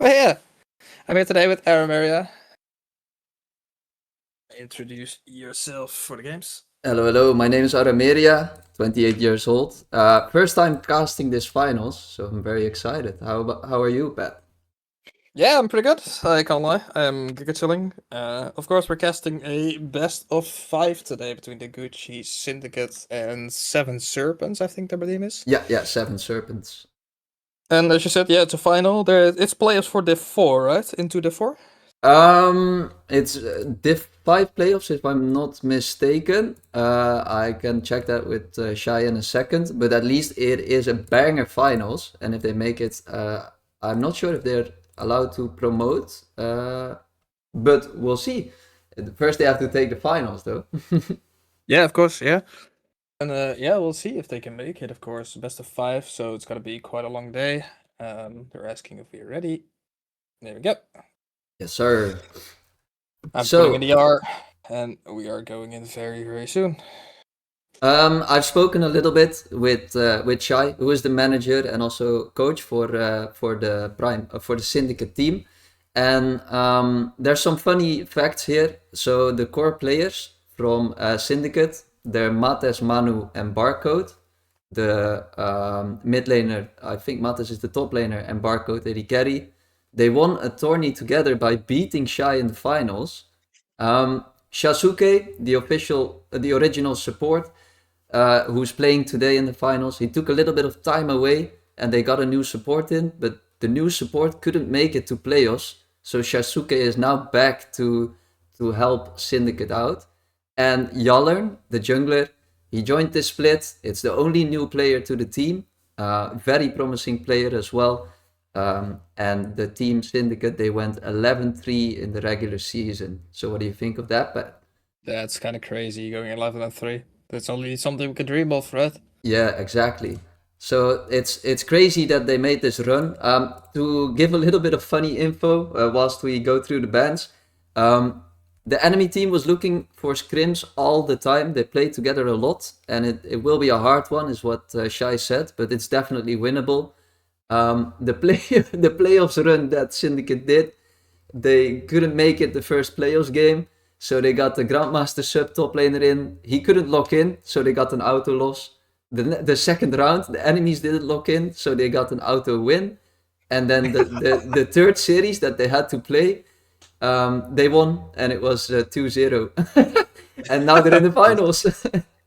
Oh yeah, I'm here today with Aramaria. Introduce yourself for the games. Hello, hello. My name is Arameria, 28 years old. First time casting this finals, so I'm very excited. How are you, Pat? Yeah, I'm pretty good. I can't lie. I'm giga chilling. Of course, we're casting a best of 5 today between the Gucci Syndicate and Seven Serpents. I think their name is. Yeah, Seven Serpents. And as you said, yeah, it's a final. It's playoffs for Div 4, right? Into Div 4. It's Div 5 playoffs, if I'm not mistaken. I can check that with Shai in a second, but at least it is a banger finals. And if they make it, I'm not sure if they're allowed to promote, but we'll see. First, they have to take the finals, though. Yeah, of course. Yeah. And yeah, we'll see if they can make it. Of course, best of 5, so it's gonna be quite a long day. They're asking if we're ready. There we go. Yes, sir. I'm putting in So, the R, and we are going in very, very soon. I've spoken a little bit with Shai, who is the manager and also coach for the Prime for the Syndicate team, and there's some funny facts here. So the core players from Syndicate, they're Mattes, Manu, and Barcode. The mid laner, I think Mattes is the top laner, and Barcode AD carry. They won a tourney together by beating Shai in the finals. Shasuke, the original support, who's playing today in the finals. He took a little bit of time away and they got a new support in, but the new support couldn't make it to playoffs. So Shasuke is now back to help Syndicate out. And Hjallern, the jungler, he joined this split. It's the only new player to the team. Very promising player as well. And the team Syndicate, they went 11-3 in the regular season. So what do you think of that, Pat? That's kind of crazy, going 11-3. That's only something we can dream of, right? Yeah, exactly. So it's crazy that they made this run. To give a little bit of funny info whilst we go through the bands, the enemy team was looking for scrims all the time. They played together a lot, and it will be a hard one, is what Shai said, but it's definitely winnable. The playoffs run that Syndicate did, they couldn't make it the first playoffs game, so they got the Grandmaster sub top laner in. He couldn't lock in, so they got an auto loss. The second round, the enemies didn't lock in, so they got an auto win. And then the third series that they had to play, they won, and it was 2-0. And now they're in the finals.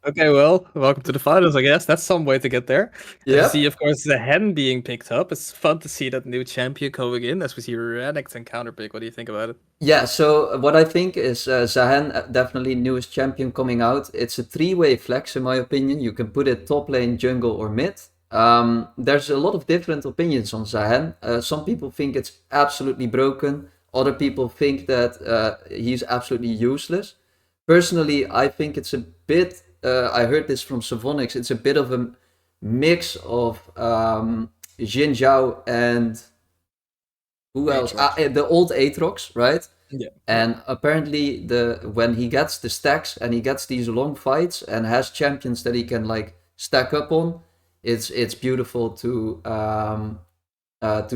Okay, well, welcome to the finals, I guess. That's some way to get there. As you Yeah. see, of course, the hen being picked up. It's fun to see that new champion coming in, as we see Renekton counterpick. What do you think about it? Yeah, so what I think is Zahan, definitely newest champion coming out. It's a three-way flex in my opinion. You can put it top lane, jungle, or mid. There's a lot of different opinions on Zahan. Some people think it's absolutely broken. Other people think that he's absolutely useless. Personally, I think it's a bit. I heard this from Savonix. It's a bit of a mix of Jin Zhao and who else? Aatrox. The old Aatrox, right? Yeah. And apparently, when he gets the stacks and he gets these long fights and has champions that he can like stack up on, it's beautiful to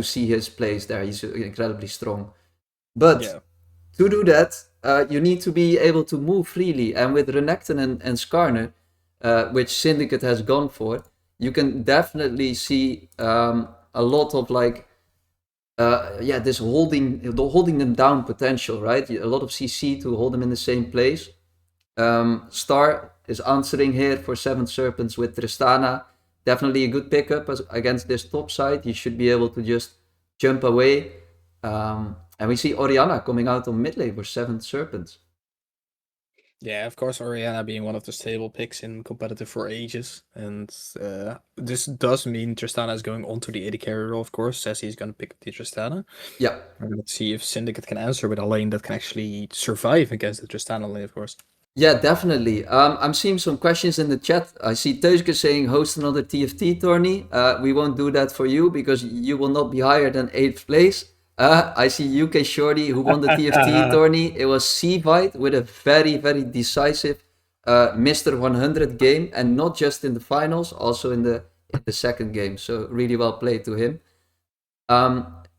see his plays there. He's incredibly strong. But Yeah. to do that, you need to be able to move freely. And with Renekton and Skarner, which Syndicate has gone for, you can definitely see a lot of like this holding them down potential, right? A lot of CC to hold them in the same place. Star is answering here for Seven Serpents with Tristana. Definitely a good pickup against this top side. You should be able to just jump away. And we see Oriana coming out on mid lane for Seven Serpents. Yeah, of course, Oriana being one of the stable picks in competitive for ages. And this does mean Tristana is going onto the AD carry role, of course, says he's going to pick up the Tristana. Yeah. We're going to see if Syndicate can answer with a lane that can actually survive against the Tristana lane, of course. Yeah, definitely. I'm seeing some questions in the chat. I see Teuske saying host another TFT tourney. We won't do that for you because you will not be higher than 8th place. I see UK Shorty who won the TFT tourney. It was C-Fight with a very, very decisive Mr. 100 game, and not just in the finals, also in the second game. So really well played to him.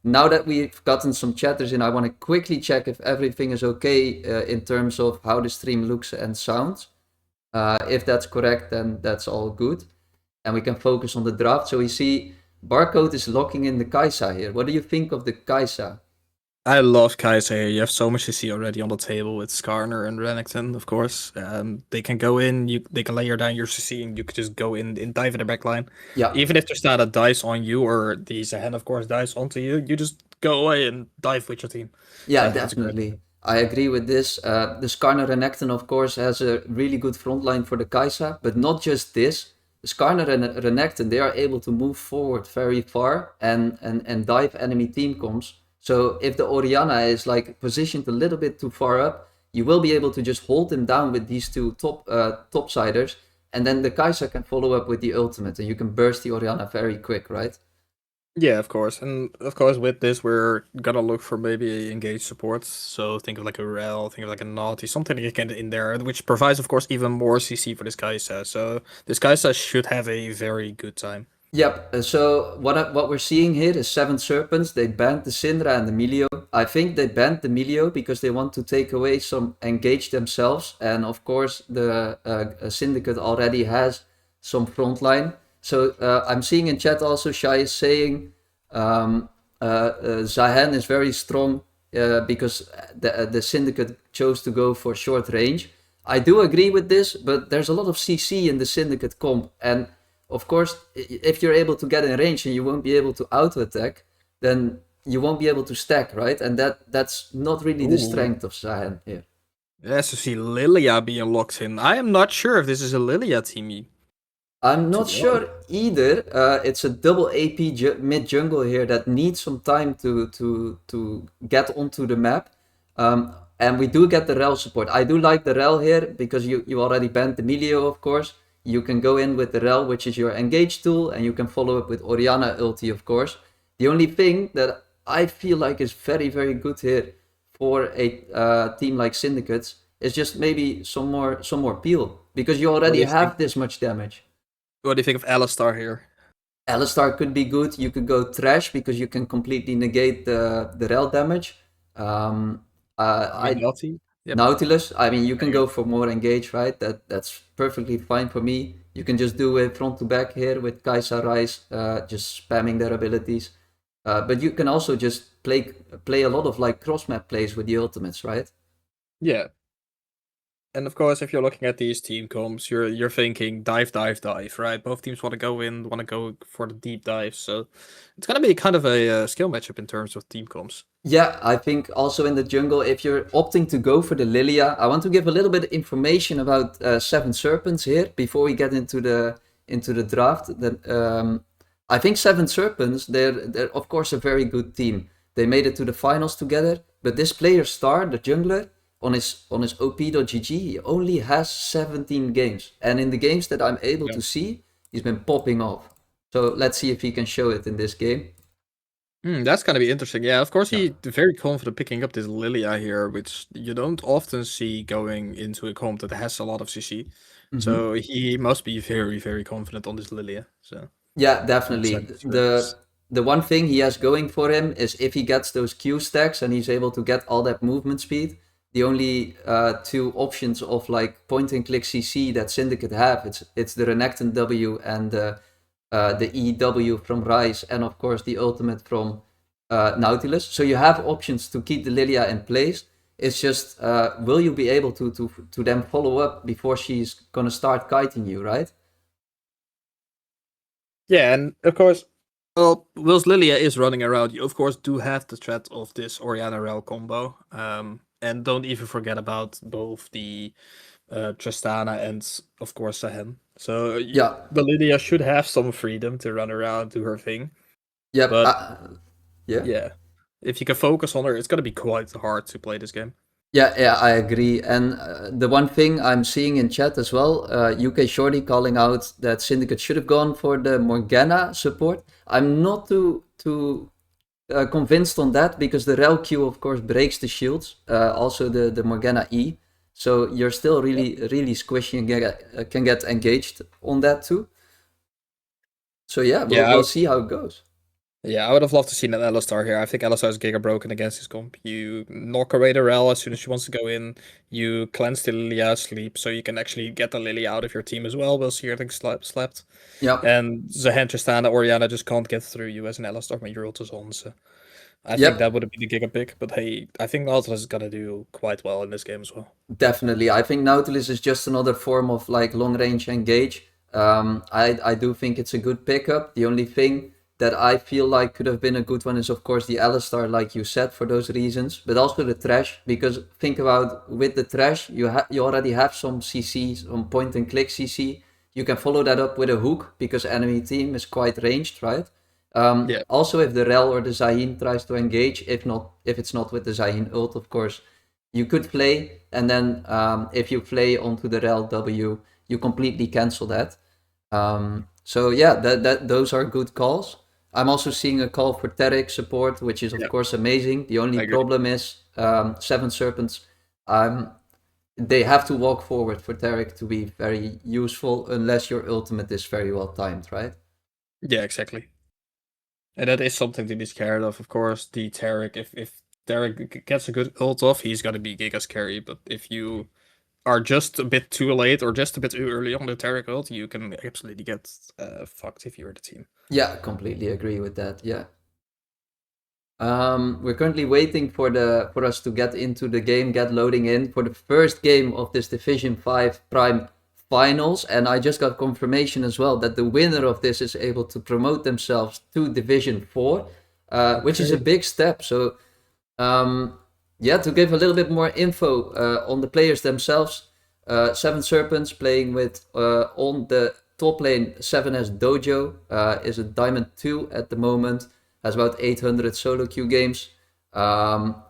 now that we've gotten some chatters in, I want to quickly check if everything is okay in terms of how the stream looks and sounds. If that's correct, then that's all good. And we can focus on the draft. So we see Barcode is locking in the Kai'Sa here. What do you think of the Kai'Sa? I love Kaiser here. You have so much CC already on the table with Skarner and Renekton, of course. They can go in, they can layer down your CC, and you could just go in and dive in the backline. Yeah, Even if there's not a dice on you, or the Zahen, of course, dice onto you, you just go away and dive with your team. yeah, So I think it's great. definitely. I agree with this. The Skarner Renekton, of course, has a really good front line for the Kai'Sa, but not just this. The Skarner and Renekton, they are able to move forward very far and dive enemy team comms. So if the Orianna is like positioned a little bit too far up, you will be able to just hold them down with these two topsiders, and then the Kai'Sa can follow up with the ultimate, and you can burst the Orianna very quick, right? Yeah, of course. And of course, with this, we're gonna look for maybe engaged support. So think of like a Rel, think of like a Naughty, something that you can get in there, which provides, of course, even more CC for this Kai'Sa. So this Kai'Sa should have a very good time. Yep. So what we're seeing here is seven Serpents. They banned the Syndra and the Milio. I think they banned the Milio because they want to take away some engage themselves. And of course, the Syndicate already has some frontline. So I'm seeing in chat also Shai is saying Zahen is very strong because the Syndicate chose to go for short range. I do agree with this, but there's a lot of CC in the Syndicate comp, and of course, if you're able to get in range and you won't be able to auto attack, then you won't be able to stack, right? And that's not really the Ooh. strength of Zahen here. Yes, to see Lilia being locked in. I am not sure if this is a Lilia team. I'm To not be sure either. It's a double AP mid jungle here that needs some time to get onto the map. And we do get the Rel support. I do like the Rel here because you already banned the Milio, of course. You can go in with the Rel, which is your engage tool, and you can follow up with Orianna ulti, of course. The only thing that I feel like is very, very good here for a team like Syndicates is just maybe some more peel, because you What do already you have think? this much damage. What do you think of Alistar here? Alistar could be good. You could go Trash because you can completely negate the Rel damage. I mean, I Naughty. Yep. Nautilus, I mean, you can Very go good. for more engage, right? That's perfectly fine for me. You can just do it front to back here with Kai'Sa Rise, just spamming their abilities. But you can also just play a lot of like cross map plays with the ultimates, right? Yeah. And of course, if you're looking at these team comps, you're thinking dive, dive, dive, right? Both teams want to go in, want to go for the deep dive. So it's gonna be kind of a skill matchup in terms of team comps. Yeah, I think also in the jungle, if you're opting to go for the Lilia, I want to give a little bit of information about Seven Serpents here before we get into the draft. I think Seven Serpents, they're of course a very good team. They made it to the finals together, but this player Star, the jungler, on his op.gg, he only has 17 games, and in the games that I'm able Yeah. to see, he's been popping off. So let's see if he can show it in this game. That's gonna be interesting. Yeah, of course, Yeah. he very confident picking up this Lilia here, which you don't often see going into a comp that has a lot of CC. So he must be very, very confident on this Lilia. So Yeah, let's definitely. see what happens. The one thing he has going for him is if he gets those Q stacks and he's able to get all that movement speed. The only two options of like point and click CC that Syndicate have, it's the Renekton W and the EW from Rise, and of course the ultimate from Nautilus. So you have options to keep the Lilia in place. It's just will you be able to then follow up before she's gonna start kiting you, right? Yeah, and of course, well, whilst Lilia is running around, you of course do have the threat of this Orianna Rel combo. And don't even forget about both the Tristana and of course Sahen. So Yeah. the Lydia should have some freedom to run around, do her thing. Yep. But Yeah. yeah, if you can focus on her, it's gonna be quite hard to play this game. Yeah, I agree. And the one thing I'm seeing in chat as well, UK Shorty calling out that Syndicate should have gone for the Morgana support. I'm not too convinced on that because the Rel Q, of course, breaks the shields. Also the Morgana E. So you're still really squishy and can get engaged on that too. So yeah, Yeah, we'll see how it goes. Yeah, I would have loved to see an Alistar here. I think Alistar is giga broken against his comp. You knock away the Rel as soon as she wants to go in. You cleanse the Lilia sleep, so you can actually get the Lily out of your team as well while Searing slept. Yep. And Zahen, Tristana, Orianna just can't get through you as an Alistar when your ult is on. So I think that Yep. would have been the giga pick. But hey, I think Nautilus is gonna do quite well in this game as well. Definitely. I think Nautilus is just another form of like long range engage. I do think it's a good pickup. The only thing that I feel like could have been a good one is of course the Alistar, like you said, for those reasons, but also the Thresh, because think about with the Thresh, you already have some CCs on point and click CC. You can follow that up with a hook because enemy team is quite ranged, right? Yeah, Also, if the Rel or the Zahin tries to engage, if it's not with the Zahin ult, of course, you could play, and then if you play onto the Rel W, you completely cancel that. So yeah, those are good calls. I'm also seeing a call for Taric support, which is of yeah, course amazing. The only I agree. problem is Seven Serpents. They have to walk forward for Taric to be very useful, unless your ultimate is very well timed, right? Yeah, exactly. And that is something to be scared of course. The Taric, if Taric gets a good ult off, he's gonna be giga scary. But if you are just a bit too late or just a bit too early on the Taric ult, you can absolutely get fucked if you're the team. Yeah, completely agree with that. Yeah. We're currently waiting for us to get into the game, get loading in for the first game of this Division 5 Prime Finals, and I just got confirmation as well that the winner of this is able to promote themselves to Division 4, which is a Okay. big step. So, yeah, to give a little bit more info on the players themselves, Seven Serpents playing with on the top lane 7S Dojo is a Diamond 2 at the moment, has about 800 solo queue games.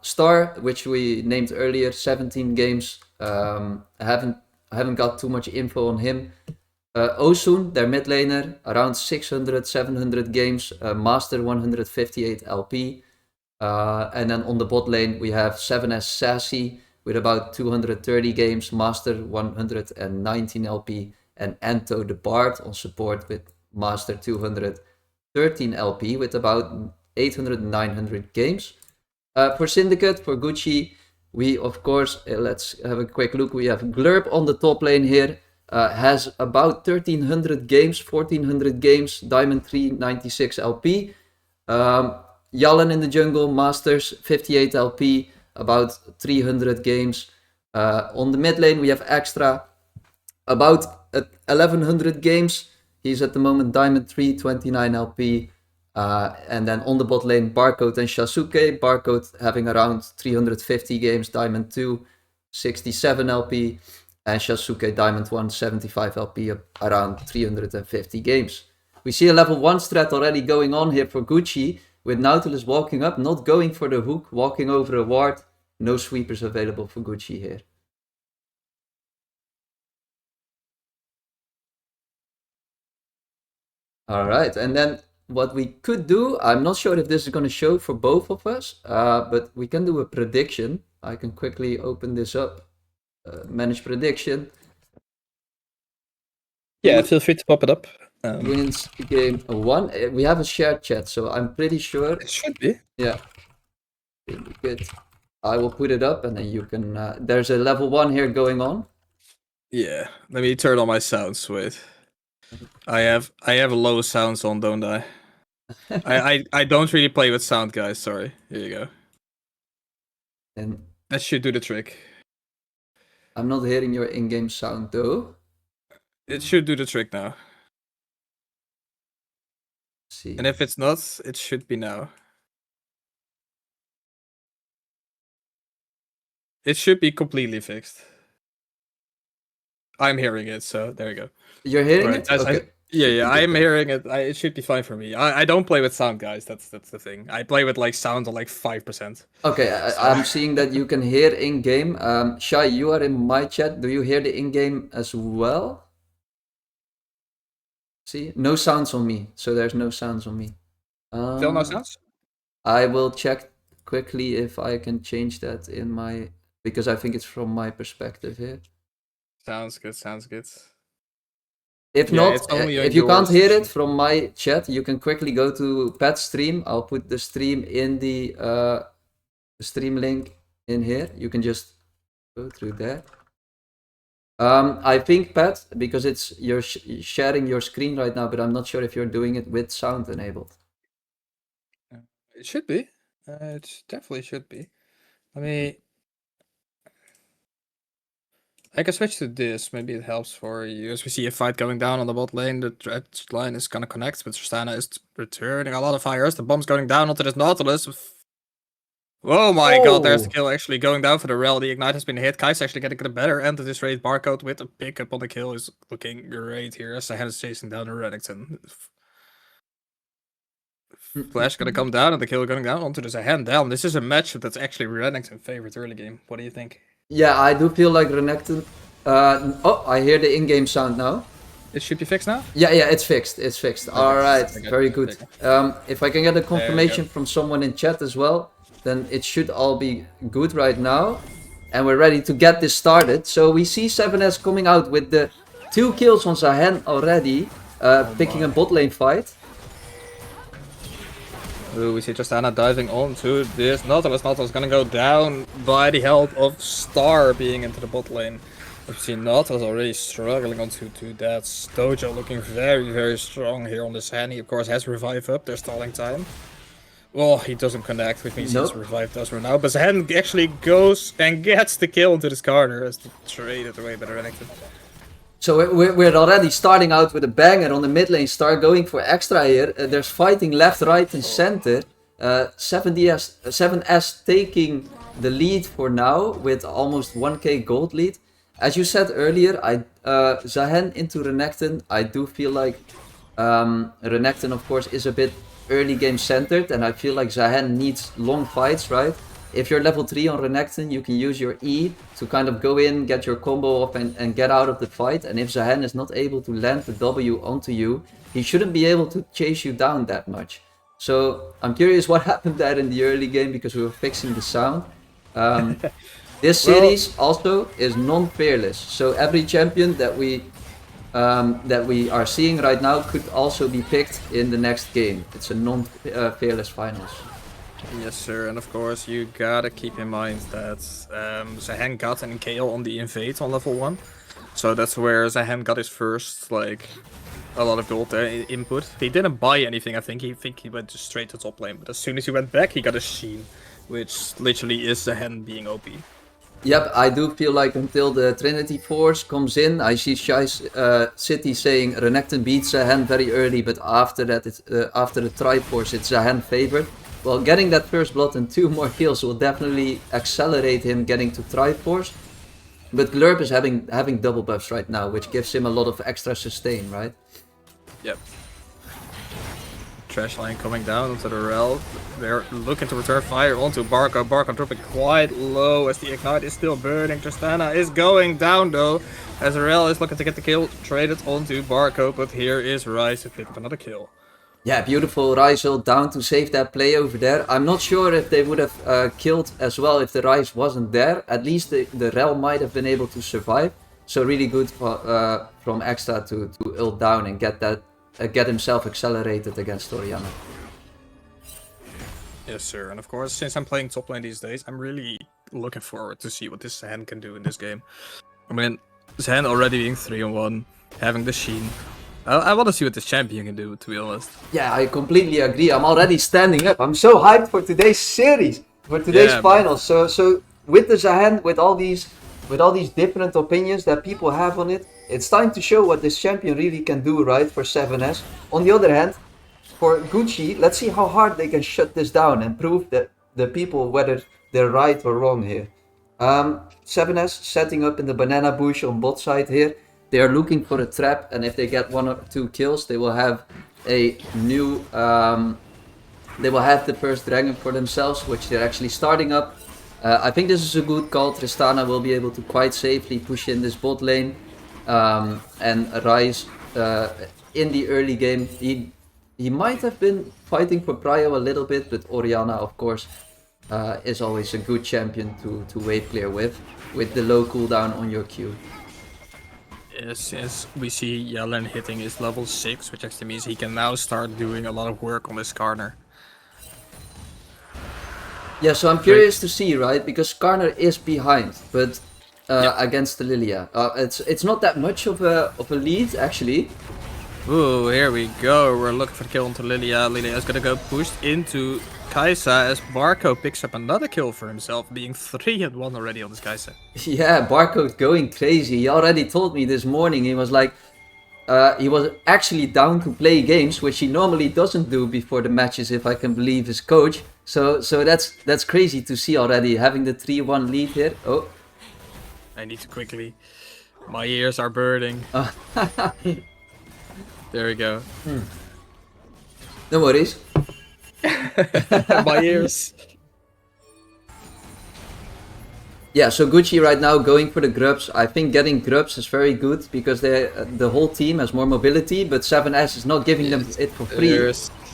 Star, which we named earlier, 17 games. I haven't got too much info on him. Osun, their mid laner, around 600, 700 games, Master 158 LP. And then on the bot lane, we have 7S Sassy with about 230 games, Master 119 LP, and Anto the Bard on support with Master 213 LP with about 800, 900 games. For Syndicate, for Gucci, we of course, let's have a quick look. We have Glurp on the top lane here, has about 1300 games, 1400 games, Diamond 396 LP. Hjallern in the jungle, Masters 58 LP, about 300 games. On the mid lane, we have Extra, about 1100 games. He's at the moment Diamond 3, 29 LP. And then on the bot lane, Barcode and Shasuke. Barcode having around 350 games, Diamond 2, 67 LP. And Shasuke Diamond 1, 75 LP, around 350 games. We see a level 1 strat already going on here for Gucci, with Nautilus walking up, not going for the hook, walking over a ward. No sweepers available for Gucci here. All right, and then what we could do, I'm not sure if this is going to show for both of us, but we can do a prediction. I can quickly open this up, manage prediction. Yeah, Who feel free to pop it up. wins game 1? We have a shared chat, so I'm pretty sure. It should be. Yeah, good. I will put it up, and then you can. There's a level 1 here going on. Yeah, let me turn on my sounds. Wait, I have low sounds on, don't I? I don't really play with sound, guys. Sorry. Here you go. And That should do the trick. I'm not hearing your in-game sound though. It should do the trick now. Let's see. And if it's not, it should be now. It should be completely fixed. I'm hearing it, so there you go. You're hearing Right. it? Okay. Yeah, Should be good I'm then. hearing it. It should be fine for me. I don't play with sound, guys. That's the thing. I play with like sound on like 5%. Okay, So I'm seeing that you can hear in-game. Shai, you are in my chat. Do you hear the in-game as well? See, no sounds on me. So there's no sounds on me. still no sounds? I will check quickly if I can change that in my, because I think it's from my perspective here. Sounds good. Sounds good. If Yeah, not, it's only on if you can't hear yours. it from my chat, you can quickly go to Pat's stream. I'll put the stream in the stream link in here. You can just go through there. I think, Pat, because you're sharing your screen right now, but I'm not sure if you're doing it with sound enabled. It should be. It definitely should be. Let me. I can switch to this. Maybe it helps for you. As we see a fight going down on the bot lane, the red line is gonna connect, but Tristana is returning a lot of fires. The bomb's going down onto this Nautilus. Oh my god, there's the kill actually going down for the rel. The ignite has been hit. Kai's actually getting the better end of this raid. Barcode with a pickup on the kill is looking great here as Sahan is chasing down the Renekton. Flash gonna come down and the kill going down onto the Sahan down. This is a matchup that's actually Renekton favorite early game. What do you think? Yeah, I do feel like Renekton... oh, I hear the in-game sound now. It should be fixed now? Yeah, it's fixed. It's fixed. Okay, Alright, okay, very good. If I can get a confirmation from someone in chat as well, then it should all be good right now. And we're ready to get this started. So we see 7S coming out with the 2 kills on Sahan already, picking a bot lane fight. Ooh, we see Tristana diving onto this Nautilus. Nautilus gonna go down by the help of Star being into the bot lane. We've seen Nautilus already struggling onto that. Dojo looking very, very strong here on this hand. He of course has revive up, they're stalling time. Well, he doesn't connect, which means his revive does run out. But Zahan actually goes and gets the kill into this corner as the traded away by the Renekton. So we're already starting out with a banger on the mid lane. Star going for extra here. There's fighting left, right and center. 7S taking the lead for now with almost 1k gold lead. As you said earlier, Zahan into Renekton. I do feel like Renekton of course is a bit early game centered, and I feel like Zahan needs long fights, right? If you're level 3 on Renekton, you can use your E to kind of go in, get your combo off and get out of the fight. And if Zahan is not able to land the W onto you, he shouldn't be able to chase you down that much. So I'm curious what happened there in the early game because we were fixing the sound. This series also is non-fearless. So every champion that we are seeing right now could also be picked in the next game. It's a non-fearless finals. Yes, sir, and of course you gotta keep in mind that Zahan got an KO on the invade on level 1. So that's where Zahan got his first, like, a lot of gold input. He didn't buy anything, I think he went straight to top lane, but as soon as he went back he got a Sheen, which literally is Zahan being OP. Yep, I do feel like until the Trinity Force comes in, I see Shai's City saying Renekton beats Zahan very early, but after that, after the Triforce, it's Zahan favored. Well, getting that first blood and 2 more kills will definitely accelerate him getting to Triforce. But Glurp is having double buffs right now, which gives him a lot of extra sustain, right? Yep. Trash line coming down onto the rel. They're looking to return fire onto Barco. Barco dropping quite low as the ignite is still burning. Tristana is going down though, as rel is looking to get the kill traded onto Barco, but here is Rise to pick up another kill. Yeah, beautiful Ryzel down to save that play over there. I'm not sure if they would have killed as well if the Ryze wasn't there. At least the rel might have been able to survive. So really good for, from Extra to ult down and get himself accelerated against Orianna. Yes, sir. And of course, since I'm playing top lane these days, I'm really looking forward to see what this Zahan can do in this game. I mean, Zahan already being 3-on-1, having the Sheen. I want to see what this champion can do, to be honest. Yeah, I completely agree. I'm already standing up. I'm so hyped for today's series, for today's finals. So with the Zahan, with all these different opinions that people have on it, it's time to show what this champion really can do, right, for 7S. On the other hand, for Gucci, let's see how hard they can shut this down and prove that the people whether they're right or wrong here. 7S setting up in the banana bush on bot side here. They are looking for a trap, and if they get 1 or 2 kills, they will have a new... they will have the first dragon for themselves, which they're actually starting up. I think this is a good call. Tristana will be able to quite safely push in this bot lane and Rise in the early game. He might have been fighting for prio a little bit, but Orianna, of course, is always a good champion to wave clear with the low cooldown on your Q. Since we see Hjallern hitting his level 6, which actually means he can now start doing a lot of work on this corner. Yeah, so I'm curious to see, right? Because Skarner is behind, but against the Lilia, it's not that much of a lead actually. Ooh, here we go. We're looking for the kill onto Lilia. Lilia is gonna go pushed into Kai'Sa as Barco picks up another kill for himself, being 3-1 already on this Kai'Sa. Yeah, Barco's going crazy. He already told me this morning. He was like, he was actually down to play games, which he normally doesn't do before the matches, if I can believe his coach. So that's crazy to see already, having the 3-1 lead here. Oh, I need to quickly. My ears are burning. There we go. No worries. My ears. Yeah, so Gucci right now going for the grubs. I think getting grubs is very good because the whole team has more mobility, but 7S is not giving them it for free.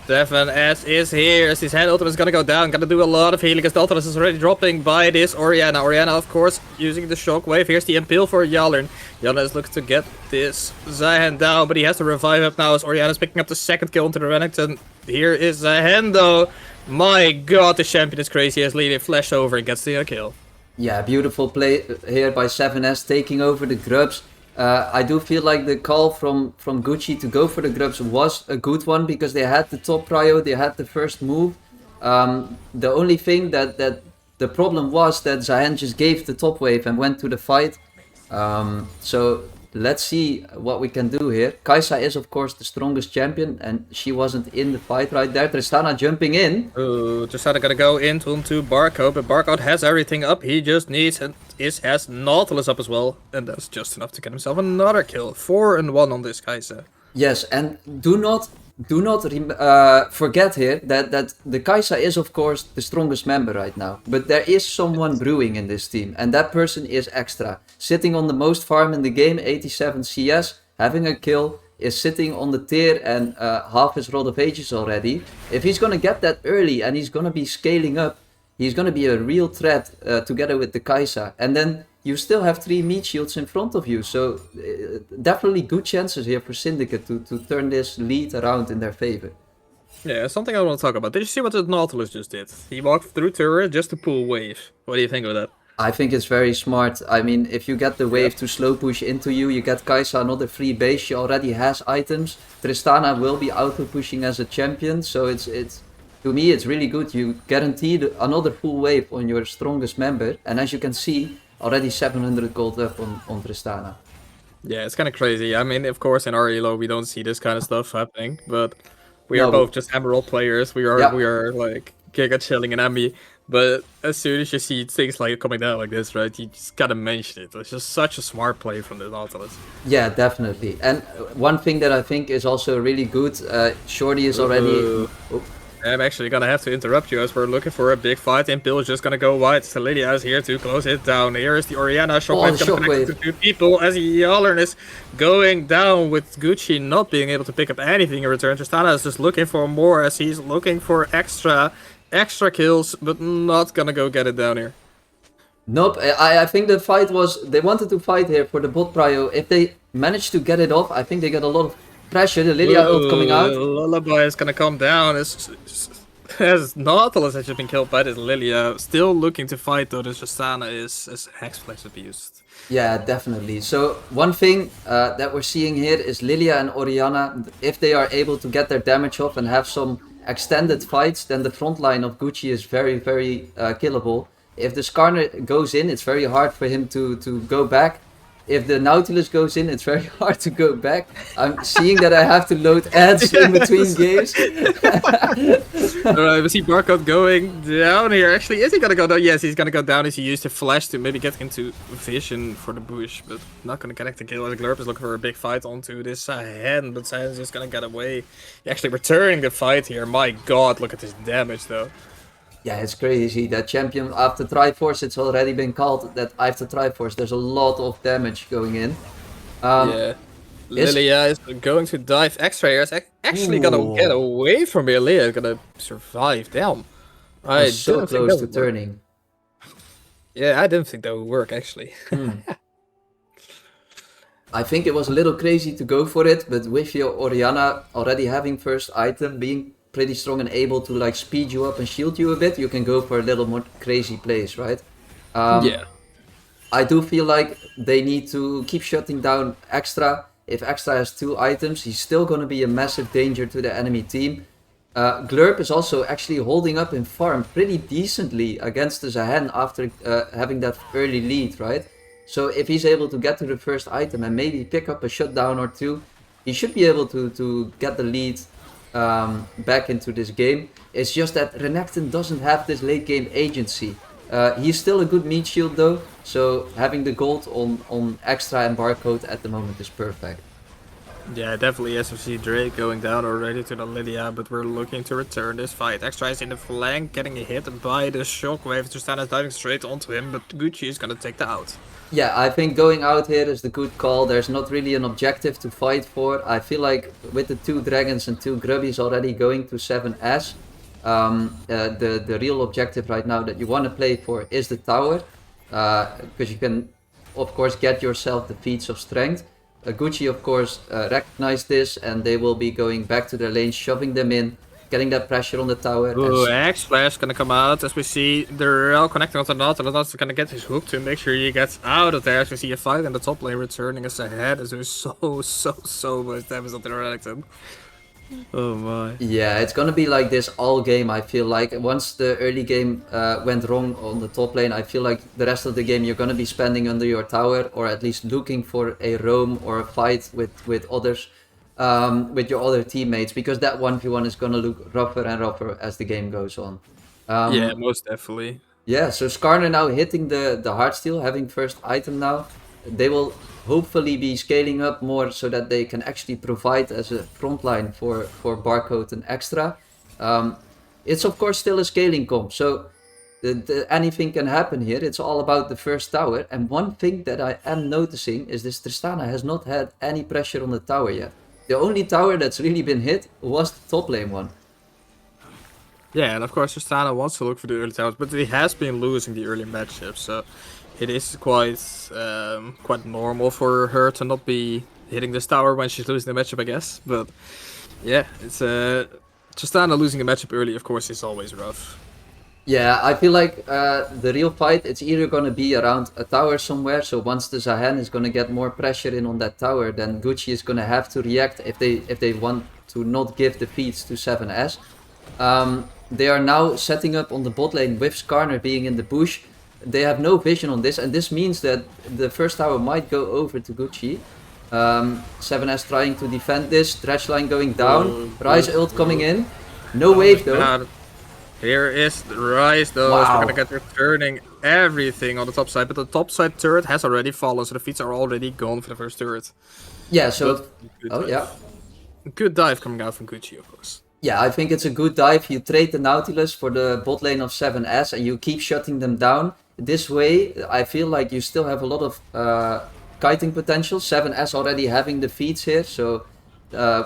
7S is here. His hand ultimate is gonna go down. Gonna do a lot of healing as the ultimate is already dropping by this Orianna. Orianna, of course, using the shockwave. Here's the impale for Hjallern. Hjallern is looking to get this Zihan down, but he has to revive up now as Orianna is picking up the second kill onto the Renekton. Here is Zihan though. My god, the champion is crazy as Lily flashed over and gets the kill. Yeah, beautiful play here by 7S taking over the grubs. I do feel like the call from Gucci to go for the grubs was a good one because they had the top prio, they had the first move. The only thing that the problem was that Zihan just gave the top wave and went to the fight. So let's see what we can do here. Kai'Sa is of course the strongest champion and she wasn't in the fight right there. Tristana jumping in. Ooh, Tristana gonna go into Barcode, but Barcode has everything up. He just needs and has Nautilus up as well. And that's just enough to get himself another kill. 4-1 on this Kai'Sa. Yes, and do not forget here that the Kai'Sa is of course the strongest member right now. But there is someone brewing in this team, and that person is Extra. Sitting on the most farm in the game, 87 CS, having a kill, is sitting on the tier and half his Rod of Ages already. If he's gonna get that early and he's gonna be scaling up, he's gonna be a real threat together with the Kai'Sa. And then you still have 3 meat shields in front of you, so definitely good chances here for Syndicate to turn this lead around in their favor. Yeah, something I want to talk about. Did you see what the Nautilus just did? He walked through turret just to pull wave. What do you think of that? I think it's very smart. I mean, if you get the wave to slow push into you, you get Kai'Sa another free base, she already has items. Tristana will be auto pushing as a champion, so it's to me it's really good. You guaranteed another full wave on your strongest member, and as you can see, already 700 gold up on Tristana. Yeah, it's kind of crazy. I mean, of course, in our elo we don't see this kind of stuff happening, but we are both just Emerald players. We are like giga chilling and Emmy. But as soon as you see things like coming down like this, right, you just gotta mention it. It's just such a smart play from the Nautilus. Yeah, definitely. And one thing that I think is also really good, Shorty is already... I'm actually gonna have to interrupt you as we're looking for a big fight. Impale is just gonna go wide. Lilia is here to close it down. Here is the Orianna. Shockwave gonna connect to 2 people as Hjallern is going down with Gucci not being able to pick up anything in return. Tristana is just looking for more as he's looking for extra kills, but not gonna go get it down here. Nope, I think the fight was... They wanted to fight here for the bot prio. If they manage to get it off, I think they get a lot of pressure. The Lilia ult coming out. Lullaby is gonna come down as Nautilus has just been killed by this Lilia. Still looking to fight though. This Tristana is Hexflex abused. Yeah, definitely. So one thing that we're seeing here is Lilia and Orianna. If they are able to get their damage off and have some extended fights, then the front line of Gucci is very killable. If the Skarner goes in, it's very hard for him to go back. If the Nautilus goes in, it's very hard to go back. I'm seeing that I have to load ads in between games. Alright, we see Barcode going down here. Actually, is he gonna go down? Yes, he's gonna go down as he used the flash to maybe get into vision for the bush, but not gonna connect the kill. As Glurp is looking for a big fight onto this Sahen, but Sahen's just gonna get away. Actually returning the fight here. My god, look at this damage though. Yeah, it's crazy. That champion after Triforce, it's already been called that after Triforce, there's a lot of damage going in. Yeah. Lilia is going to dive extra here. It's actually gonna get away from here. Lilia is gonna survive down. I so close to turning. Yeah, I didn't think that would work actually. I think it was a little crazy to go for it, but with your Orianna already having first item, being pretty strong and able to like speed you up and shield you a bit, you can go for a little more crazy plays, right? Yeah. I do feel like they need to keep shutting down Extra. If Extra has 2 items, he's still going to be a massive danger to the enemy team. Glurp is also actually holding up in farm pretty decently against the Zahen after having that early lead, right? So if he's able to get to the first item and maybe pick up a shutdown or 2, he should be able to get the lead back into this game. It's just that Renekton doesn't have this late game agency. He's still a good meat shield though, so having the gold on Extra and Barcode at the moment is perfect. Yeah, definitely SFC Drake going down already to the Lydia, but we're looking to return this fight. Extra is in the flank, getting hit by the shockwave. Tristana is diving straight onto him, but Gucci is gonna take the out. Yeah, I think going out here is the good call. There's not really an objective to fight for. I feel like with the 2 dragons and 2 grubbies already going to 7S, the real objective right now that you want to play for is the tower, because you can of course get yourself the feats of strength. Gucci of course recognized this, and they will be going back to their lane, shoving them in, getting that pressure on the tower. Ooh, X-Flash gonna come out as we see the Rel connecting onto Nautilus. Nautilus gonna get his hook to make sure he gets out of there, as we see a fight in the top lane returning us ahead, as there's so much damage onto the Renekton. Oh my. Yeah, it's gonna be like this all game, I feel like. Once the early game went wrong on the top lane, I feel like the rest of the game you're gonna be spending under your tower, or at least looking for a roam or a fight with others, with your other teammates, because that 1v1 is gonna look rougher and rougher as the game goes on. Yeah, most definitely. Yeah, so Skarner now hitting the Heartsteel, having first item now. They will hopefully be scaling up more so that they can actually provide as a frontline for Barcode and Extra. It's of course still a scaling comp, so anything can happen here. It's all about the first tower. And one thing that I am noticing is this Tristana has not had any pressure on the tower yet. The only tower that's really been hit was the top lane one. Yeah, and of course Tristana wants to look for the early towers, but he has been losing the early matchups, so it is quite normal for her to not be hitting this tower when she's losing the matchup, I guess. But yeah, it's Tristana losing a matchup early, of course, is always rough. Yeah, I feel like the real fight, it's either going to be around a tower somewhere. So once the Zahen is going to get more pressure in on that tower, then Gucci is going to have to react if they want to not give the feeds to 7S. They are now setting up on the bot lane with Skarner being in the bush. They have no vision on this, and this means that the first tower might go over to Gucci. 7S trying to defend this, Dredge line going down, Ryze ult coming in. No wave though. Here is the Ryze though, Wow. so we're gonna get returning everything on the top side, but the top side turret has already fallen, so the feats are already gone for the first turret. Yeah, so... Good Oh dive. yeah. Good dive coming out from Gucci, of course. Yeah, I think it's a good dive. You trade the Nautilus for the bot lane of 7S and you keep shutting them down. This way, I feel like you still have a lot of kiting potential. 7S already having the feeds here, so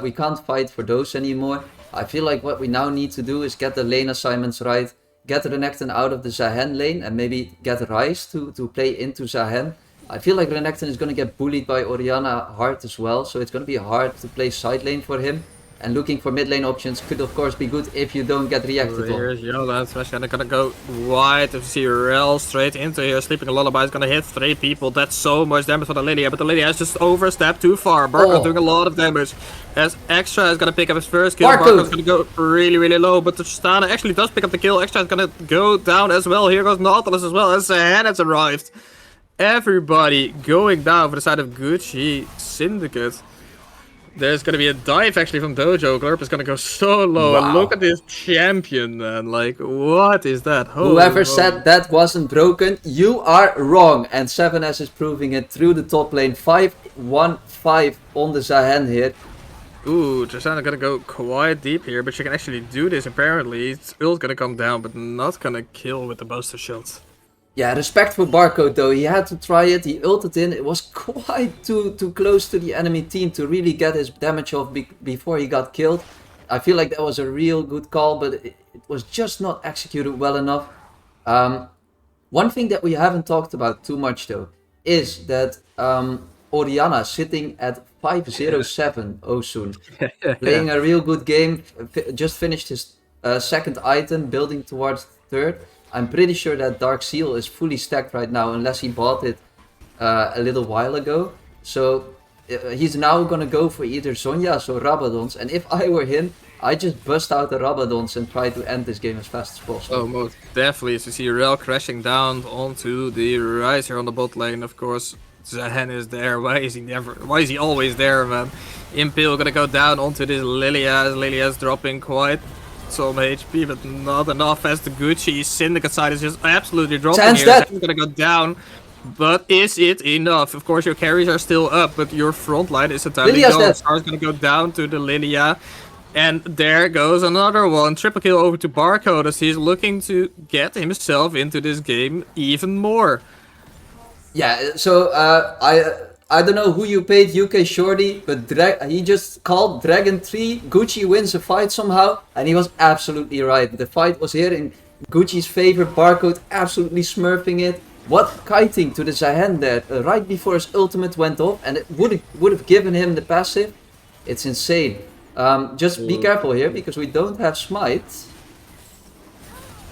we can't fight for those anymore. I feel like what we now need to do is get the lane assignments right, get Renekton out of the Zahen lane, and maybe get Ryze to play into Zahen. I feel like Renekton is going to get bullied by Orianna hard as well, so it's going to be hard to play side lane for him. And looking for mid lane options could of course be good if you don't get reacted on. Here's Hjallern, Smash, and they're gonna go wide to see Rel straight into here. Sleeping a Lullaby is gonna hit 3 people. That's so much damage for the Lydia, but the Lydia has just overstepped too far. Barco's doing a lot of damage. As Extra is gonna pick up his first kill, Barco's gonna go really low, but the Tristana actually does pick up the kill. Extra is gonna go down as well. Here goes Nautilus as well, as Zahen has arrived. Everybody going down for the side of Gucci Syndicate. There's gonna be a dive actually from Dojo. Glurp is gonna go so low. Wow. And look at this champion, man. Like, what is that? Whoever said that wasn't broken, you are wrong. And 7S is proving it through the top lane. 5-1-5 on the Zahen here. Ooh, Tristana gonna go quite deep here, but she can actually do this apparently. It's ult gonna come down, but not gonna kill with the buster shot. Yeah, respect for Barcode though. He had to try it, he ulted in. It was quite too close to the enemy team to really get his damage off before he got killed. I feel like that was a real good call, but it was just not executed well enough. One thing that we haven't talked about too much though, is that Oriana sitting at 507 Osun. Yeah. Playing a real good game, just finished his second item, building towards third. I'm pretty sure that Dark Seal is fully stacked right now, unless he bought it a little while ago. So he's now gonna go for either Zhonya's or Rabadons, and if I were him, I just bust out the Rabadons and try to end this game as fast as possible. Oh, most definitely. As you see Rel crashing down onto the Riser on the bot lane, of course. Zahen is there. Why is he never? Why is he always there, man? Impale gonna go down onto this Lilia. Lilia's dropping quite some HP, but not enough as the Gucci Syndicate side is just absolutely dropping Zahen's here. dead. Zahen's gonna go down. But is it enough? Of course, your carries are still up, but your front line is entirely Lilia's gone. dead. Star's gonna go down to the Lilia. And there goes another one. Triple kill over to Barcode as he's looking to get himself into this game even more. Yeah, so I don't know who you paid UK Shorty, but he just called Dragon 3, Gucci wins a fight somehow, and he was absolutely right. The fight was here in Gucci's favor, Barcode absolutely smurfing it. What kiting to the Zahen there, right before his ultimate went off, and it would have given him the passive. It's insane. Just be careful here, because we don't have Smite.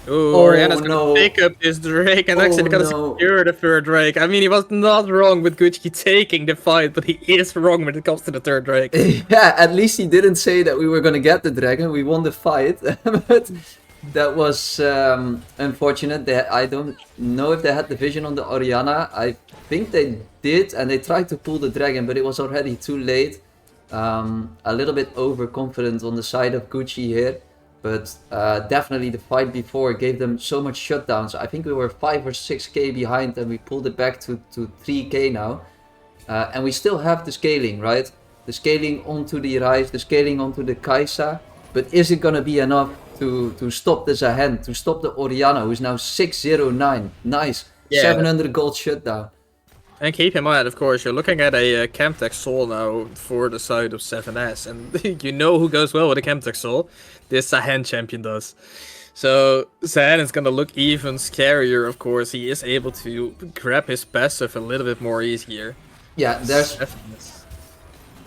Ooh, Oh, Oriana's gonna no. pick up this Drake and Oh, actually gonna no. secure the third Drake. I mean, he was not wrong with Gucci taking the fight, but he is wrong when it comes to the third Drake. Yeah, at least he didn't say that we were gonna get the dragon. We won the fight, but that was unfortunate. I don't know if they had the vision on the Oriana. I think they did, and they tried to pull the dragon, but it was already too late. A little bit overconfident on the side of Gucci here, but definitely the fight before gave them so much shutdowns. I think we were 5 or 6k behind, and we pulled it back to 3k now. And we still have the scaling, right? The scaling onto the Rise, the scaling onto the Kaisa. But is it gonna be enough to stop the Zahen, to stop the Oriana, who's now 609? Nice, Yeah. 700 gold shutdown. And keep in mind, of course, you're looking at a Chemtech Soul now for the side of 7S, and you know who goes well with a Chemtech Soul? This Zahen champion does. So Zahen is gonna look even scarier, of course. He is able to grab his passive a little bit more easier. Yeah,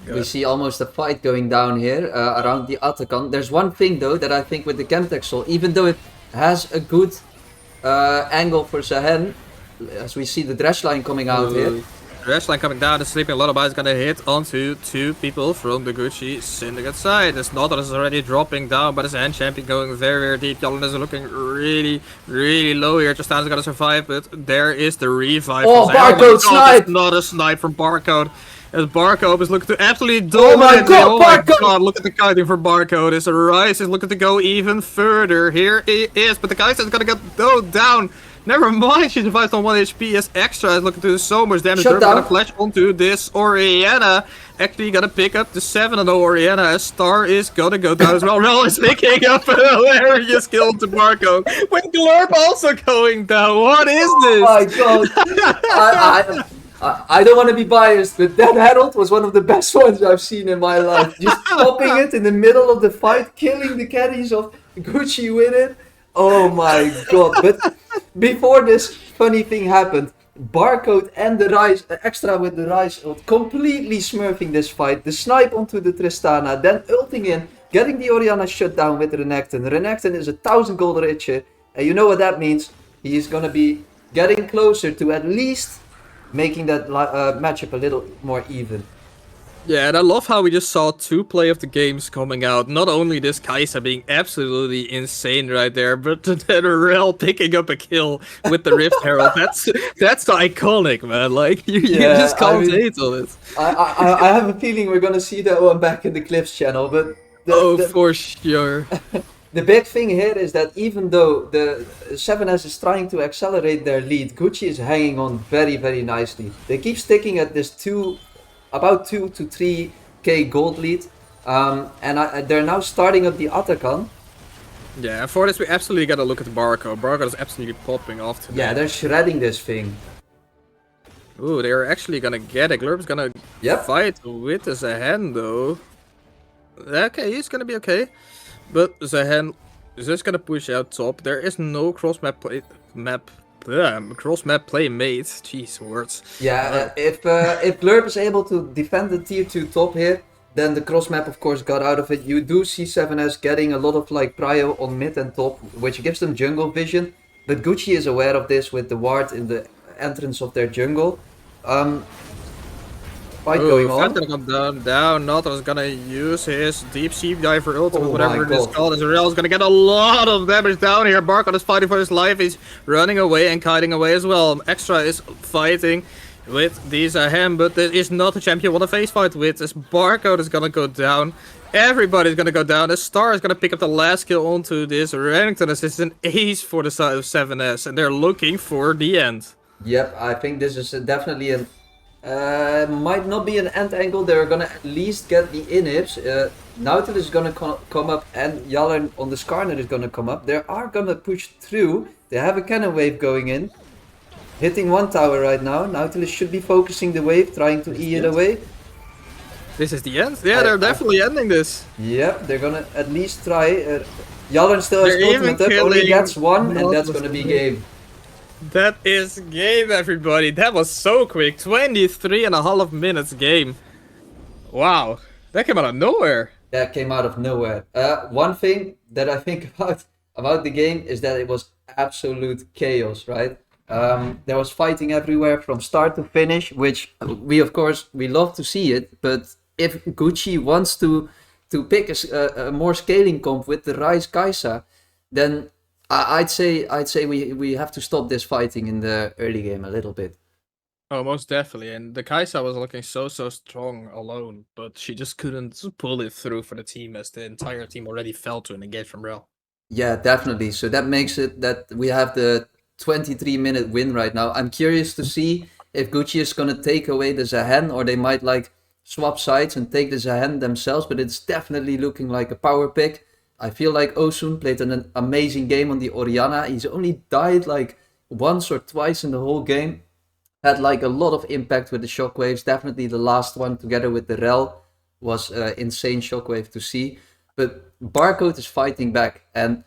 we see almost a fight going down here around the Atakan. There's one thing though that I think with the Chemtech Soul, even though it has a good angle for Zahen, as we see the Thresh line coming out here. Thresh line coming down, the Sleeping Lullaby is gonna hit onto 2 people from the Gucci Syndicate side. It's not that it's already dropping down, but it's Zahen champion going very, very deep. Hjallern is looking really, really low here. Just is gonna survive, but there is the revive. Oh, from Zahen. Barcode snipe! It's not a snipe from Barcode. As Barcode is looking to absolutely Oh my dominate. god, Oh my Barcode! god, look at the kiting for Barcode. As Rise is looking to go even further. Here he is, but the Kaiser is gonna go down. Never mind, she survives on 1 HP as Extra is looking to do so much damage. They're gonna flash onto this Oriana. Actually gonna pick up the 7 on the Oriana as Star is gonna go down as well. Rel is picking up a hilarious kill to Barcode. With Glurp also going down. What is this? Oh my god. I don't want to be biased, but that Herald was one of the best ones I've seen in my life. Just popping it in the middle of the fight, killing the carries of Gucci with it. Oh my god. But before this funny thing happened, Barcode and the Rise, Extra with the Rise ult, completely smurfing this fight. The snipe onto the Tristana, then ulting in, getting the Oriana shut down with Renekton. Renekton is 1,000 gold richer, and you know what that means. He is gonna be getting closer to at least making that matchup a little more even. Yeah, and I love how we just saw 2 play of the games coming out. Not only this Kaisa being absolutely insane right there, but then Rel picking up a kill with the Rift Herald. That's the iconic, man. Like, you just can't hate on it. I have a feeling we're gonna see that one back in the Cliffs channel, but... For sure. The big thing here is that even though the 7S is trying to accelerate their lead, Gucci is hanging on very, very nicely. They keep sticking at this about 2 to 3k gold lead, and they're now starting up the Atakan. Yeah, and for this we absolutely gotta look at Barcode. Barcode is absolutely popping off today. Yeah, they're shredding this thing. Ooh, they're actually gonna get it. Glurp's gonna fight with the Zahen though. Okay, he's gonna be okay. But Zahen is just gonna push out top. There is no cross map Damn, cross-map play made. Jeez, words. Yeah, if Blurb is able to defend the tier 2 top here, then the cross map of course got out of it. You do see 7S getting a lot of like prio on mid and top, which gives them jungle vision. But Gucci is aware of this with the ward in the entrance of their jungle. Fight going on. Fight's gonna come down. Noto's gonna use his deep sea diver ultimate, Oh whatever my it is God. called. Israel's gonna get a lot of damage down here. Barcode is fighting for his life. He's running away and kiting away as well. Extra is fighting with these Hem, but this is not a champion you want to face fight with. This Barcode is gonna go down. Everybody's gonna go down. The Star is gonna pick up the last kill onto this Remington. This is an ace for the side of 7S, and they're looking for the end. Yep, I think this is definitely an might not be an end angle. They're gonna at least get the inhibs. Nautilus is gonna come up, and Hjallern on the Skarner is gonna come up. They are gonna push through. They have a cannon wave going in. Hitting one tower right now. Nautilus should be focusing the wave, trying to E it away. This is the end? Yeah, they're definitely ending this. Yep, they're gonna at least try. Hjallern still has They're even ultimate up, only killing gets one, and that's Nautilus. gonna be game. That is game, everybody. That was so quick. 23.5 minutes game. Wow. That came out of nowhere. That came out of nowhere. One thing that I think about the game is that it was absolute chaos, right? There was fighting everywhere from start to finish, which we love to see it. But if Gucci wants to pick a more scaling comp with the Ryze Kai'Sa, then I'd say we have to stop this fighting in the early game a little bit. Oh, most definitely. And the Kai'Sa was looking so strong alone, but she just couldn't pull it through for the team as the entire team already fell to an engage from Rel. Yeah, definitely. So that makes it that we have the 23-minute win right now. I'm curious to see if Gucci is going to take away the Zahen, or they might like swap sides and take the Zahen themselves, but it's definitely looking like a power pick. I feel like Osun played an amazing game on the Orianna. He's only died like once or twice in the whole game. Had like a lot of impact with the shockwaves. Definitely the last one together with the Rel was insane shockwave to see. But Barcode is fighting back, and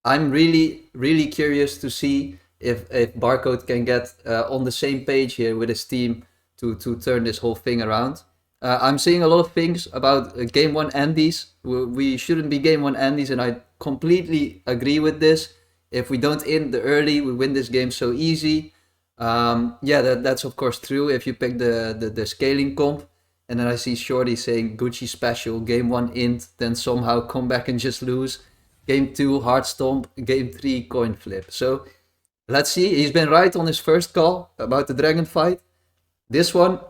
I'm really curious to see if Barcode can get on the same page here with his team to turn this whole thing around. I'm seeing a lot of things about game 1 Andes. We shouldn't be game 1 Andes, and I completely agree with this. If we don't end the early, we win this game so easy. Yeah, that's of course true if you pick the scaling comp. And then I see Shorty saying Gucci special, game 1 int, then somehow come back and just lose. Game 2 hard stomp, game 3 coin flip. So let's see. He's been right on his first call about the dragon fight. This one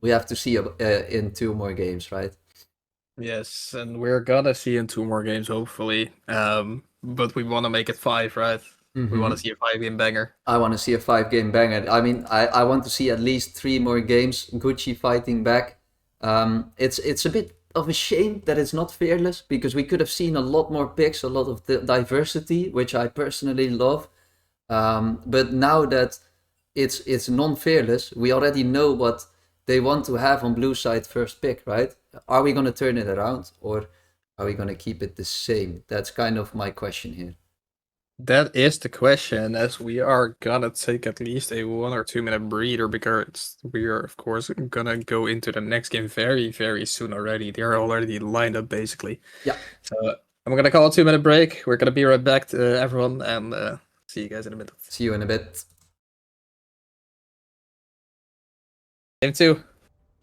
we have to see in 2 more games, right? Yes, and we're gonna see in 2 more games, hopefully. But we want to make it 5, right? Mm-hmm. We want to see a 5-game banger. I want to see a 5-game banger. I mean, I want to see at least 3 more games. Gucci fighting back. It's a bit of a shame that it's not fearless, because we could have seen a lot more picks, a lot of the diversity, which I personally love. But now that it's non-fearless, we already know what they want to have on blue side first pick, right? Are we going to turn it around, or are we going to keep it the same? That's kind of my question here. That is the question, as we are gonna take at least a 1 or 2 minute breather, because we are of course gonna go into the next game very soon already. They are already lined up basically. Yeah. So I'm gonna call a 2-minute break. We're gonna be right back to everyone, and see you guys in a minute. See you in a bit. Game 2.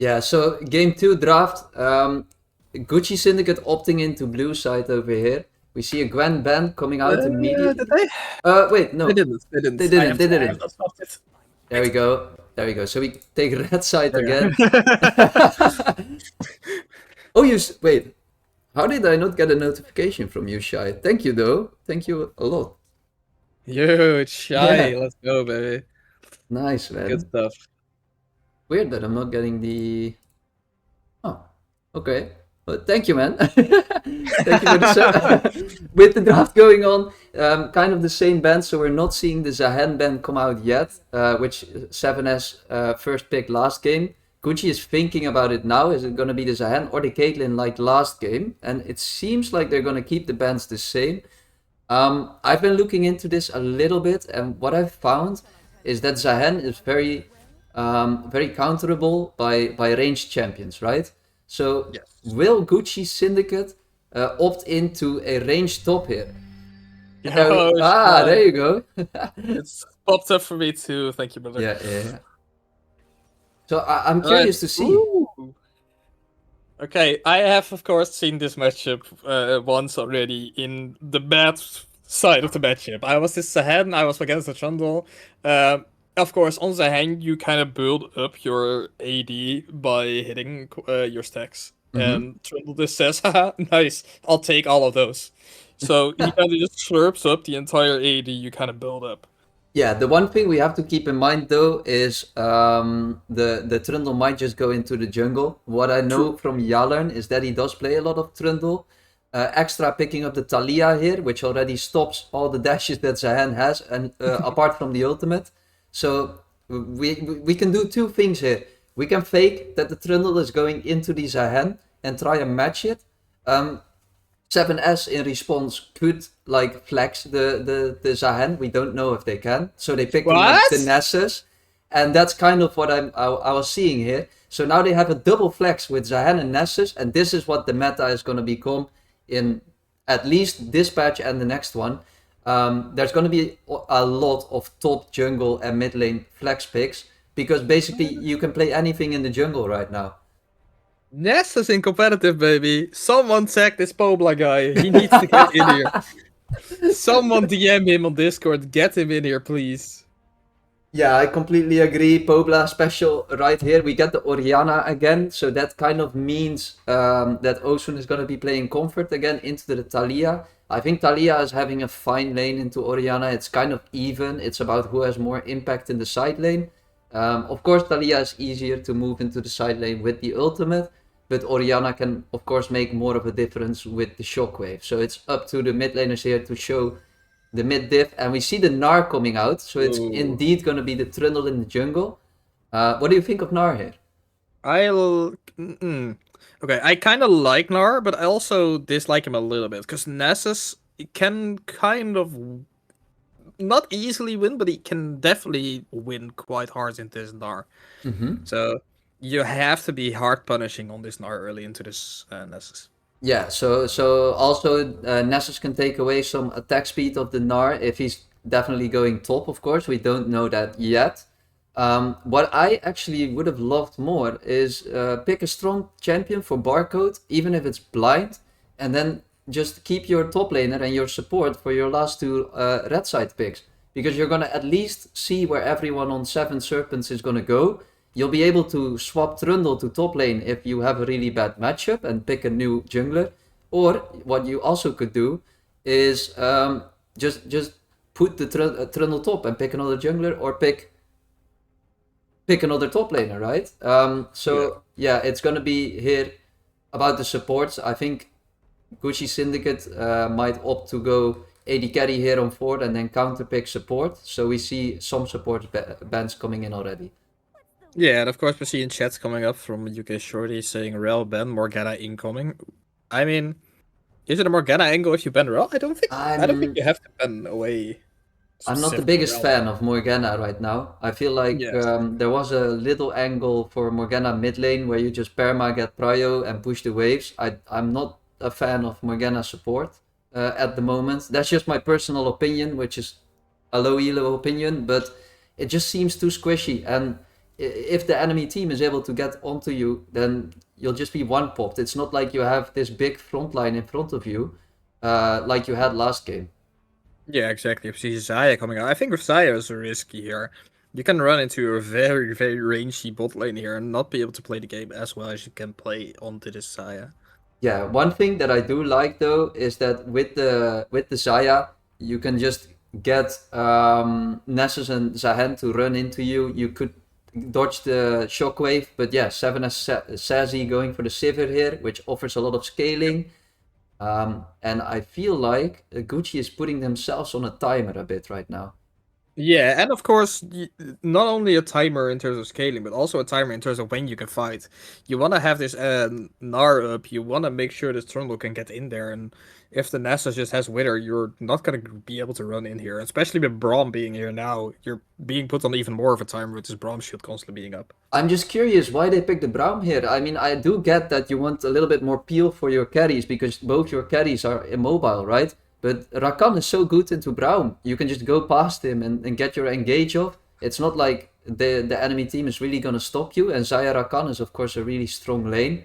Yeah, so game 2 draft. Gucci Syndicate opting into blue side over here. We see a Gwen ban coming out immediately. Did they? Wait, no. They didn't. They didn't. I have not stopped it. There we go. So we take red side again. Oh, wait. How did I not get a notification from you, Shy? Thank you, though. Thank you a lot. Yo, it's Shy. Yeah. Let's go, baby. Nice, man. Good stuff. Weird that I'm not getting the... Oh, okay. Well, thank you, man. Thank you for the with the draft going on, kind of the same band, so we're not seeing the Zahen band come out yet, which 7S first pick last game. Gucci is thinking about it now. Is it going to be the Zahen or the Caitlyn like last game? And it seems like they're going to keep the bands the same. I've been looking into this a little bit, and what I've found is that Zahen is very counterable by ranged champions, right? So Yes. will Gucci Syndicate opt into a ranged top here? No, Oh, there shit. you go. It's popped up for me too. Thank you, brother. Yeah. So I'm All right. curious to see. Ooh. Okay, I have of course seen this matchup once already in the bad side of the matchup. I was this Zahen, I was against the Trundle. Of course, on Zahen you kind of build up your AD by hitting your stacks, Mm-hmm. and Trundle just says, "Haha, nice, I'll take all of those." So he kind of just slurps up the entire AD you kind of build up. Yeah, the one thing we have to keep in mind though is the Trundle might just go into the jungle. What I know True. from Hjallern is that he does play a lot of Trundle. Extra picking up the Talia here, which already stops all the dashes that Zahan has, and apart from the ultimate. So we can do two things here. We can fake that the Trundle is going into the Zahan and try and match it. Um, 7S in response could like flex the Zahen. We don't know if they can. So they picking up the What? Nessus. And that's kind of what I was seeing here. So now they have a double flex with Zahen and Nessus, and this is what the meta is going to become in at least this patch and the next one. There's going to be a lot of top jungle and mid lane flex picks because basically you can play anything in the jungle right now. Ness is in competitive, baby. Someone tag this Pobla guy. He needs to get in here. Someone DM him on Discord. Get him in here, please. Yeah, I completely agree. Pobla special right here. We get the Oriana again, so that kind of means that Osun is going to be playing Comfort again into the Talia. I think Talia is having a fine lane into Oriana. It's kind of even. It's about who has more impact in the side lane. Of course, Talia is easier to move into the side lane with the ultimate, but Oriana can, of course, make more of a difference with the Shockwave. So it's up to the mid laners here to show the mid diff, and we see the Gnar coming out, so it's Ooh. indeed going to be the Trundle in the jungle. What do you think of Gnar here? I'll. Okay, I kind of like Nar, but I also dislike him a little bit because Nessus can kind of not easily win, but he can definitely win quite hard in this Nar. Mm-hmm. So you have to be hard punishing on this Nar early into this Nessus. Yeah, so also Nessus can take away some attack speed of the Gnar if he's definitely going top, of course. We don't know that yet. What I actually would have loved more is pick a strong champion for Barcode, even if it's blind, and then just keep your top laner and your support for your last two red side picks. Because you're gonna at least see where everyone on 7 Serpents is gonna go. You'll be able to swap Trundle to top lane if you have a really bad matchup and pick a new jungler. Or what you also could do is just put the Trundle top and pick another jungler, or pick another top laner, right? Yeah. So yeah, it's gonna be here about the supports. I think Gucci Syndicate might opt to go AD carry here on 4 and then counter pick support. So we see some support bans coming in already. Yeah, and of course we're seeing chats coming up from UK Shorty saying Rel Ben Morgana incoming. I mean, is it a Morgana angle if you ban Rel? I don't think I'm you have to ban away I'm not the specifically biggest Rel. fan of Morgana right now. I feel like Yes. there was a little angle for Morgana mid lane where you just perma get prio and push the waves. I'm not a fan of Morgana support at the moment. That's just my personal opinion, which is a low elo opinion, but it just seems too squishy. And if the enemy team is able to get onto you, then you'll just be one popped. It's not like you have this big front line in front of you, like you had last game. Yeah, exactly. If you see Zaya coming out, I think with Zaya is risky here. You can run into a very, very rangy bot lane here and not be able to play the game as well as you can play onto this Zaya. Yeah, one thing that I do like though is that with the Zaya, you can just get Nessus and Zahen to run into you. You could dodge the shockwave, but yeah, 7 as Sassy going for the Sivir here, which offers a lot of scaling. And I feel like Gucci is putting themselves on a timer a bit right now. Yeah, and of course, not only a timer in terms of scaling, but also a timer in terms of when you can fight. You want to have this Gnar up. You want to make sure this Trundle can get in there, and if the Nessa just has Wither, you're not gonna be able to run in here. Especially with Braum being here now, you're being put on even more of a timer with this Braum shield constantly being up. I'm just curious why they picked the Braum here. I mean, I do get that you want a little bit more peel for your carries because both your carries are immobile, right? But Rakan is so good into Braum. You can just go past him and get your engage off. It's not like the enemy team is really going to stop you. And Zaya Rakan is, of course, a really strong lane.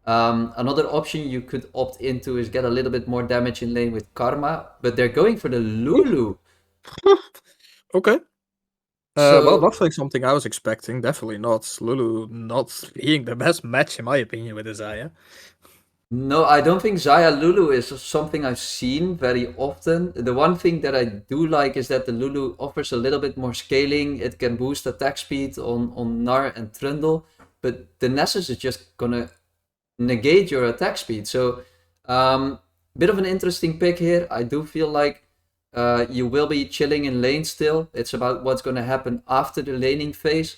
Another option you could opt into is get a little bit more damage in lane with Karma. But they're going for the Lulu. Okay. Well, So not like something I was expecting. Definitely not. Lulu not being the best match in my opinion with Isaiah. no, I don't think Zaya Lulu is something I've seen very often. The one thing that I do like is that the Lulu offers a little bit more scaling. It can boost attack speed on Gnar and Trundle, but the Nessus is just gonna negate your attack speed. So, bit of an interesting pick here. I do feel like you will be chilling in lane still. It's about what's gonna happen after the laning phase.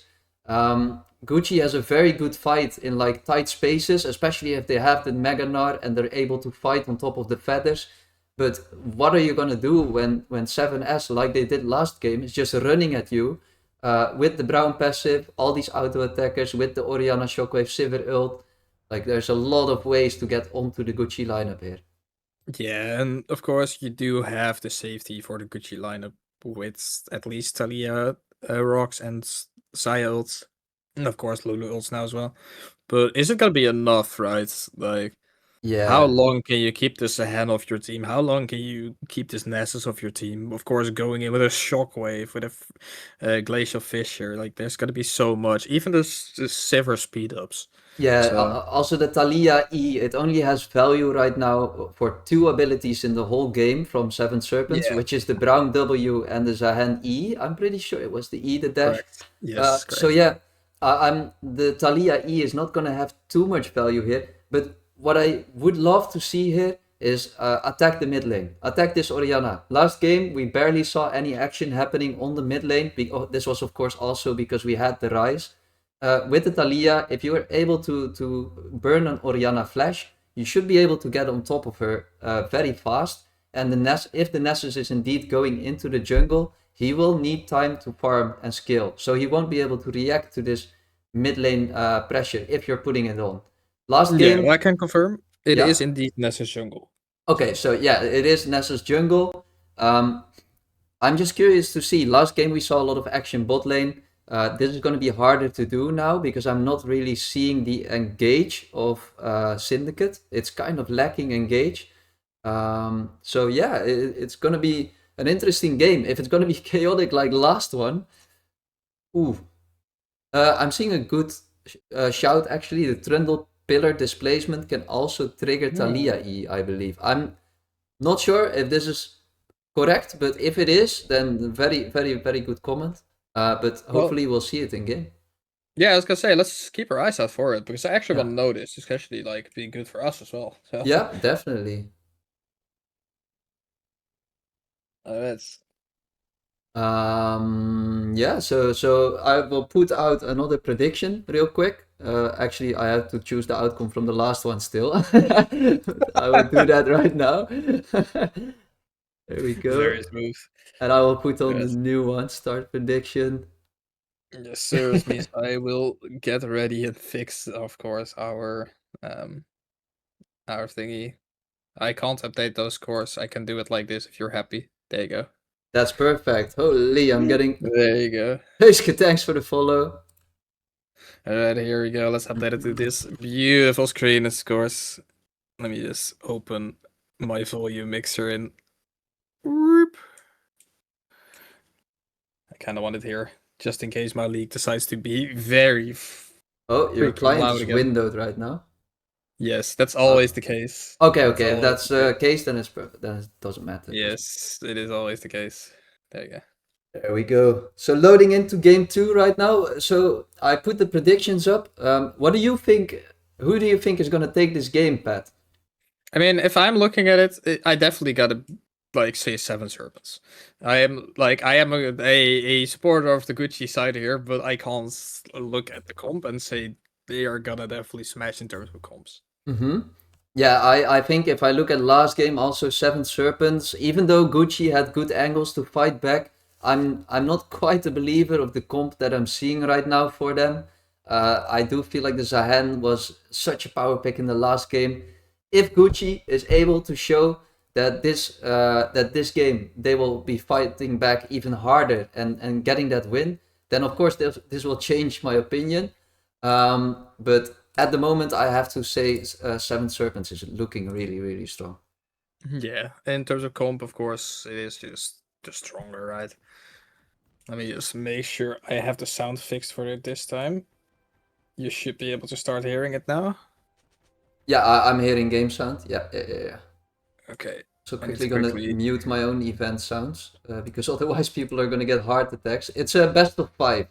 Gucci has a very good fight in like tight spaces, especially if they have the Mega Gnar and they're able to fight on top of the feathers. But what are you gonna do when 7S, like they did last game, is just running at you with the Brown passive, all these auto attackers, with the Orianna Shockwave Sivir ult? Like there's a lot of ways to get onto the Gucci lineup here. Yeah, and of course you do have the safety for the Gucci lineup with at least Talia, Rocks, and Saya ults. And of course Lulu ults now as well. But is it gonna be enough, right? Like, how Yeah. long can you keep this ahead of your team? How long can you keep this Nessus of your team? Of course, going in with a Shockwave, with a Glacial Fissure, like there's gonna be so much. Even the Sivir speed ups. Yeah, So also the Thalia E, it only has value right now for two abilities in the whole game from Seven Serpents, yeah, which is the Brown W and the Zahan E. I'm pretty sure it was the E, the dash. correct. Yes, So correct. yeah, I'm the Thalia E is not gonna have too much value here, but what I would love to see here is attack the mid lane, attack this Orianna. Last game we barely saw any action happening on the mid lane. This was of course also because we had the Rise. With the Thalia, if you were able to burn an Orianna flash, you should be able to get on top of her very fast. And if the Nessus is indeed going into the jungle, he will need time to farm and scale. So he won't be able to react to this mid lane pressure if you're putting it on. Last Yeah, game, well, I can confirm it yeah. is indeed Nessus jungle. Okay, so yeah, it is Nessus jungle. I'm just curious to see. Last game we saw a lot of action bot lane. This is going to be harder to do now because I'm not really seeing the engage of Syndicate. It's kind of lacking engage. So yeah, it's going to be an interesting game. If it's going to be chaotic like last one, ooh, I'm seeing a good shout actually. The Trundle pillar displacement can also trigger Thalia E, I believe. I'm not sure if this is correct, but if it is, then very, very, very good comment. But Well, hopefully we'll see it in game. yeah, I was gonna say let's keep our eyes out for it because I actually Yeah, want to know this, especially like being good for us as well. So yeah, definitely. that's Yeah, so I will put out another prediction real quick. Actually, I have to choose the outcome from the last one still. I will do that right now. There we go. very smooth. And I will put on the Yes, new one, start prediction. yes, sir. This means I will get ready and fix, of course, um our thingy. I can't update those scores. I can do it like this if you're happy. There you go. That's perfect. Holy, I'm getting. There you go. Huiske, thanks for the follow. Alright, here we go. Let's update it to this beautiful screen, of course. Let me just open my volume mixer in. Whoop. I kind of want it here, just in case my league decides to be very Oh, your freaking client loud is again. windowed right now. Yes, that's always the case. Okay, That's okay. If always that's the case. the case, then it's perfect. Then it doesn't matter. Yes, it is always the case. There you go. There we go. So loading into game two right now. So I put the predictions up. What do you think? Who do you think is going to take this game, Pat? I mean, if I'm looking at it, I definitely got a like say 7 Serpents. I am a supporter of the Gucci side here, but I can't look at the comp and say they are gonna definitely smash in terms of comps. Mm-hmm. Yeah, I think if I look at last game, also 7 Serpents, even though Gucci had good angles to fight back, I'm not quite a believer of the comp that I'm seeing right now for them. I do feel like the Zahan was such a power pick in the last game. If Gucci is able to show that this game they will be fighting back even harder and getting that win, then of course this will change my opinion. But at the moment, I have to say 7 Serpents is looking really, really strong. Yeah, in terms of comp, of course, it is just stronger, right? Let me just make sure I have the sound fixed for it this time. You should be able to start hearing it now. Yeah, I'm hearing game sound. Yeah. Okay. So I need quickly to gonna quickly- mute my own event sounds because otherwise people are gonna get heart attacks. It's a best of 5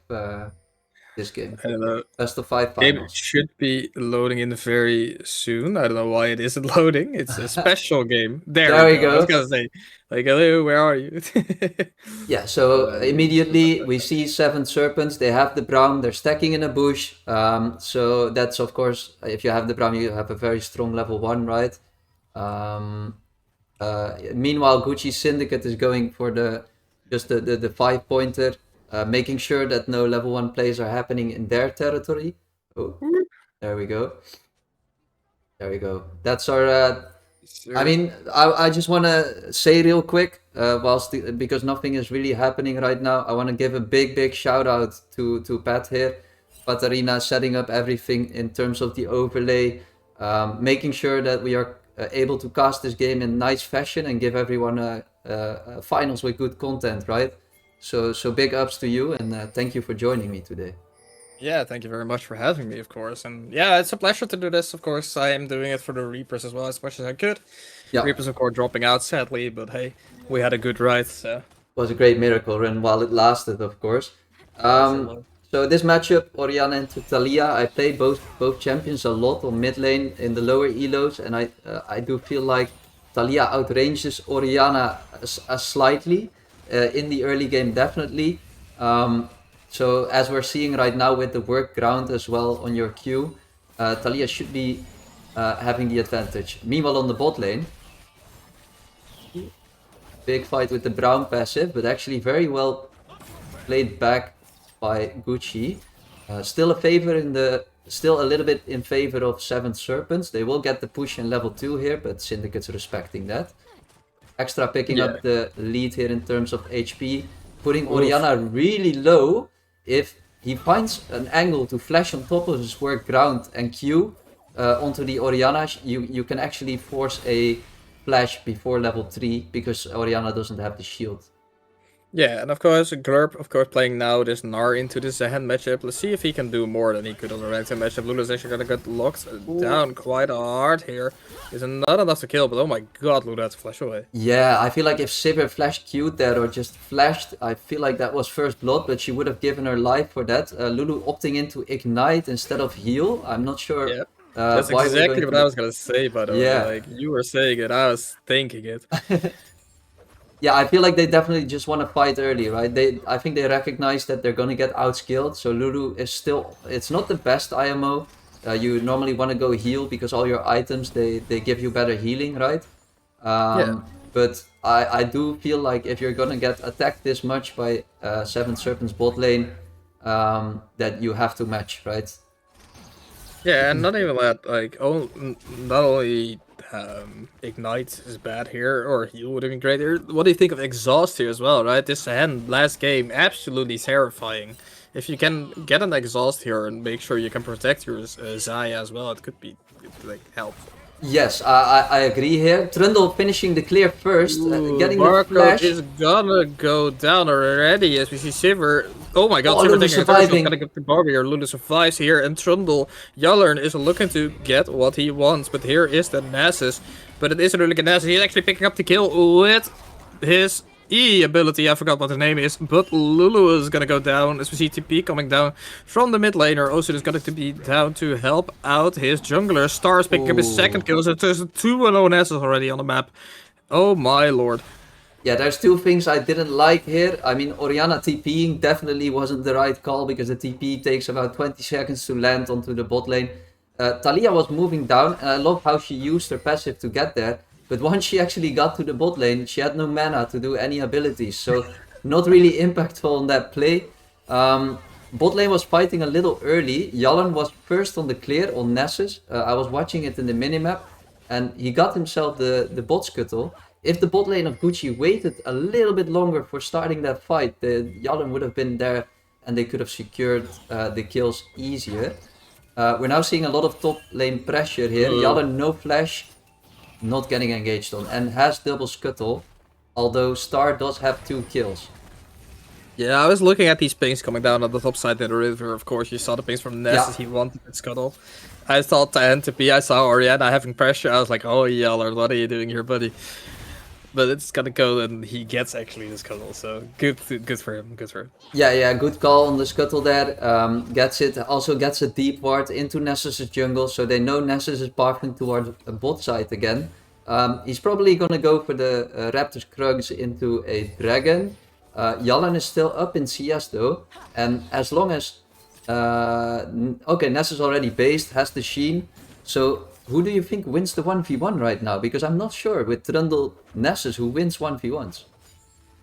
this game. I don't know. Best of 5 Game finals. should be loading in very soon. I don't know why it isn't loading. It's a special game. There we go. I was gonna say, like, hello, where are you? Yeah, so immediately we see 7 Serpents. They have the Braum. They're stacking in a bush. So that's of course, if you have the Braum, you have a very strong level 1, right? Meanwhile, Gucci Syndicate is going for the 5-pointer, making sure that no level 1 plays are happening in their territory. Oh, there we go. There we go. That's our. I mean, I just want to say real quick, because nothing is really happening right now. I want to give a big shout out to Pat here, Patarina, setting up everything in terms of the overlay, making sure that we are able to cast this game in nice fashion and give everyone finals with good content, right? So big ups to you, and thank you for joining me today. Yeah, thank you very much for having me, of course. And yeah, it's a pleasure to do this, of course. I am doing it for the Reapers as well, as much as I could. Yeah. Reapers, of course, dropping out, sadly, but hey, we had a good ride, so... It was a great miracle run while it lasted, of course. So this matchup, Orianna and Thalia, I played both champions a lot on mid lane in the lower elos, and I do feel like Thalia outranges Orianna slightly in the early game, definitely. So as we're seeing right now with the work ground as well on your Q, Thalia should be having the advantage. Meanwhile on the bot lane, big fight with the Braum passive, but actually very well played back by Gucci. Still a little bit in favor of 7 Serpents. They will get the push in level 2 here, but Syndicate's respecting that. Extra picking up the lead here in terms of HP, putting Orianna really low. If he finds an angle to flash on top of his work ground and Q onto the Orianna, you can actually force a flash before level 3 because Orianna doesn't have the shield. Yeah, and of course, Glurp, of course, playing now this Gnar into this Zahan matchup. Let's see if he can do more than he could on the ranked matchup. Lulu's actually gonna get locked down quite hard here. Is not enough to kill, but oh my god, Lulu had to flash away. Yeah, I feel like if Sivir flashed Q'd there or just flashed, I feel like that was first blood, but she would have given her life for that. Lulu opting into Ignite instead of heal. I'm not sure. Yeah. That's exactly what I was gonna say, by the way. Like, you were saying it, I was thinking it. Yeah, I feel like they definitely just want to fight early, right? I think they recognize that they're gonna get outskilled. So Lulu is still, it's not the best IMO. You normally want to go heal because all your items, they give you better healing, right? But I do feel like if you're gonna get attacked this much by 7 Serpents bot lane, that you have to match, right? Yeah, and not even that, like, not only Ignite is bad here, or heal would have been great here. What do you think of Exhaust here as well, right? This hand last game, absolutely terrifying. If you can get an Exhaust here and make sure you can protect your Xayah as well, it could be, like, helpful. Yes, I agree here. Trundle finishing the clear first, getting the flash. Is gonna go down already as we see Sivir. Oh my god, Sivir Lulu taking surviving. Gonna get the Barbie here. Lulu survives here, and Trundle Hjallern is looking to get what he wants, but here is the Nasus. But it isn't really a Nasus. He's actually picking up the kill with his E ability. I forgot what his name is, but Lulu is gonna go down as we see TP coming down from the mid laner. Osid is going to be down to help out his jungler. Stars picking up his second kill, so there's 2-0 Nasus already on the map. Oh my lord. Yeah, there's two things I didn't like here. I mean, Orianna TPing definitely wasn't the right call because the TP takes about 20 seconds to land onto the bot lane. Taliyah was moving down, and I love how she used her passive to get there. But once she actually got to the bot lane, she had no mana to do any abilities. So not really impactful on that play. Bot lane was fighting a little early. Hjallern was first on the clear on Nessus. I was watching it in the minimap, and he got himself the bot scuttle. If the bot lane of Gucci waited a little bit longer for starting that fight, the Hjallern would have been there and they could have secured the kills easier. We're now seeing a lot of top lane pressure here. Hjallern no flash, not getting engaged on, and has double scuttle, although Star does have 2 kills. Yeah, I was looking at these pings coming down on the top side of the river. Of course, you saw the pings from Ness Yeah. as he wanted to scuttle. I thought 10 to P. I saw Orianna having pressure. I was like, oh, Hjallern, what are you doing here, buddy? But it's gonna go, and he gets actually the scuttle. So good for him. Good for him. Yeah, good call on the scuttle there. Gets it, also gets a deep ward into Nessus' jungle, so they know Nessus is pathing towards a bot side again. He's probably gonna go for the Raptor's Krugs into a dragon. Hjallern is still up in CS though, and as long as... okay, Nessus already based, has the Sheen, so who do you think wins the 1v1 right now? Because I'm not sure with Trundle Nessus who wins 1v1s.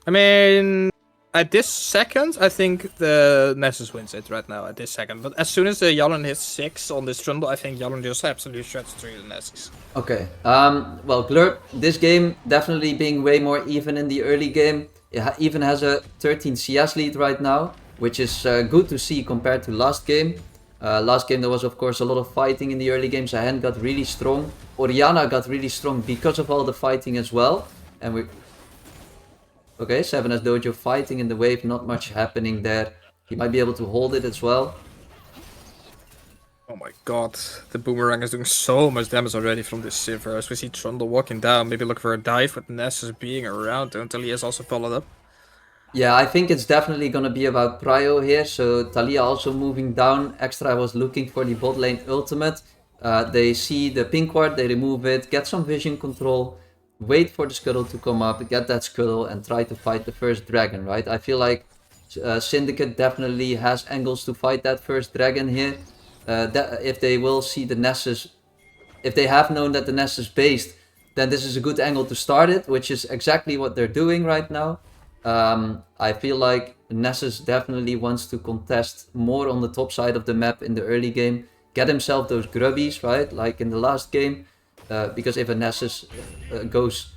I mean, at this second, I think the Nessus wins it right now at this second. But as soon as the Hjallern hits 6 on this Trundle, I think Hjallern just absolutely shreds through the Nessus. Okay, well, Glurp, this game definitely being way more even in the early game. It even has a 13 CS lead right now, which is good to see compared to last game. Last game there was of course a lot of fighting in the early games. Hand got really strong. Orianna got really strong because of all the fighting as well. And we... Okay, 7S Dojo fighting in the wave, not much happening there. He might be able to hold it as well. Oh my god, the Boomerang is doing so much damage already from this Sivir. As we see Trundle walking down, maybe look for a dive with Nessus being around until he has also followed up. Yeah, I think it's definitely gonna be about Prio here, so Taliyah also moving down. Extra was looking for the bot lane ultimate. They see the pink ward, they remove it, get some vision control, wait for the scuttle to come up, get that scuttle and try to fight the first dragon, right? I feel like Syndicate definitely has angles to fight that first dragon here. If they will see the Nessus, if they have known that the Nessus is based, then this is a good angle to start it, which is exactly what they're doing right now. I feel like Nessus definitely wants to contest more on the top side of the map in the early game, get himself those grubbies, right, like in the last game, because if a Nessus goes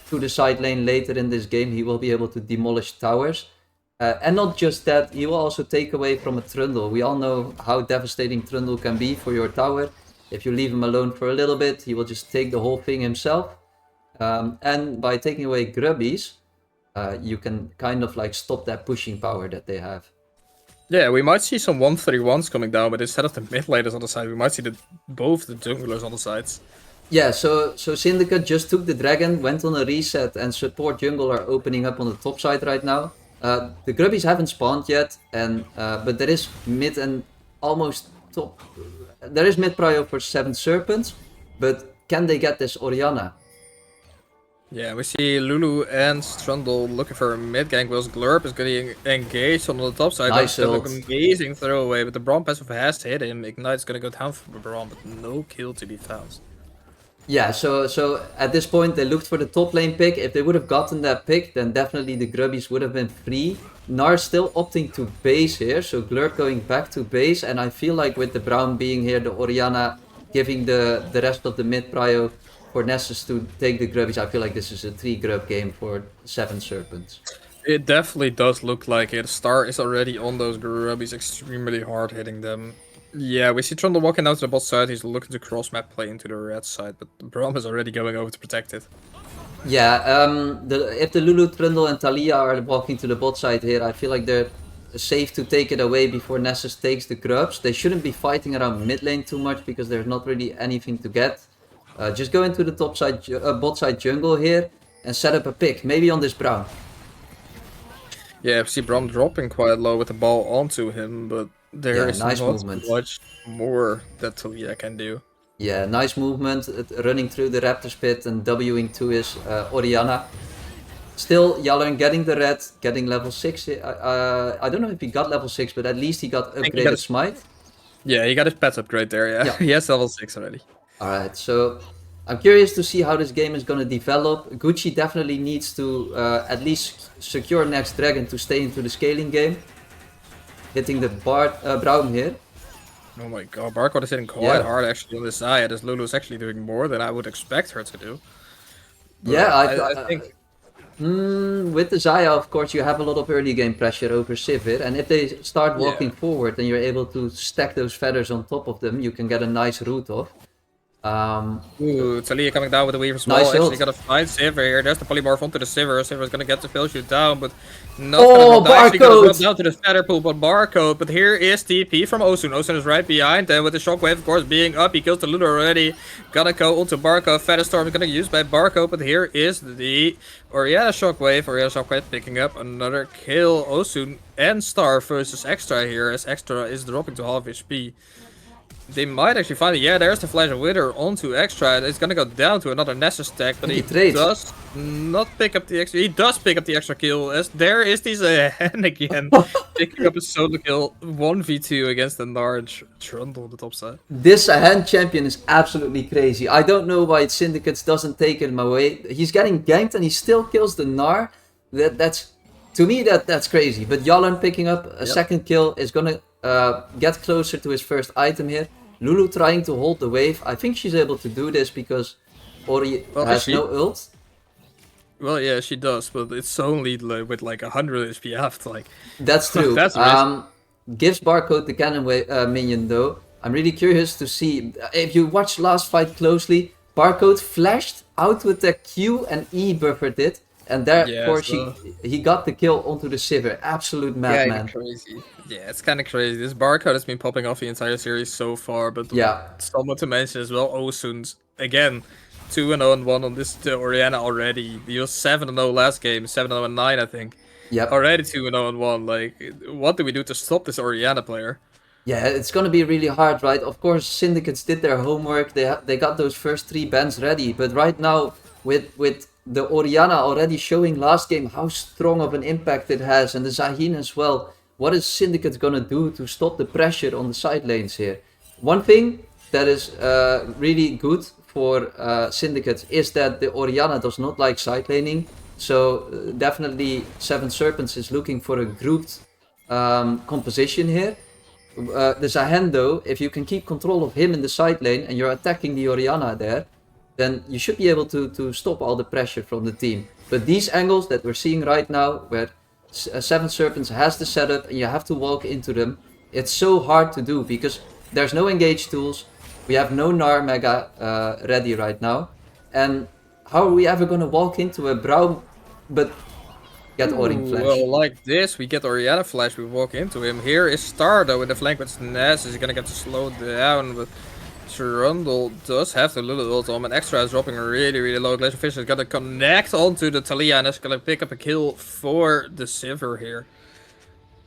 to the side lane later in this game, he will be able to demolish towers. And not just that, he will also take away from a Trundle. We all know how devastating Trundle can be for your tower. If you leave him alone for a little bit, he will just take the whole thing himself. And by taking away grubbies, you can kind of like stop that pushing power that they have. Yeah, we might see some 131s coming down, but instead of the mid laners on the side, we might see both the junglers on the sides. Yeah, so Syndicate just took the dragon, went on a reset, and support jungle are opening up on the top side right now. The grubbies haven't spawned yet, and but there is mid and almost top. There is mid prio for 7 Serpents, but can they get this Orianna? Yeah, we see Lulu and Trundle looking for a mid gank, whilst Glurp is getting engaged on the top side. Nice That's ult. an amazing throwaway, but the Braum passive has hit him. Ignite's gonna go down for the Braum, but no kill to be found. Yeah, so at this point they looked for the top lane pick. If they would have gotten that pick, then definitely the grubbies would have been free. Nar still opting to base here, so Glurp going back to base, and I feel like with the Braum being here, the Orianna giving the rest of the mid prio for Nessus to take the grubbies, I feel like this is a 3 grub game for 7 Serpents. It definitely does look like it. Star is already on those grubbies, extremely hard hitting them. Yeah, we see Trundle walking out to the bot side. He's looking to cross map play into the red side, but Braum is already going over to protect it. Yeah, if the Lulu, Trundle and Taliyah are walking to the bot side here, I feel like they're safe to take it away before Nessus takes the grubs. They shouldn't be fighting around mid lane too much because there's not really anything to get. Just go into the top side, bot side jungle here and set up a pick, maybe on this Braum. Yeah, we see Braum dropping quite low with the ball onto him, but there is nice not movement. much more that Taliyah can do. Yeah, nice movement, running through the Raptor's pit and Wing to his Orianna. Still, Hjallern getting the red, getting level 6. I don't know if he got level 6, but at least he got upgraded smite. Yeah, he got his pet upgrade there, yeah. He has level 6 already. Alright, so I'm curious to see how this game is going to develop. Gucci definitely needs to at least secure next dragon to stay into the scaling game. Hitting the Braum here. Oh my god, Barcode is hitting quite hard actually on this side, as Lulu is actually doing more than I would expect her to do. But yeah, I think... with the Zaya, of course, you have a lot of early game pressure over Sivir, and if they start walking forward and you're able to stack those feathers on top of them, you can get a nice root off. Ooh, Talia coming down with the Weaver as well. Actually gonna find Sivir here. There's the polymorph onto the Sivir. Sivir's gonna get the fail shoot down, but not gonna drop actually gonna drop down to the feather pool, but Barcode. But here is TP from Osun. Osun is right behind them with the shockwave, of course, being up. He kills the Lulu already. Gonna go onto Barcode. Feather Storm is gonna use by Barcode, but here is the Orianna shockwave. Orianna shockwave picking up another kill. Osun and Star versus Extra here, as Extra is dropping to half HP. They might actually find it. Yeah, there's the Flash of Wither onto Extra. It's gonna go down to another Nessus stack, but he does not pick up the extra. He does pick up the extra kill, as there is this hand again. Picking up a solo kill 1v2 against the large Trundle on the top side. This hand champion is absolutely crazy. I don't know why Syndicate doesn't take him away. He's getting ganked and he still kills the Gnar. That's to me, that's crazy. But Hjallern picking up a second kill is gonna get closer to his first item here. Lulu trying to hold the wave. I think she's able to do this because Ori has no ult. Well, yeah, she does, but it's only with like 100 HP left. Like that's true. That's gives Barcode the cannon minion though. I'm really curious to see if you watch last fight closely. Barcode flashed out with the Q and E buffered it. And therefore he got the kill onto the Sivir. Absolute madman. Yeah, crazy. Yeah, it's kind of crazy. This Barcode has been popping off the entire series so far, but someone to mention as well, Osun's again 2-0-1 on this Orianna already. He was 7-0 last game, 7-0-9 I think. Yep. Already 2-0-1. Like, what do we do to stop this Orianna player? Yeah, it's gonna be really hard, right? Of course, Syndicates did their homework. They got those first 3 bans ready, but right now with the Orianna already showing last game how strong of an impact it has, and the Zahin as well. What is Syndicate gonna do to stop the pressure on the side lanes here? One thing that is really good for Syndicate is that the Orianna does not like side laning. So definitely Seven Serpents is looking for a grouped composition here. The Zahin though, if you can keep control of him in the side lane and you're attacking the Orianna there, then you should be able to stop all the pressure from the team. But these angles that we're seeing right now, where Seven Serpents has the setup and you have to walk into them, it's so hard to do because there's no engage tools. We have no Gnar Mega ready right now. And how are we ever going to walk into a Braum but get Orin Flash? Well, like this, we get Orianna Flash, we walk into him. Here is Star though in the flank with Ness. Is going to get to slow down, but Trundle does have the little ult on, and Extra is dropping really low. Glacier is gonna connect onto the Talia and is gonna pick up a kill for the Sivir here.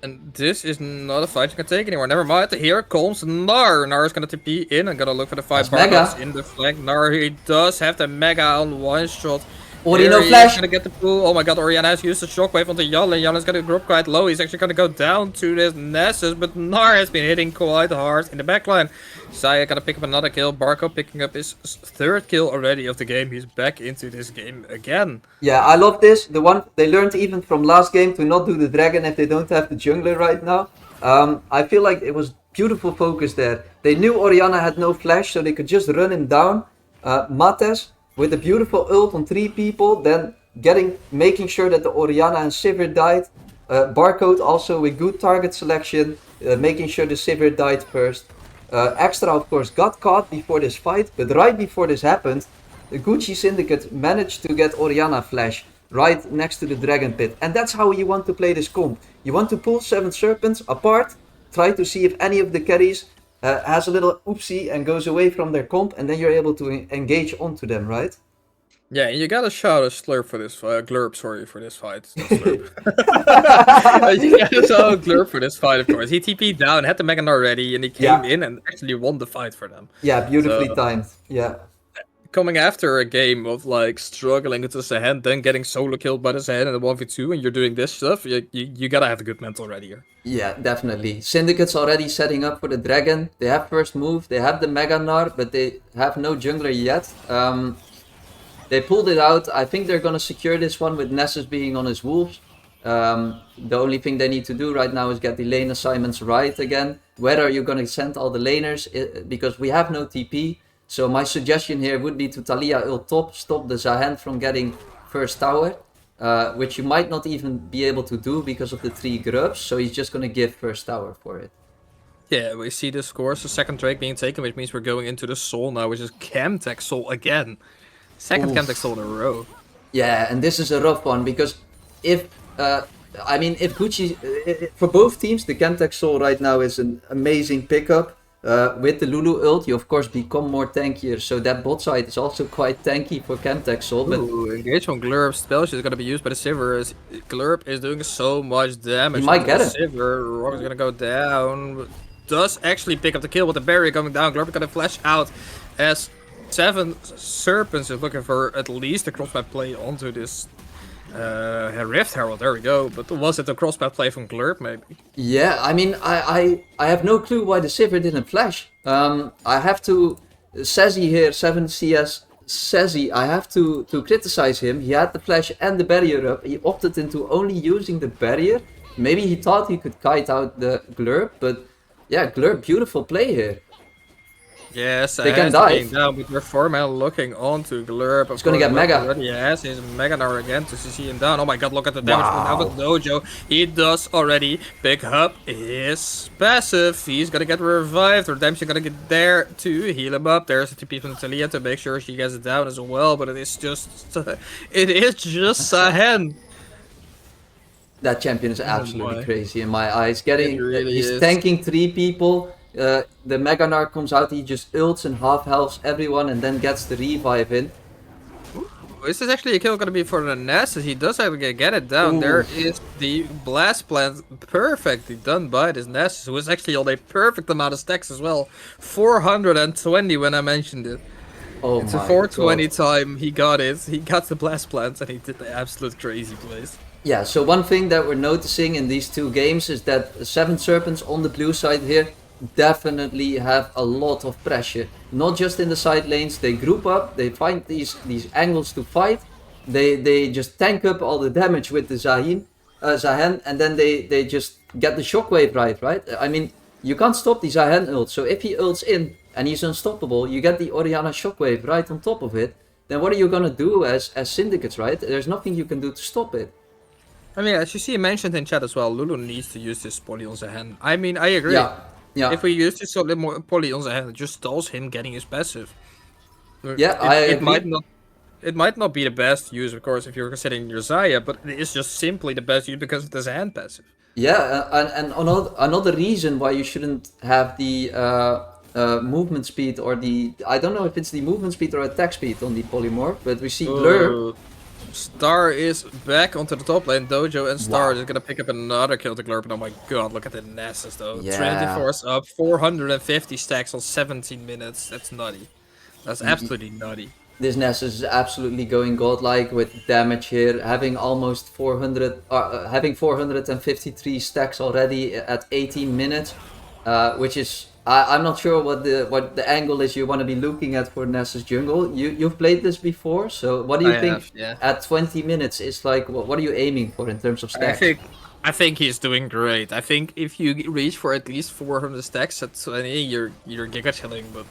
And this is not a fight you can take anymore. Never mind, here comes Gnar. Gnar is gonna TP in and gonna look for the 5 bars in the flank. Gnar, he does have the Mega on one shot. Ori no flash. Gonna get the pool. Oh my god, Orianna has used the shockwave onto Hjallern. Hjallern's gonna drop quite low. He's actually gonna go down to this Nessus, but Gnar has been hitting quite hard in the backline. Saya gonna pick up another kill. Barco picking up his 3rd kill already of the game. He's back into this game again. Yeah, I love this. The one they learned even from last game to not do the dragon if they don't have the jungler right now. I feel like it was beautiful focus there. They knew Orianna had no flash, so they could just run him down. Mattes with a beautiful ult on 3 people, then making sure that the Orianna and Sivir died. Barcode also with good target selection, making sure the Sivir died first. Extra of course got caught before this fight, but right before this happened, the Gucci Syndicate managed to get Orianna Flash right next to the Dragon Pit. And that's how you want to play this comp. You want to pull 7 Serpents apart, try to see if any of the carries has a little oopsie and goes away from their comp, and then you're able to engage onto them, right? Yeah, you gotta shout a slurp for this glurp, sorry, for this fight. You gotta shout a glurp for this fight, of course. He TP'd down, had the Mega Gnar ready, and he came in and actually won the fight for them. Yeah, beautifully timed. Yeah. coming after a game of like struggling into Sahen, then getting solo killed by the Sahen in a 1v2, and you're doing this stuff, you gotta have a good mental ready here. Yeah, definitely. Syndicate's already setting up for the Dragon. They have first move, they have the Mega Gnar, but they have no jungler yet. They pulled it out. I think they're gonna secure this one with Nessus being on his wolves. The only thing they need to do right now is get the lane assignments right again. Where are you gonna send all the laners? Because we have no TP. So my suggestion here would be to Talia ult top, stop the Zahen from getting first tower. Which you might not even be able to do because of the 3 grubs. So he's just gonna give first tower for it. Yeah, we see the scores. The second Drake being taken, which means we're going into the Soul now, which is Chemtech Soul again. Second Chemtech Soul in a row. Yeah, and this is a rough one because if Gucci, for both teams, the Chemtech Soul right now is an amazing pickup. With the Lulu ult, you of course become more tankier, so that bot side is also quite tanky for Chemtech Soul. But engage on Glurp's spell, she's gonna be used by the Sivir. As Glurp is doing so much damage. He might get it. Sivir, Rock is gonna go down. Does actually pick up the kill with the barrier coming down. Glurp is gonna flash out as 7 Serpents is looking for at least a crossmap play onto this Rift Herald. There we go. But was it a crossmap play from Glurp maybe? Yeah, I mean, I have no clue why the Sivir didn't flash. I have to, Sassy here, 7CS Sassy, I have to criticize him. He had the flash and the barrier up. He opted into only using the barrier. Maybe he thought he could kite out the Glurp, but yeah, Glurp, beautiful play here. Yes, they can dive. Down, but we're 4-man looking onto Glurp. He's gonna get Mega. Yes, he's Mega Gnar again to see him down. Oh my god, look at the damage from now with Dojo. He does already pick up his passive. He's gonna get revived. Redemption gonna get there to heal him up. There's a TP from Talia to make sure she gets it down as well, but it is just Sahen. That champion is absolutely crazy in my eyes. He's is. tanking 3 people. The Mega Gnar comes out, he just ults and half healths everyone and then gets the revive in. This is actually a kill gonna be for the Nessus. He does have to get it down. Ooh. There is the blast plant perfectly done by this Nessus, who is actually on a perfect amount of stacks as well. 420 when I mentioned it. Oh it's a 420 time he got it. He got the blast plants and he did the absolute crazy plays. Yeah, so one thing that we're noticing in these 2 games is that 7 Serpents on the blue side here definitely have a lot of pressure. Not just in the side lanes, they group up, they find these angles to fight, they just tank up all the damage with the Zahen, and then they just get the shockwave right? I mean, you can't stop the Zahen ult, so if he ults in and he's unstoppable, you get the Orianna shockwave right on top of it, then what are you gonna do as syndicates, right? There's nothing you can do to stop it. I mean, as you see mentioned in chat as well, Lulu needs to use this poly on Zahen. I mean, I agree. Yeah. If we use this solid more poly on Zahen, it just stalls him getting his passive. Yeah, it might not be the best use, of course, if you're considering your Xayah, but it is just simply the best use because of the Zahen passive. Yeah, and another reason why you shouldn't have the movement speed or the, I don't know if it's the movement speed or attack speed on the polymorph, but we see Blur. Star is back onto the top lane. Dojo and Star is gonna pick up another kill to Glurp. And oh my god, look at the Nessus though. Yeah. Trinity Force up, 450 stacks on 17 minutes. That's nutty. That's absolutely nutty. This Nessus is absolutely going godlike with damage here, having almost 453 stacks already at 18 minutes, which is. I'm not sure what the angle is you want to be looking at for Nessus jungle. You've played this before, so what do you think at 20 minutes is like? What are you aiming for in terms of stacks? I think he's doing great. I think if you reach for at least 400 stacks at 20, you're giga chilling. But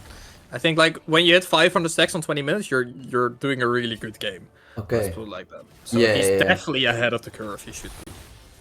I think like when you hit 500 stacks on 20 minutes, you're doing a really good game. Okay. Let's put it like that. So he's definitely ahead of the curve. He should be.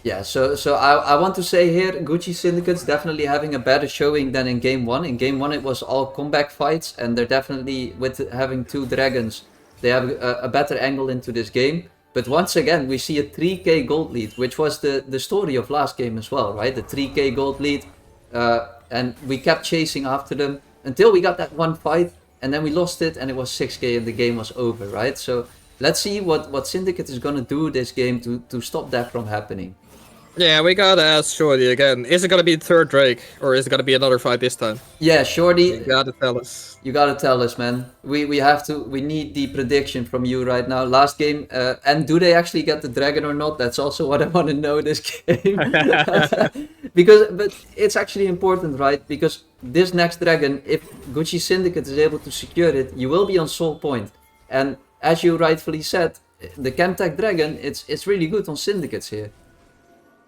Yeah, so I want to say here, Gucci Syndicate's definitely having a better showing than in Game 1. In Game 1 it was all comeback fights, and they're definitely, with having 2 dragons, they have a better angle into this game. But once again, we see a 3k gold lead, which was the story of last game as well, right? The 3k gold lead, and we kept chasing after them until we got that one fight, and then we lost it, and it was 6k and the game was over, right? So let's see what Syndicate is gonna do this game to stop that from happening. Yeah, we gotta ask Shorty again. Is it gonna be the third Drake, or is it gonna be another fight this time? Yeah, Shorty, You gotta tell us. you gotta tell us, man. We need the prediction from you right now. Last game, and do they actually get the dragon or not? That's also what I want to know this game. But it's actually important, right? Because this next dragon, if Gucci Syndicate is able to secure it, you will be on soul point. And as you rightfully said, the Chemtech dragon, it's really good on syndicates here.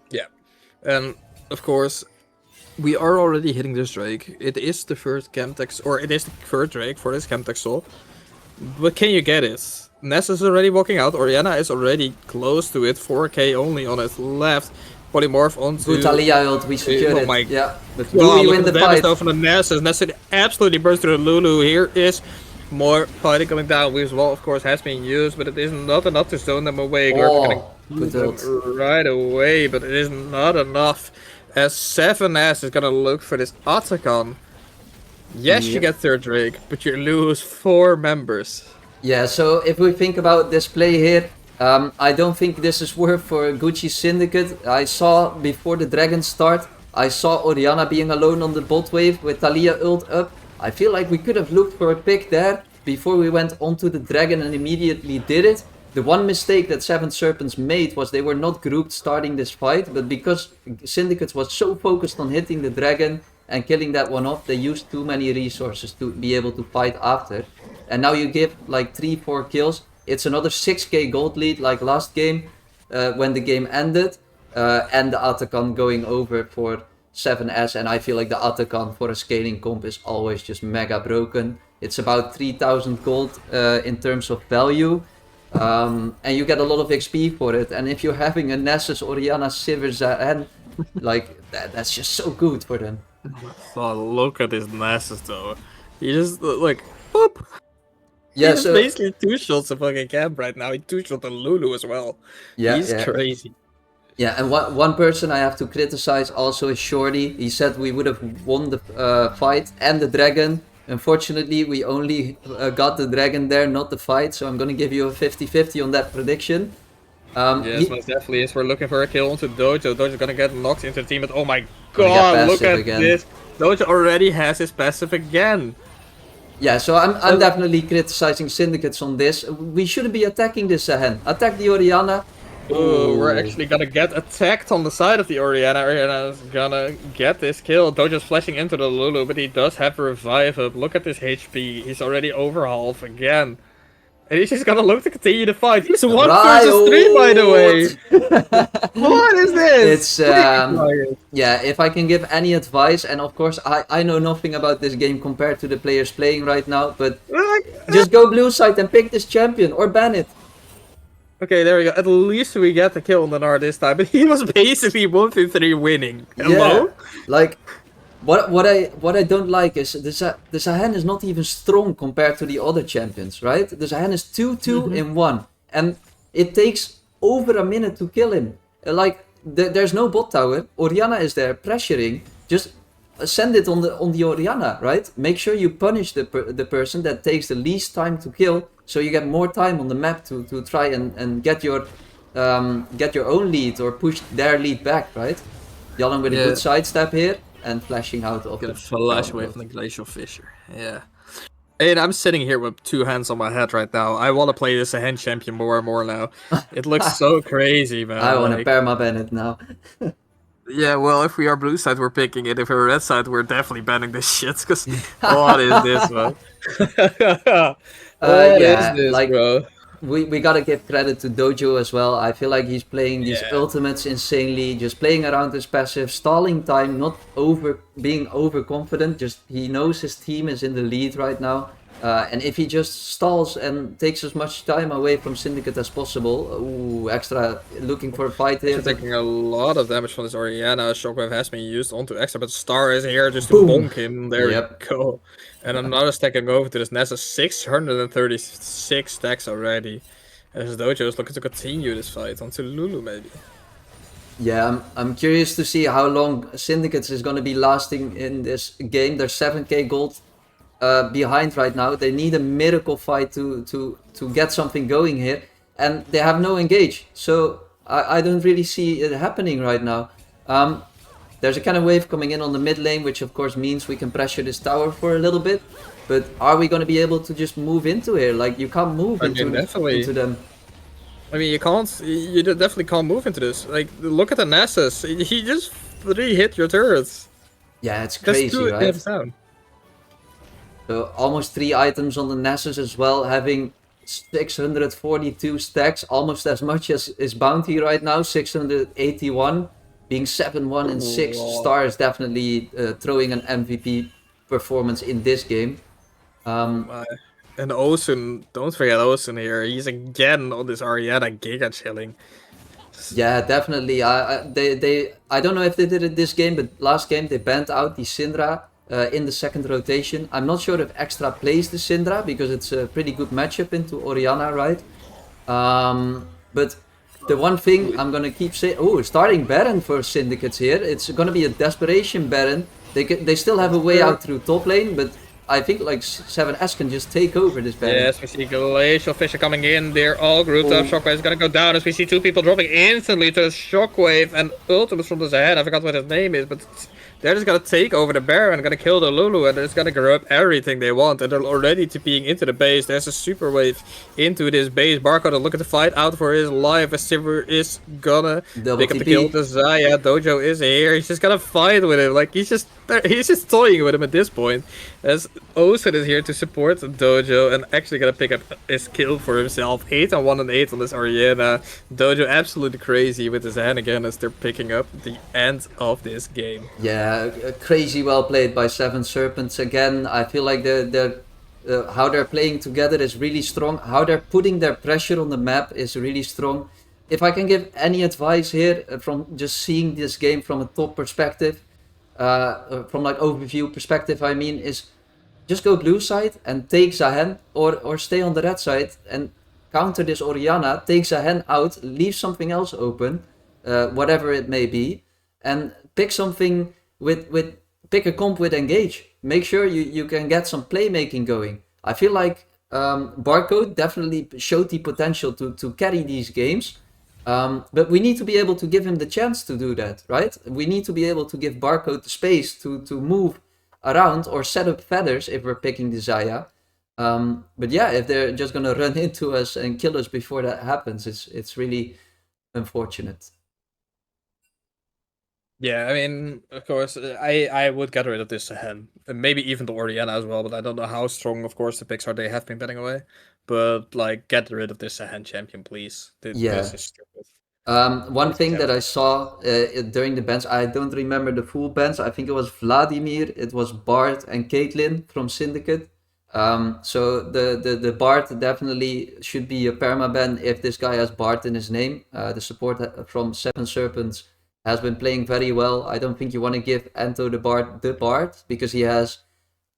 Yeah, and of course, we are already hitting this Drake. It is the first Chemtech, or it is the third Drake for this Chemtech Soul. But can you get it? Ness is already walking out. Oriana is already close to it. 4k only on it left. Polymorph onto... Good Talia ult, we secured Oh it. my Yeah, but do God, we look win at the damage fight? though from the Ness. Ness absolutely burst through the Lulu. Here is more fighting coming down. Weave's wall, of course, has been used, but it is not enough to zone them away. Oh, good ult. Right away, but it is not enough. As 7S is gonna look for this Otacon. Yes, you Yep. get third Drake, but you lose 4 members. Yeah, so if we think about this play here, I don't think this is worth for Gucci Syndicate. I saw before the Dragon start, I saw Oriana being alone on the bot wave with Talia ult up. I feel like we could have looked for a pick there before we went onto the Dragon and immediately did it. The one mistake that Seven Serpents made was they were not grouped starting this fight, but because Syndicate was so focused on hitting the Dragon and killing that one off, they used too many resources to be able to fight after. And now you give like 3-4 kills. It's another 6k gold lead like last game when the game ended. And the Atacon going over for 7S. And I feel like the Atacon for a scaling comp is always just mega broken. It's about 3000 gold in terms of value. And you get a lot of XP for it. And if you're having a Nessus, Oriana, Sivir, and like that's just so good for them. Oh, look at his Nessus though. He just like boop. Yeah, He's so basically 2 shots of fucking camp right now. He 2 shot the Lulu as well. yeah, He's yeah. crazy. Yeah, and one person I have to criticize also is Shorty. He said we would have won the fight and the dragon. Unfortunately, we only got the dragon there, not the fight. So I'm gonna give you a 50-50 on that prediction. Yes, most definitely is. We're looking for a kill onto Dojo. Dojo's gonna get knocked into the team, but oh my Gonna get god, look passive at again. this. Dojo already has his passive again. Yeah, so I'm definitely criticizing Syndicates on this. We shouldn't be attacking this Sahen. Attack the Oriana. Ooh, we're actually gonna get attacked on the side of the Oriana. Oriana's gonna get this kill. Dojo's flashing into the Lulu, but he does have revive up. Look at this HP. He's already over half again. And he's just gonna look to continue the fight. He's 1 versus 3, by the way. What is this? It's yeah, if I can give any advice, and of course I know nothing about this game compared to the players playing right now, but just go blue side and pick this champion or ban it. Okay, there we go. At least we get the kill on the Nar this time, but he was basically 1v3 winning. Hello? Yeah, like what I don't like is the Sahen is not even strong compared to the other champions, right? The Sahen is 2-2 in 1, and it takes over a minute to kill him. Like there's no bot tower. Oriana is there pressuring. Just send it on the Oriana, right? Make sure you punish the person that takes the least time to kill, so you get more time on the map to try and get your own lead or push their lead back, right? Hjallern with a good sidestep here and flashing out of Get a flash away from the Glacial Fissure. Yeah. And I'm sitting here with 2 hands on my head right now. I want to play this a hand champion more and more now. It looks so crazy, man. I want to perma-ban it now. Yeah, well, if we are blue side, we're picking it. If we're red side, we're definitely banning this shit. Because what is this, man? What is this, like, bro? We gotta give credit to Dojo as well. I feel like he's playing these ultimates insanely, just playing around his passive, stalling time, not being overconfident. Just he knows his team is in the lead right now, and if he just stalls and takes as much time away from Syndicate as possible, ooh, extra looking for a fight here. He's taking a lot of damage from this Oriana. Shockwave has been used onto extra, but Star is here just to bonk him. There we go. And another stack can go over to this Nessa. 636 stacks already. As Dojo is looking to continue this fight onto Lulu, maybe. Yeah, I'm curious to see how long Syndicates is going to be lasting in this game. They're 7k gold behind right now. They need a miracle fight to get something going here. And they have no engage. So I don't really see it happening right now. There's a kind of wave coming in on the mid lane, which of course means we can pressure this tower for a little bit. But are we going to be able to just move into here? Like, you can't move into them. I mean, you can't. You definitely can't move into this. Like, look at the Nessus. He just 3-hit your turrets. Yeah, it's crazy, just right? Down. So almost 3 items on the Nessus as well, having 642 stacks, almost as much as his bounty right now, 681. Being 7-1 and 6 stars, definitely throwing an MVP performance in this game. And Osun, don't forget Osun here. He's again on this Ariana Giga chilling. Yeah, definitely. I don't know if they did it this game, but last game they banned out the Syndra in the second rotation. I'm not sure if Extra plays the Syndra because it's a pretty good matchup into Orianna, right? But the one thing I'm gonna keep saying, starting Baron for Syndicates here. It's gonna be a desperation Baron. They still have a way out through top lane, but I think like 7S can just take over this Baron. Yes, we see Glacial Fisher coming in. They're all grouped up. Shockwave is gonna go down as we see 2 people dropping instantly to the Shockwave and Ultimus from the Zahan. I forgot what his name is, but they're just gonna take over the Baron, gonna kill the Lulu, and they're just gonna grab everything they want. And they're already TPing into the base. There's a super wave into this base. Barcode is looking to fight out for his life. As Silver is gonna pick up the kill to Zaya. Dojo is here. He's just gonna fight with him. Like, he's just toying with him at this point. As Osun is here to support Dojo and actually gonna pick up his kill for himself. 8-1 and 8 on this Ariana. Dojo absolutely crazy with his hand again as they're picking up the end of this game. Yeah, crazy well played by 7 Serpents again. I feel like how they're playing together is really strong. How they're putting their pressure on the map is really strong. If I can give any advice here from just seeing this game from a top perspective, from like overview perspective, I mean, is just go blue side and take Zahen, or stay on the red side and counter this Orianna, take Zahen out, leave something else open, whatever it may be, and pick something pick a comp with engage. Make sure you can get some playmaking going. I feel like Barcode definitely showed the potential to carry these games. But we need to be able to give him the chance to do that, right? We need to be able to give Barcode the space to move around or set up feathers if we're picking the Zaya. But yeah, if they're just gonna run into us and kill us before that happens, it's really unfortunate. Yeah, I mean, of course, I would get rid of this Zahen. And maybe even the Orianna as well, but I don't know how strong, of course, the picks are. They have been betting away. But, like, get rid of this Zahen champion, please. This is stupid. One thing that I saw during the bans, I don't remember the full bans. I think it was Vladimir, it was Bart and Caitlyn from Syndicate. So the Bart definitely should be a permaban if this guy has Bart in his name. The support from 7 Serpents has been playing very well. I don't think you want to give Anto the Bart because he has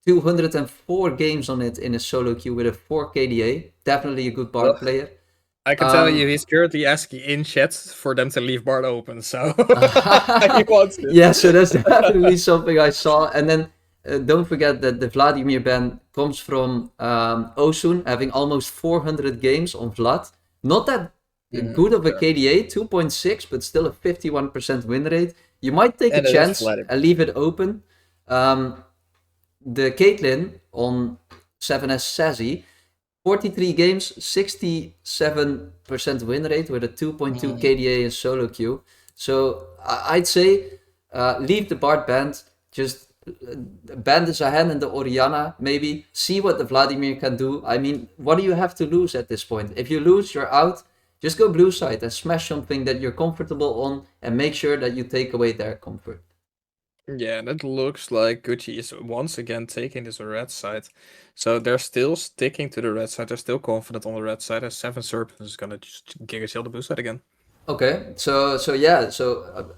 204 games on it in a solo queue with a 4 KDA. Definitely a good Bart player. I can tell you he's currently asking in chat for them to leave Bart open, so he wants it. Yeah, so that's definitely something I saw. And then don't forget that the Vladimir ban comes from Osun having almost 400 games on Vlad. Not that good of a KDA, 2.6, but still a 51% win rate. You might take a chance and leave it open. The Caitlyn on 7S Sassy, 43 games, 67% win rate with a 2.2 KDA in solo queue. So I'd say leave the Bart band, just ban the Zahen and the Orianna, maybe see what the Vladimir can do. I mean, what do you have to lose at this point? If you lose, you're out. Just go blue side and smash something that you're comfortable on and make sure that you take away their comfort. Yeah, and it looks like Gucci is once again taking this red side. So they're still sticking to the red side. They're still confident on the red side. As 7 Serpents is gonna just Giga Shield the blue side again. Okay, so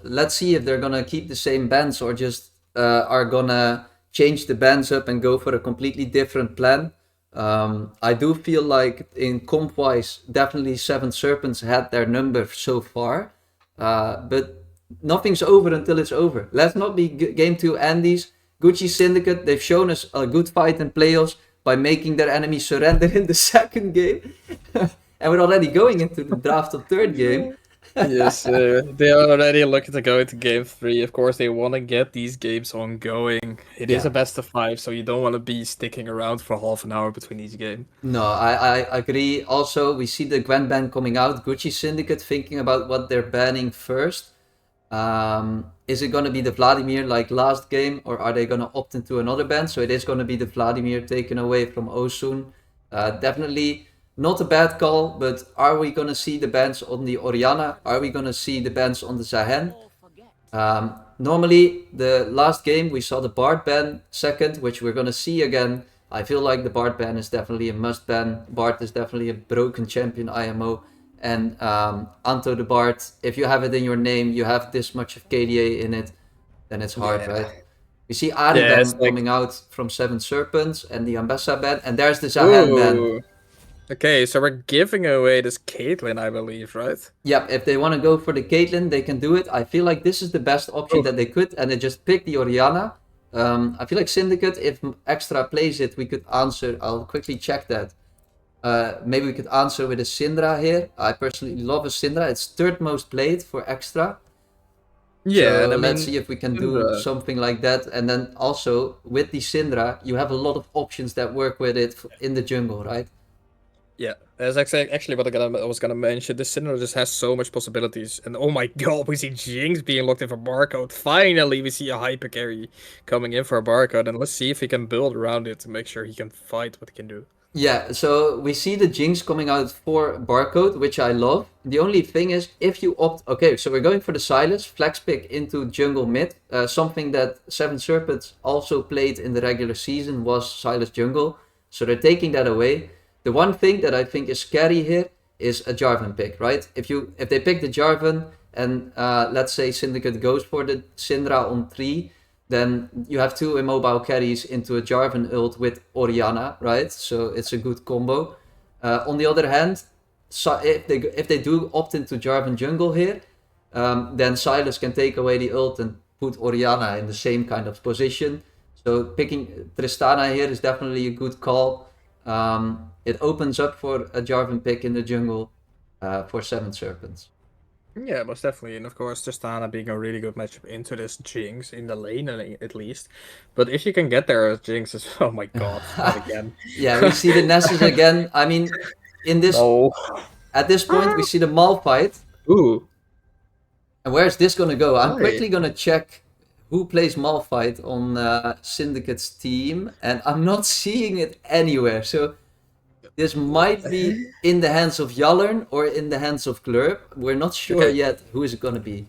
let's see if they're gonna keep the same bands or just are gonna change the bands up and go for a completely different plan. I do feel like in comp wise, definitely 7 Serpents had their number so far, but nothing's over until it's over. Let's not be game 2 Andes. Gucci Syndicate, they've shown us a good fight in playoffs by making their enemy surrender in the second game. And we're already going into the draft of third game. Yes, they are already looking to go into game 3. Of course, they want to get these games ongoing. It is Yeah. a best of 5, so you don't want to be sticking around for half an hour between each game. No, I agree. Also, we see the Gwen ban coming out. Gucci Syndicate thinking about what they're banning first. Is it going to be the Vladimir like last game, or are they going to opt into another ban? So it is going to be the Vladimir taken away from Osun. Definitely not a bad call, but are we going to see the bans on the Oriana? Are we going to see the bans on the Zahen? Normally, the last game we saw the Bard ban second, which we're going to see again. I feel like the Bard ban is definitely a must ban. Bard is definitely a broken champion IMO. And Anto the Bard, if you have it in your name, you have this much of KDA in it, then it's hard, Yeah. right? We see Yeah, it's Ariban like, coming out from Seven Serpents and the Ambessa ban, and there's the Zahan ban. ooh. Okay, so we're giving away this Caitlyn, I believe, right? Yep, if they want to go for the Caitlyn, they can do it. I feel like this is the best option that they could, and they just pick the Oriana. I feel like Syndicate, if Extra plays it, we could answer. I'll quickly check that. Maybe we could answer with a Syndra here. I personally love a Syndra. It's third most played for Extra. Yeah, So and I let's mean, see if we can do Syndra. something like that. And then also with the Syndra, you have a lot of options that work with it in the jungle, right? Yeah, that's actually what I was gonna mention. This Syndra just has so much possibilities, and oh my god, we see Jinx being locked in for barcode. Finally, we see a hyper carry coming in for a barcode, and let's see if he can build around it to make sure he can fight what he can do. Yeah, so we see the Jinx coming out for barcode, which I love. The only thing is, if you opt... Okay, so we're going for the Sylas, flex pick into jungle mid. Something that Seven Serpents also played in the regular season was Sylas jungle. So they're taking that away. The one thing that I think is scary here is a Jarvan pick, right? If they pick the Jarvan and let's say Syndicate goes for the Syndra on 3, then you have two immobile carries into a Jarvan ult with Oriana, right? So it's a good combo. On the other hand, so if they do opt into Jarvan jungle here, then Sylas can take away the ult and put Oriana in the same kind of position. So picking Tristana here is definitely a good call. It opens up for a Jarvan pick in the jungle for Seven Serpents. Yeah, most definitely, and of course, Tristana being a really good matchup into this Jinx in the lane at least. But if you can get there as Jinx, is oh my god, not again. Yeah, we see the Nessus again. I mean, in this at this point, we see the Malphite. Ooh. And where's this gonna go? I'm Why? quickly gonna check who plays Malphite on Syndicate's team, and I'm not seeing it anywhere. So this might be in the hands of Hjallern or in the hands of Glurp. We're not sure yet who is it gonna be.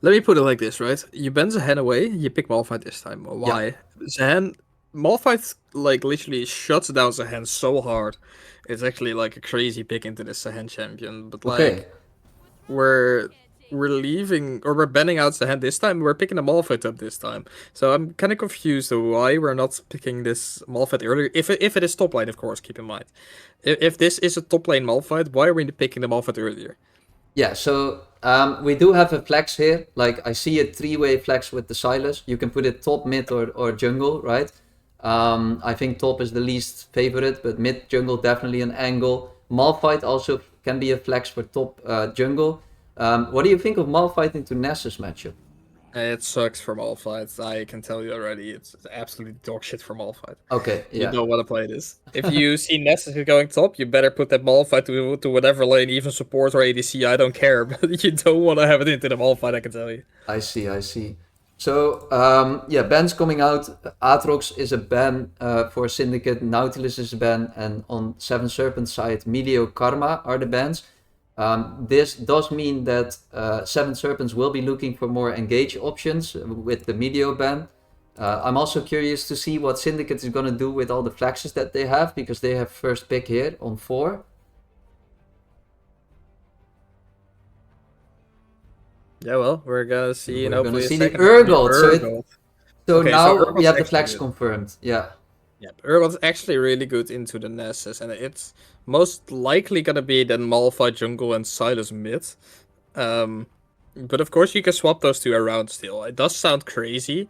Let me put it like this, right? You ban Zahen away, you pick Malphite this time. Why? Zahen, Malphite like literally shuts down Zahen so hard. It's actually like a crazy pick into this Zahen champion. But like we're leaving or we're banning out Zahen this time. We're picking the Malphite up this time. So I'm kind of confused why we're not picking this Malphite earlier. If it is top lane, of course, keep in mind. If this is a top lane Malphite, why are we picking the Malphite earlier? Yeah, so we do have a flex here. Like I see a three-way flex with the Sylas. You can put it top, mid, or jungle, right? I think top is the least favorite, but mid jungle definitely an angle. Malphite also can be a flex for top jungle. What do you think of Malphite into Nessus matchup? It sucks for Malphite. I can tell you already. It's absolutely dog shit for Malphite. Okay, yeah. You don't want to play this. If you see Nessus going top, you better put that Malphite to whatever lane, even support or ADC. I don't care, but you don't want to have it into the Malphite. I can tell you. I see. So yeah, bans coming out. Aatrox is a ban for Syndicate. Nautilus is a ban, and on Seven Serpents side, Medio Karma are the bans. This does mean that Seven Serpents will be looking for more engage options with the Medio ban. I'm also curious to see what Syndicate is going to do with all the flexes that they have, because they have first pick here on 4. Yeah, well, we're gonna see. We're Hopefully gonna see a the second Urgot. So Okay, now Urgot's we have the actually flex good. confirmed. Yeah. Yeah, Urgot's actually really good into the Nessus, and it's most likely gonna be then Malphite jungle and Sylas mid. But of course you can swap those two around still. It does sound crazy,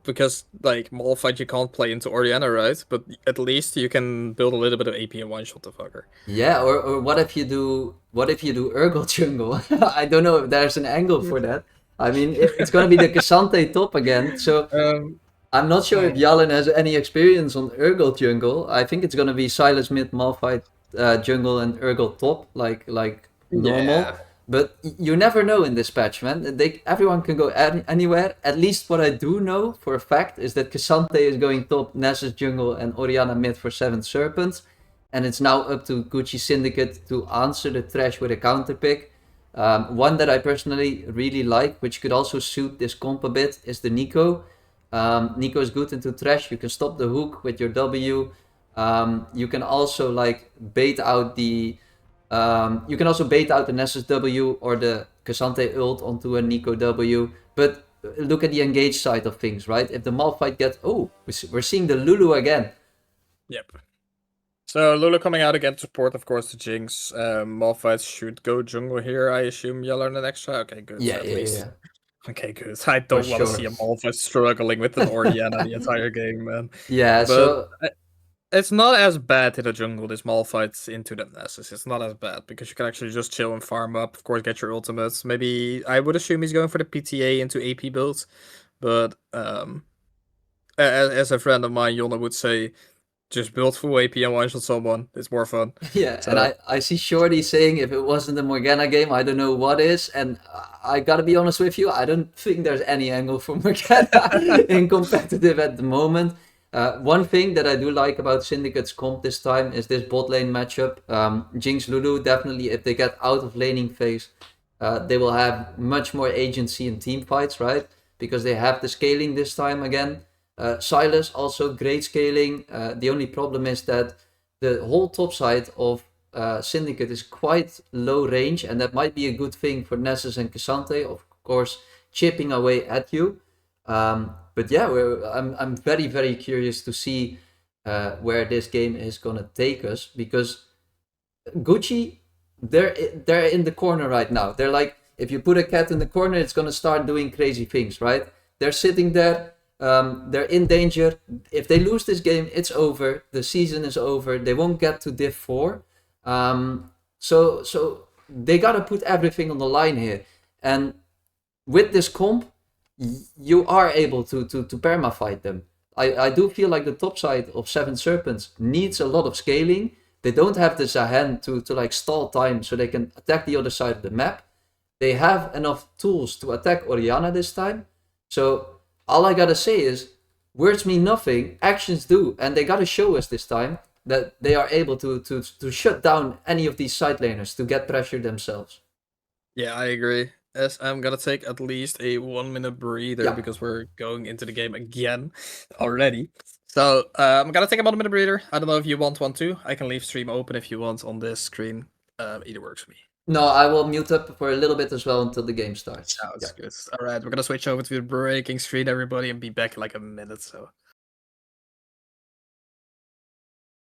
because like Malphite you can't play into Orianna, right? But at least you can build a little bit of AP and one shot the fucker. Yeah, or what if you do Urgot jungle? I don't know if there's an angle for that. I mean, it's gonna be the Cassante top again, so Um, I'm not sure if Hjallern has any experience on Urgot jungle. I think it's gonna be Silas mid, Malphite jungle, and Urgot top, like normal. yeah. But you never know in this patch, man. Everyone can go anywhere. At least what I do know for a fact is that Cassante is going top, Nessus jungle, and Orianna mid for 7 Serpents. And it's now up to Gucci Syndicate to answer the trash with a counter pick. One that I personally really like, which could also suit this comp a bit, is the Nico. Nico is good into trash. You can stop the hook with your W. You can also like bait out the Nessus W or the Cassante ult onto a Nico W. But look at the engage side of things, right? If the Malphite gets... Oh, we're seeing the Lulu again. Yep. So Lulu coming out again to support, of course, the Jinx. Malphite should go jungle here, I assume. Hjallern an extra? Okay, good. Yeah, at yeah, least. yeah. Okay, good. I don't want to see a Malphite struggling with an Orianna the entire game, man. Yeah, but so... It's not as bad in the jungle, this Malphite into the Nessus. It's not as bad, because you can actually just chill and farm up. Of course, get your ultimates. Maybe, I would assume he's going for the PTA into AP builds. But, as a friend of mine, Jonna would say, just build full AP and one-shot someone. It's more fun. Yeah, So, and I see Shorty saying if it wasn't the Morgana game, I don't know what is. And I gotta be honest with you, I don't think there's any angle for Morgana in competitive at the moment. One thing that I do like about Syndicate's comp this time is this bot lane matchup. Jinx Lulu, definitely if they get out of laning phase, they will have much more agency in team fights, right? Because they have the scaling this time again. Silas also great scaling. The only problem is that the whole top side of Syndicate is quite low range, and that might be a good thing for Nessus and Cassante, of course, chipping away at you. But yeah, I'm very, very curious to see where this game is gonna take us, because Gucci, they're in the corner right now. They're like, if you put a cat in the corner, it's gonna start doing crazy things, right? They're sitting there. They're in danger. If they lose this game, it's over. The season is over. They won't get to Div 4. So they gotta put everything on the line here. And with this comp, you are able to perma-fight them. I do feel like the top side of 7 Serpents needs a lot of scaling. They don't have the Zahen to like stall time so they can attack the other side of the map. They have enough tools to attack Orianna this time. So all I gotta say is, words mean nothing, actions do, and they gotta show us this time that they are able to shut down any of these side laners to get pressure themselves. yeah, I agree. As I'm gonna take at least a 1-minute breather because we're going into the game again already. So I'm gonna take a 1-minute breather. I don't know if you want one too. I can leave stream open if you want on this screen. Either works for me. No, I will mute up for a little bit as well until the game starts. Sounds good. All right, we're gonna switch over to the breaking screen, everybody, and be back in like a minute. So.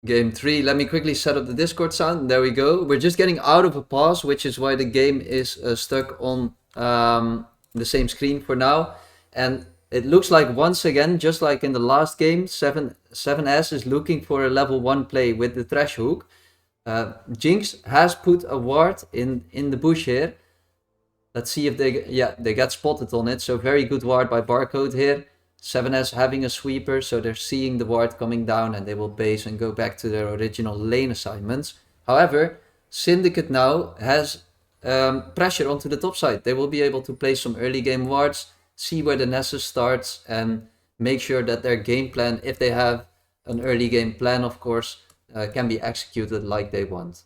Game 3, let me quickly set up the Discord sound. There we go. We're just getting out of a pause, which is why the game is stuck on the same screen for now. And it looks like once again, just like in the last game, 7S is looking for a level 1 play with the Thresh Hook. Jinx has put a ward in the bush here. Let's see if they get spotted on it. So very good ward by Barcode here. 7S having a sweeper, so they're seeing the ward coming down and they will base and go back to their original lane assignments. However, Syndicate now has pressure onto the top side. They will be able to play some early game wards, see where the Nessus starts, and make sure that their game plan, if they have an early game plan, of course, can be executed like they want.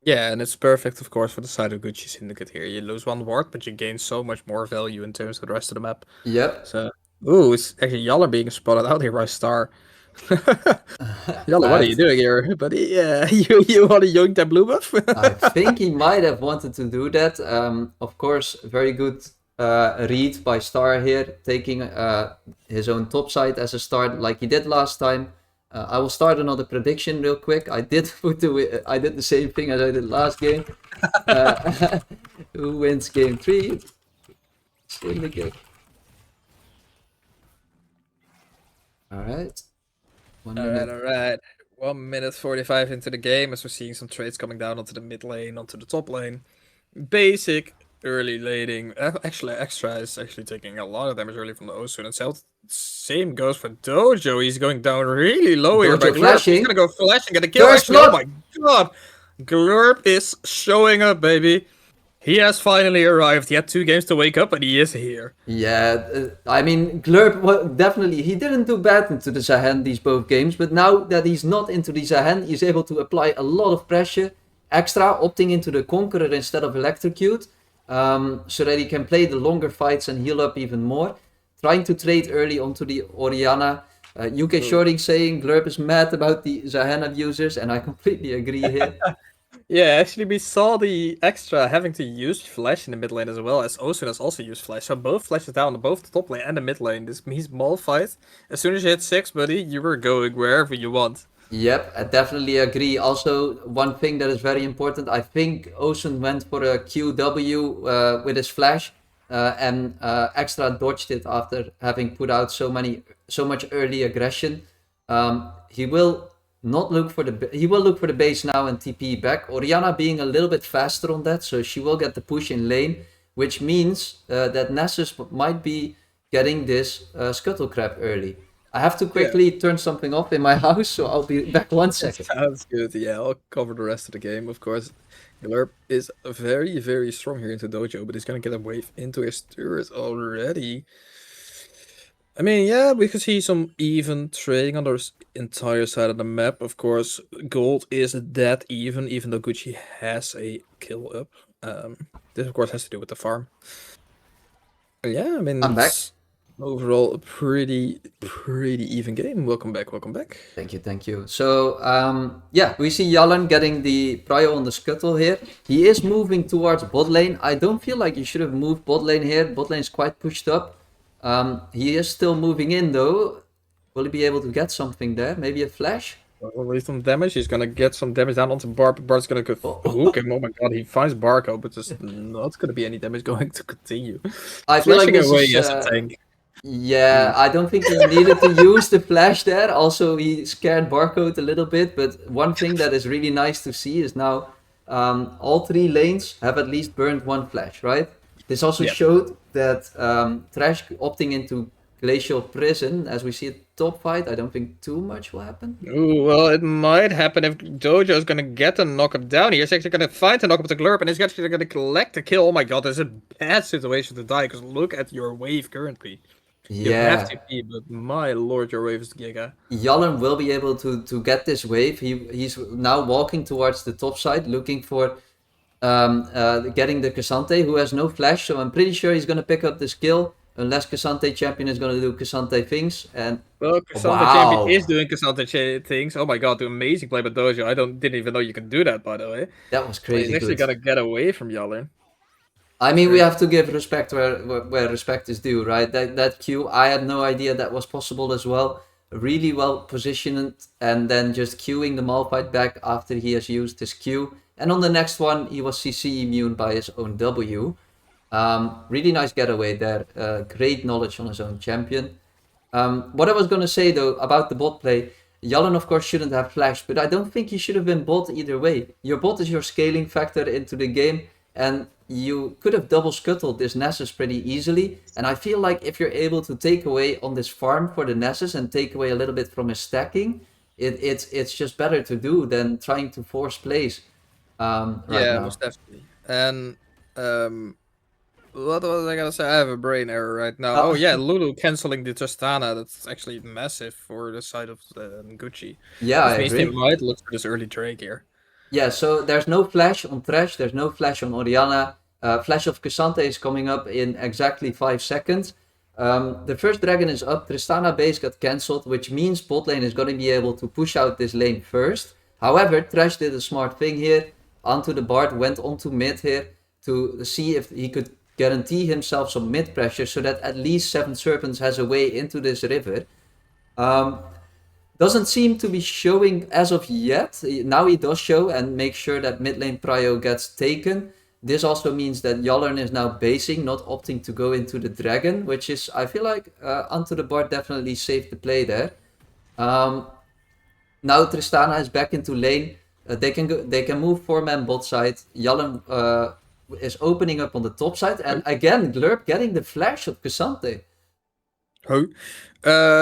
Yeah, and it's perfect, of course, for the side of Gucci Syndicate here. You lose one ward, but you gain so much more value in terms of the rest of the map. Yep. So, ooh, it's actually Hjallern being spotted out here by Star. Hjallern, what are you doing here, buddy? Yeah, you want to yoink that blue buff? I think he might have wanted to do that. Of course, very good read by Star here, taking his own top side as a start like he did last time. I will start another prediction real quick. I did the same thing as I did last game. Who wins game 3? Syndicate. Alright. 1 Alright, minute. alright. 1 minute 45 into the game as we're seeing some trades coming down onto the mid lane, onto the top lane. Basic early laning. Actually, Extra is actually taking a lot of damage early from the Osun itself. Same goes for Dojo. He's going down really low here by Dojo Glurp. flashing. He's gonna go flash and get a kill. First Actually, oh blood. my god! Glurp is showing up, baby. He has finally arrived. He had 2 games to wake up, and he is here. Yeah, I mean, Glurp, well, definitely, he didn't do bad into the Zahen these both games, but now that he's not into the Zahen, he's able to apply a lot of pressure. Extra, opting into the Conqueror instead of Electrocute, so that he can play the longer fights and heal up even more. Trying to trade early onto the Orianna. UK Shorting saying Glurp is mad about the Zahen abusers, and I completely agree here. Yeah, actually, we saw the Extra having to use Flash in the mid lane as well, as Osun has also used Flash. So both flashes down on both the top lane and the mid lane. This means Maul fight. As soon as you hit 6, buddy, you were going wherever you want. Yep, I definitely agree. Also, one thing that is very important, I think Ocean went for a QW with his flash, and Extra dodged it after having put out so much early aggression. He will not look for he will look for the base now and TP back. Orianna being a little bit faster on that, so she will get the push in lane, which means that Nessus might be getting this Scuttle Crab early. I have to quickly turn something off in my house, so I'll be back 1 second. Sounds good. Yeah, I'll cover the rest of the game, of course. Glurp is very, very strong here into Dojo, but he's gonna get a wave into his turret already. I mean, yeah, we could see some even trading on the entire side of the map. Of course, gold is that even though Gucci has a kill up. This, of course, has to do with the farm. But yeah, I mean, I'm back. Overall, a pretty even game. Welcome back, welcome back. Thank you. So, yeah, we see Hjallern getting the prio on the Scuttle here. He is moving towards bot lane. I don't feel like you should have moved bot lane here. Bot lane is quite pushed up. He is still moving in though. Will he be able to get something there? Maybe a flash? Probably some damage. He's gonna get some damage down onto Bart. Bart's gonna go hook him. Oh my god, he finds Barco, but there's not gonna be any damage going to continue. I feel like Flashing this away is, as a tank. Yeah, I don't think he needed to use the flash there. Also, he scared Barcode a little bit. But one thing that is really nice to see is now all 3 lanes have at least burned 1 flash, right? This also showed that Thresh opting into Glacial Prison, as we see a top fight, I don't think too much will happen. Ooh, well, it might happen if Dojo is gonna get a knock-up down here. He's actually gonna find a knock-up to Glurp, and he's actually gonna collect a kill. Oh my god, this is a bad situation to die, because look at your wave currently. You have to be, but my lord, your wave is giga. Hjallern will be able to get this wave. He's now walking towards the top side, looking for getting the Cassante, who has no flash, so I'm pretty sure he's gonna pick up this kill. Unless Cassante champion is gonna do Cassante things, and well, Cassante champion is doing Cassante things. Oh my god, the amazing play by Dojo. I didn't even know you could do that, by the way. That was crazy. He's actually gonna get away from Hjallern. I mean, we have to give respect where respect is due, right? That Q, I had no idea that was possible as well. Really well positioned, and then just queuing the Malphite back after he has used his Q. And on the next one, he was CC immune by his own W. Really nice getaway there. Great knowledge on his own champion. What I was going to say though about the bot play, Hjallern of course shouldn't have flash, but I don't think he should have been bot either way. Your bot is your scaling factor into the game, and you could have double scuttled this Nessus pretty easily. And I feel like if you're able to take away on this farm for the Nessus and take away a little bit from his stacking, it's just better to do than trying to force plays. Right now. Most definitely. And what was I gonna say? I have a brain error right now. Oh yeah, Lulu canceling the Tristana. That's actually massive for the side of Gucci. Yeah, I means agree. they might look for this early Drake here. Yeah, so there's no flash on Thresh, there's no flash on Orianna. Flash of Cassante is coming up in exactly 5 seconds. The first dragon is up, Tristana base got cancelled, which means bot lane is going to be able to push out this lane first. However, Thresh did a smart thing here, onto the Bard, went onto mid here to see if he could guarantee himself some mid pressure so that at least 7 Serpents has a way into this river. Doesn't seem to be showing as of yet. Now he does show and make sure that mid lane prio gets taken. This also means that Hjallern is now basing, not opting to go into the dragon, which is, I feel like, onto the board definitely saved the play there. Now Tristana is back into lane. They can move 4-man bot side. Hjallern is opening up on the top side, and again Glurp getting the flash of Cassante. Oh.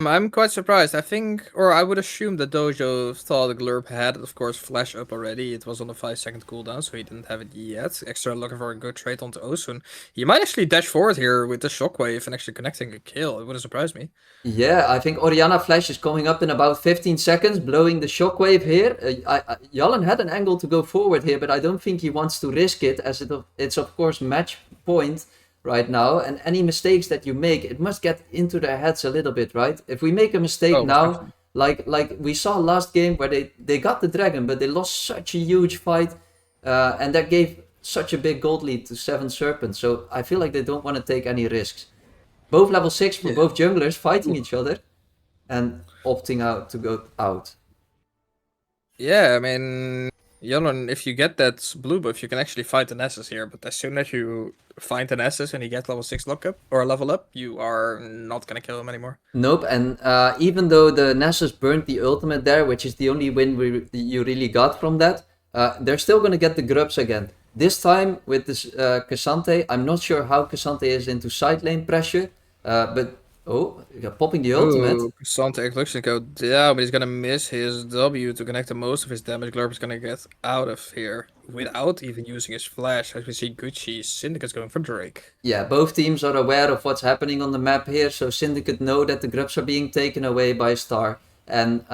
I'm quite surprised. I think, or I would assume that Dojo thought Glurp had, of course, flash up already. It was on a 5-second cooldown, so he didn't have it yet. Extra looking for a good trade onto Osun. He might actually dash forward here with the shockwave and actually connecting a kill. It wouldn't surprise me. Yeah, I think Orianna flash is coming up in about 15 seconds, blowing the shockwave here. Hjallern had an angle to go forward here, but I don't think he wants to risk it, as it's of course match point right now, and any mistakes that you make, it must get into their heads a little bit, right? If we make a mistake now, like we saw last game where they got the dragon, but they lost such a huge fight, and that gave such a big gold lead to 7 Serpents, so I feel like they don't want to take any risks. Both level 6 for both junglers fighting each other and opting out to go out. Yeah, I mean, Hjallern, if you get that blue buff, you can actually fight the Nessus here, but as soon as you find the Nessus and he gets level 6 lockup, or level up, you are not gonna kill him anymore. Nope, and even though the Nessus burned the ultimate there, which is the only win you really got from that, they're still gonna get the grubs again. This time with this Cassante, I'm not sure how Cassante is into side lane pressure, but popping the ultimate. Cassante Eclipse go down, but he's gonna miss his W to connect the most of his damage. Glurp is gonna get out of here without even using his flash. As we see Gucci, Syndicate's going for Drake. Yeah, both teams are aware of what's happening on the map here, so Syndicate know that the grubs are being taken away by Star, and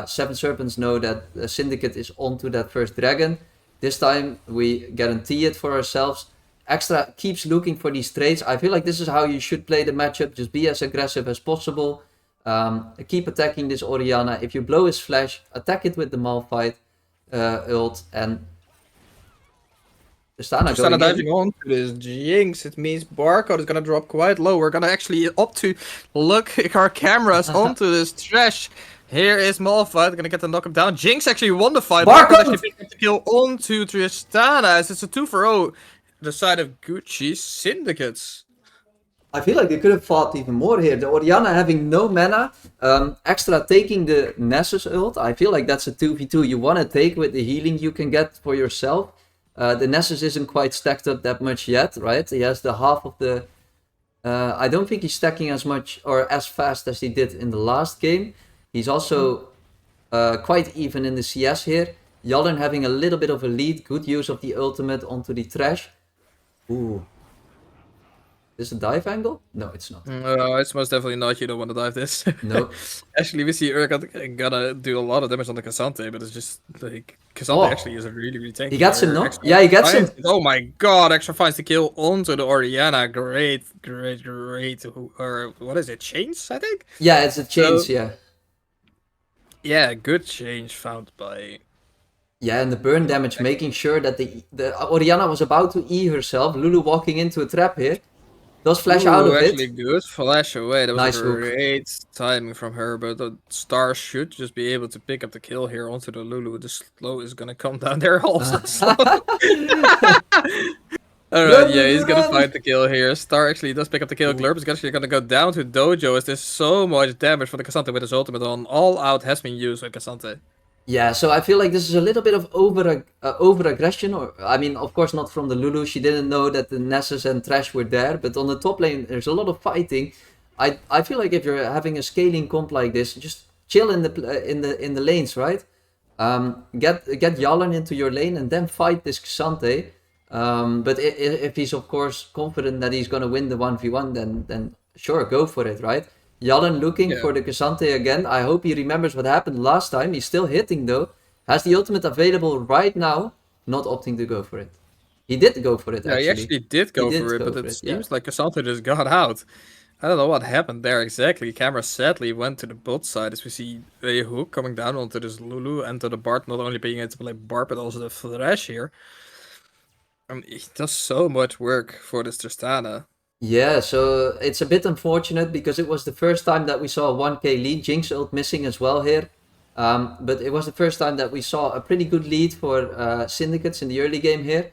7 Serpents know that Syndicate is onto that first dragon. This time we guarantee it for ourselves. Extra keeps looking for these trades. I feel like this is how you should play the matchup. Just be as aggressive as possible. Keep attacking this Orianna. If you blow his flash, attack it with the Malphite ult, and Tristana diving on to this Jinx. It means barcode is gonna drop quite low. We're gonna actually opt to look our cameras onto this trash. Here is Malphite gonna get the knock him down. Jinx actually won the fight. Barcode actually picked up the kill onto Tristana, as it's a 2-for-0. The side of Gucci Syndicates. I feel like they could have fought even more here. The Orianna having no mana, extra taking the Nessus ult. I feel like that's a 2v2 you want to take with the healing you can get for yourself. The Nessus isn't quite stacked up that much yet, right? He has the half of the... I don't think he's stacking as much or as fast as he did in the last game. He's also quite even in the CS here. Hjallern having a little bit of a lead. Good use of the ultimate onto the trash. Ooh. Is it a dive angle? No, it's not. It's most definitely not. You don't want to dive this. No. Actually, we see Urgot gonna do a lot of damage on the Cassante, but it's just like Cassante actually is a really tanky. He gets him, no? Yeah, he gets him. Oh my god, extra finds the kill onto the Orianna. Great. Or what is it? Chains, I think? Yeah, it's a chains, yeah. Yeah, good change found by... Yeah, and the burn damage, making sure that the Orianna was about to E herself. Lulu walking into a trap here. Does flash out of actually it. Good flash away. That was nice a great timing from her, but the Star should just be able to pick up the kill here onto the Lulu. The slow is gonna come down there also. Alright, yeah, he's gonna find the kill here. Star actually does pick up the kill. Glurp is actually gonna go down to Dojo as there's so much damage from the Cassante with his ultimate on. All out has been used with Cassante. Yeah, so I feel like this is a little bit of over-aggression. Or I mean, of course not from the Lulu. She didn't know that the Nessus and Thresh were there. But on the top lane, there's a lot of fighting. I feel like if you're having a scaling comp like this, just chill in the lanes, right? Get Hjallern into your lane and then fight this Cassante. But if he's of course confident that he's gonna win the 1v1, then sure, go for it, right? Hjallern looking for the Cassante again. I hope he remembers what happened last time. He's still hitting though. Has the ultimate available right now. Not opting to go for it. He did go for it, actually. Yeah, he actually did go for it, but it seems like Cassante just got out. I don't know what happened there exactly. Camera sadly went to the bot side as we see a hook coming down onto this Lulu and to the Bard, not only being able to play Bard, but also the Thresh here. He does so much work for this Tristana. Yeah, so it's a bit unfortunate because it was the first time that we saw a 1k lead. Jinx ult missing as well here. But it was the first time that we saw a pretty good lead for Syndicates in the early game here.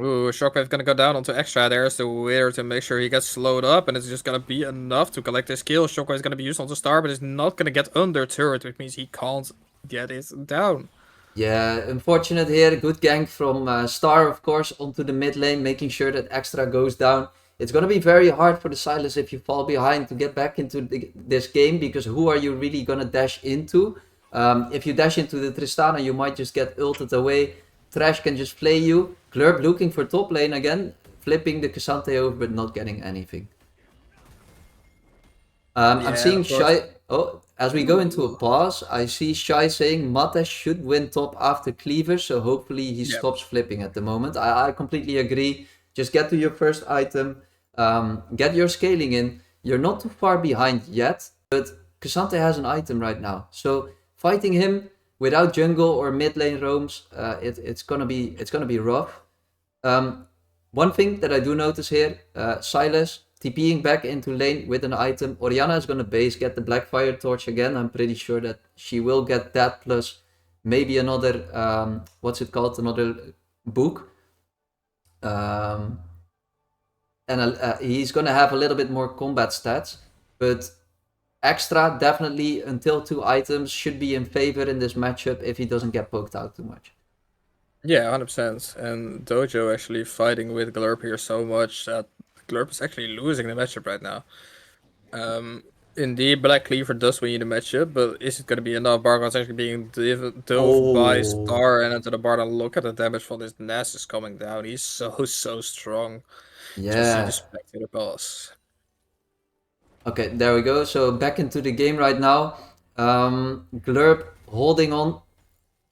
Ooh, Shockwave gonna go down onto extra. There's the Wither to make sure he gets slowed up, and it's just gonna be enough to collect his kill. Shockwave is gonna be used on the star, but it's not gonna get under turret, which means he can't get it down. Yeah, unfortunate here. Good gank from Star, of course, onto the mid lane, making sure that Extra goes down. It's going to be very hard for the Silas if you fall behind to get back into this game, because who are you really going to dash into? If you dash into the Tristana, you might just get ulted away. Trash can just play you. Glurp looking for top lane again, flipping the Cassante over but not getting anything. I'm seeing Shy. Oh, as we go into a pause, I see Shy saying Mattes should win top after Cleaver, so hopefully he stops flipping at the moment. I completely agree. Just get to your first item, get your scaling in. You're not too far behind yet, but Cassante has an item right now, so fighting him without jungle or mid lane roams, it's gonna be rough. One thing that I do notice here, Silas TPing back into lane with an item. Orianna is going to base, get the Blackfire Torch again. I'm pretty sure that she will get that, plus maybe another, what's it called, another book. And he's going to have a little bit more combat stats, but Extra definitely until 2 items should be in favor in this matchup if he doesn't get poked out too much. Yeah, 100%. And Dojo actually fighting with Glurp here so much that Glurp is actually losing the matchup right now. Indeed, Black Cleaver does win you the matchup, but is it going to be enough? Bargon's actually being dove by Star and into the bar, and look at the damage from this Nest is coming down. He's so strong. Yeah. Just see the spectator pass. Okay, there we go. So back into the game right now. Glurp holding on.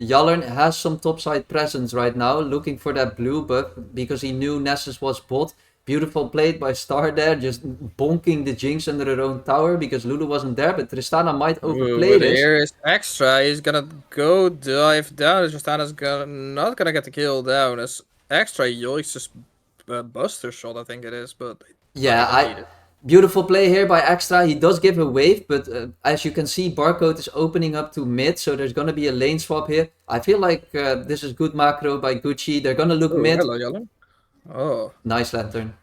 Hjallern has some topside presence right now, looking for that blue buff because he knew Nessus was bot. Beautiful played by Star there, just bonking the Jinx under her own tower because Lulu wasn't there, but Tristana might overplay this. Here is Extra. He's gonna go dive down. Tristana's not gonna get the kill down. As Extra yoinks just Buster shot, I think it is, but yeah, beautiful play here by Extra. He does give a wave, but as you can see, Barcode is opening up to mid, so there's going to be a lane swap here. I feel like this is good macro by Gucci. They're going to look mid. Hello, Hjallern. Oh. Nice Lantern.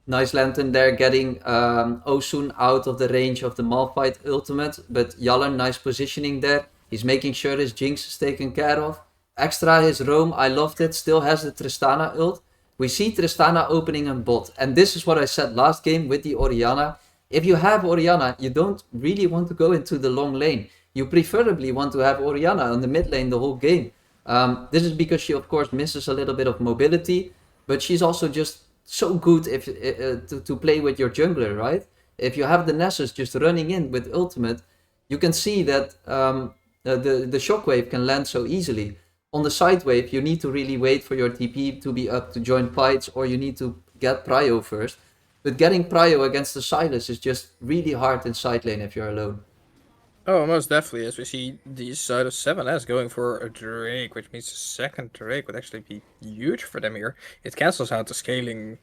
Nice Lantern there, getting Osun out of the range of the Malphite ultimate, but Hjallern, nice positioning there. He's making sure his Jinx is taken care of. Extra his roam, I loved it, still has the Tristana ult. We see Tristana opening a bot, and this is what I said last game with the Orianna. If you have Orianna, you don't really want to go into the long lane. You preferably want to have Orianna on the mid lane the whole game. This is because she of course misses a little bit of mobility, but she's also just so good if to play with your jungler, right? If you have the Nessus just running in with ultimate, you can see that the shockwave can land so easily. On the side wave, you need to really wait for your TP to be up to join fights, or you need to get Prio first. But getting Prio against the Silas is just really hard in side lane if you're alone. Oh, most definitely. As we see the side of 7S going for a Drake, which means the second Drake would actually be huge for them here. It cancels out the scaling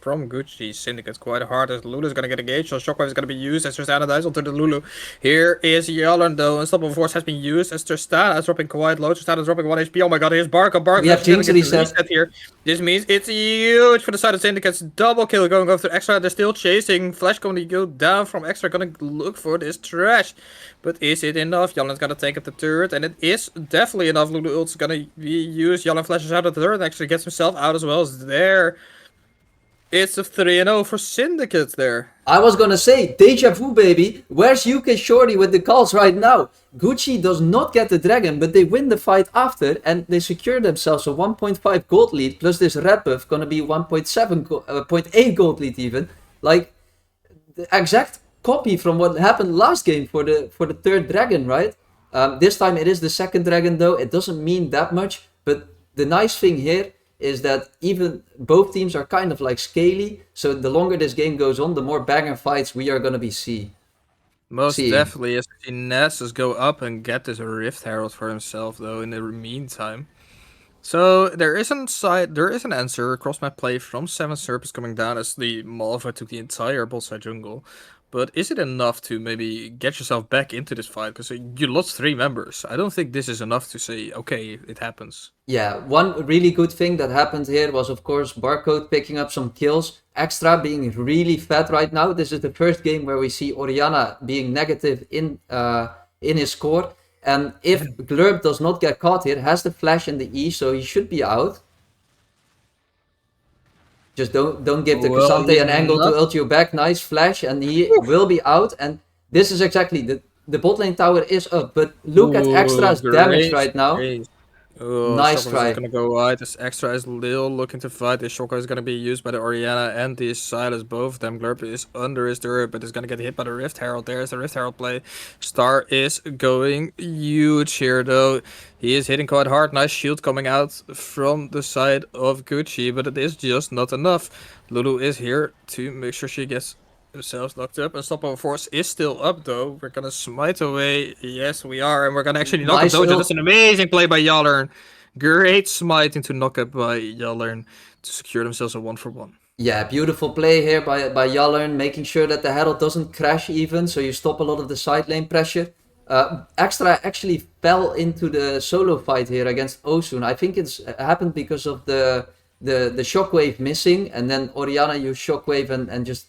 from Gucci Syndicate quite hard, as Lulu's gonna get engaged, so Shockwave is gonna be used as Tristana dies onto the Lulu. Here is Hjallern though, Unstoppable Force has been used as Tristana is dropping quite low. Tristana is dropping 1 HP. Oh my god, here's Barco. Barco is gonna get reset here. This means it's huge for the side of Syndicate's double kill going after Extra. They're still chasing. Flash going to go down from Extra, gonna look for this trash. But is it enough? Hjallern's gonna take up the turret, and it is definitely enough. Lulu ult's gonna be used. Hjallern flashes out of the turret and actually gets himself out as well as there. It's a 3-0 for Syndicate there. I was gonna say, deja vu baby, where's UK Shorty with the calls right now? Gucci does not get the dragon, but they win the fight after, and they secure themselves a 1.5 gold lead, plus this red buff gonna be 1.8 gold lead even. Like, the exact copy from what happened last game for the third dragon, right? This time it is the second dragon though, it doesn't mean that much, but the nice thing here is that even both teams are kind of like scaly, so the longer this game goes on, the more banger fights we are going to be seeing. Most definitely, as Nessus go up and get this Rift Herald for himself though in the meantime. So there is an answer across my play from 7 Serpents coming down as the Malva took the entire bot side jungle. But is it enough to maybe get yourself back into this fight? Because you lost 3 members. I don't think this is enough to say, okay, it happens. Yeah, one really good thing that happened here was, of course, Barcode picking up some kills. Extra being really fat right now. This is the first game where we see Oriana being negative in his score. And if Glurp does not get caught here, has the flash in the E, so he should be out. Just don't give the Cassante an angle to ult you back. Nice flash, and he will be out. And this is exactly the bot lane tower is up. But look at Extra's damage right now. Oh, nice Shockwave try. is gonna go wide. This Extra is Lil looking to fight. This Shockwave is gonna be used by the Oriana and the Silas. Both of them. Glurp is under his turret, but is gonna get hit by the Rift Herald. There's the Rift Herald play. Star is going huge here though. He is hitting quite hard. Nice shield coming out from the side of Gucci, but it is just not enough. Lulu is here to make sure she gets themselves knocked up. Unstoppable Force is still up though. We're gonna smite away. Yes, we are. And we're gonna actually knock Nice up Doja. ult. That's an amazing play by Hjallern. Great smiting to knock up by Hjallern to secure themselves a 1-for-1. Yeah, beautiful play here by Hjallern, making sure that the Herald doesn't crash even, so you stop a lot of the side lane pressure. Extra actually fell into the solo fight here against Osun. I think it's happened because of the Shockwave missing, and then Oriana used Shockwave and just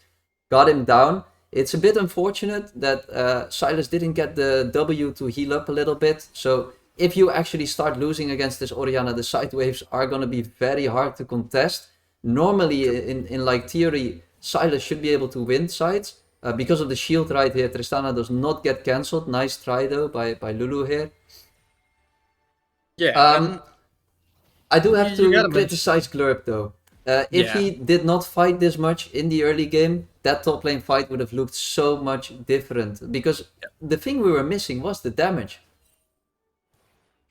got him down. It's a bit unfortunate that Silas didn't get the W to heal up a little bit. So if you actually start losing against this Oriana, the side waves are going to be very hard to contest. Normally, in like theory, Silas should be able to win sides. Because of the shield right here, Tristana does not get cancelled. Nice try though by Lulu here. Yeah. I do have to criticize Glurp though. If he did not fight this much in the early game, that top lane fight would have looked so much different. Because the thing we were missing was the damage.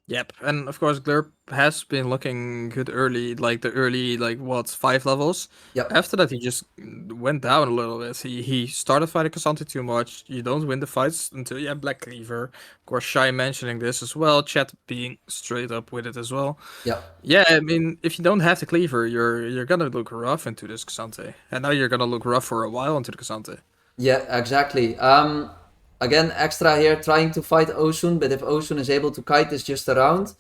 Yep, and of course Glurp has been looking good early, like 5 levels. Yep. After that he just went down a little bit. He started fighting Cassante too much. You don't win the fights until you have Black Cleaver. Of course Shy mentioning this as well, Chat being straight up with it as well. Yeah, I mean if you don't have the Cleaver, you're gonna look rough into this Cassante. And now you're gonna look rough for a while into the Cassante. Yeah, exactly. Again, Extra here trying to fight Osun, but if Osun is able to kite this just around,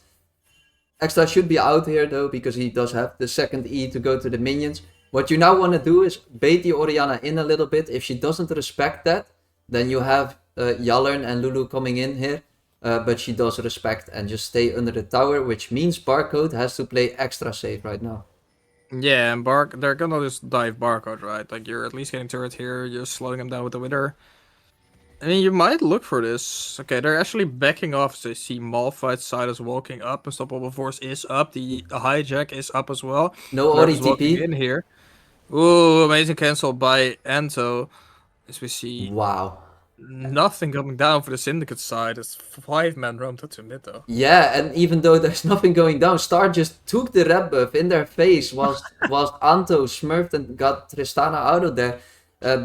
Extra should be out here though, because he does have the second E to go to the minions. What you now want to do is bait the Oriana in a little bit. If she doesn't respect that, then you have Hjallern and Lulu coming in here. But she does respect and just stay under the tower, which means Barcode has to play extra safe right now. Yeah, and they're gonna just dive Barcode, right? Like you're at least getting turret here, you're slowing them down with the Wither. I mean, you might look for this. Okay, they're actually backing off. So you see Malphite side is walking up. Unstoppable Force is up. The hijack is up as well. No Ori TP in here. Ooh, amazing cancel by Ento. As we see. Wow. Nothing coming down for the Syndicate side. It's 5-man roamed to mid though. Yeah, and even though there's nothing going down, Star just took the red buff in their face whilst Anto smurfed and got Tristana out of there.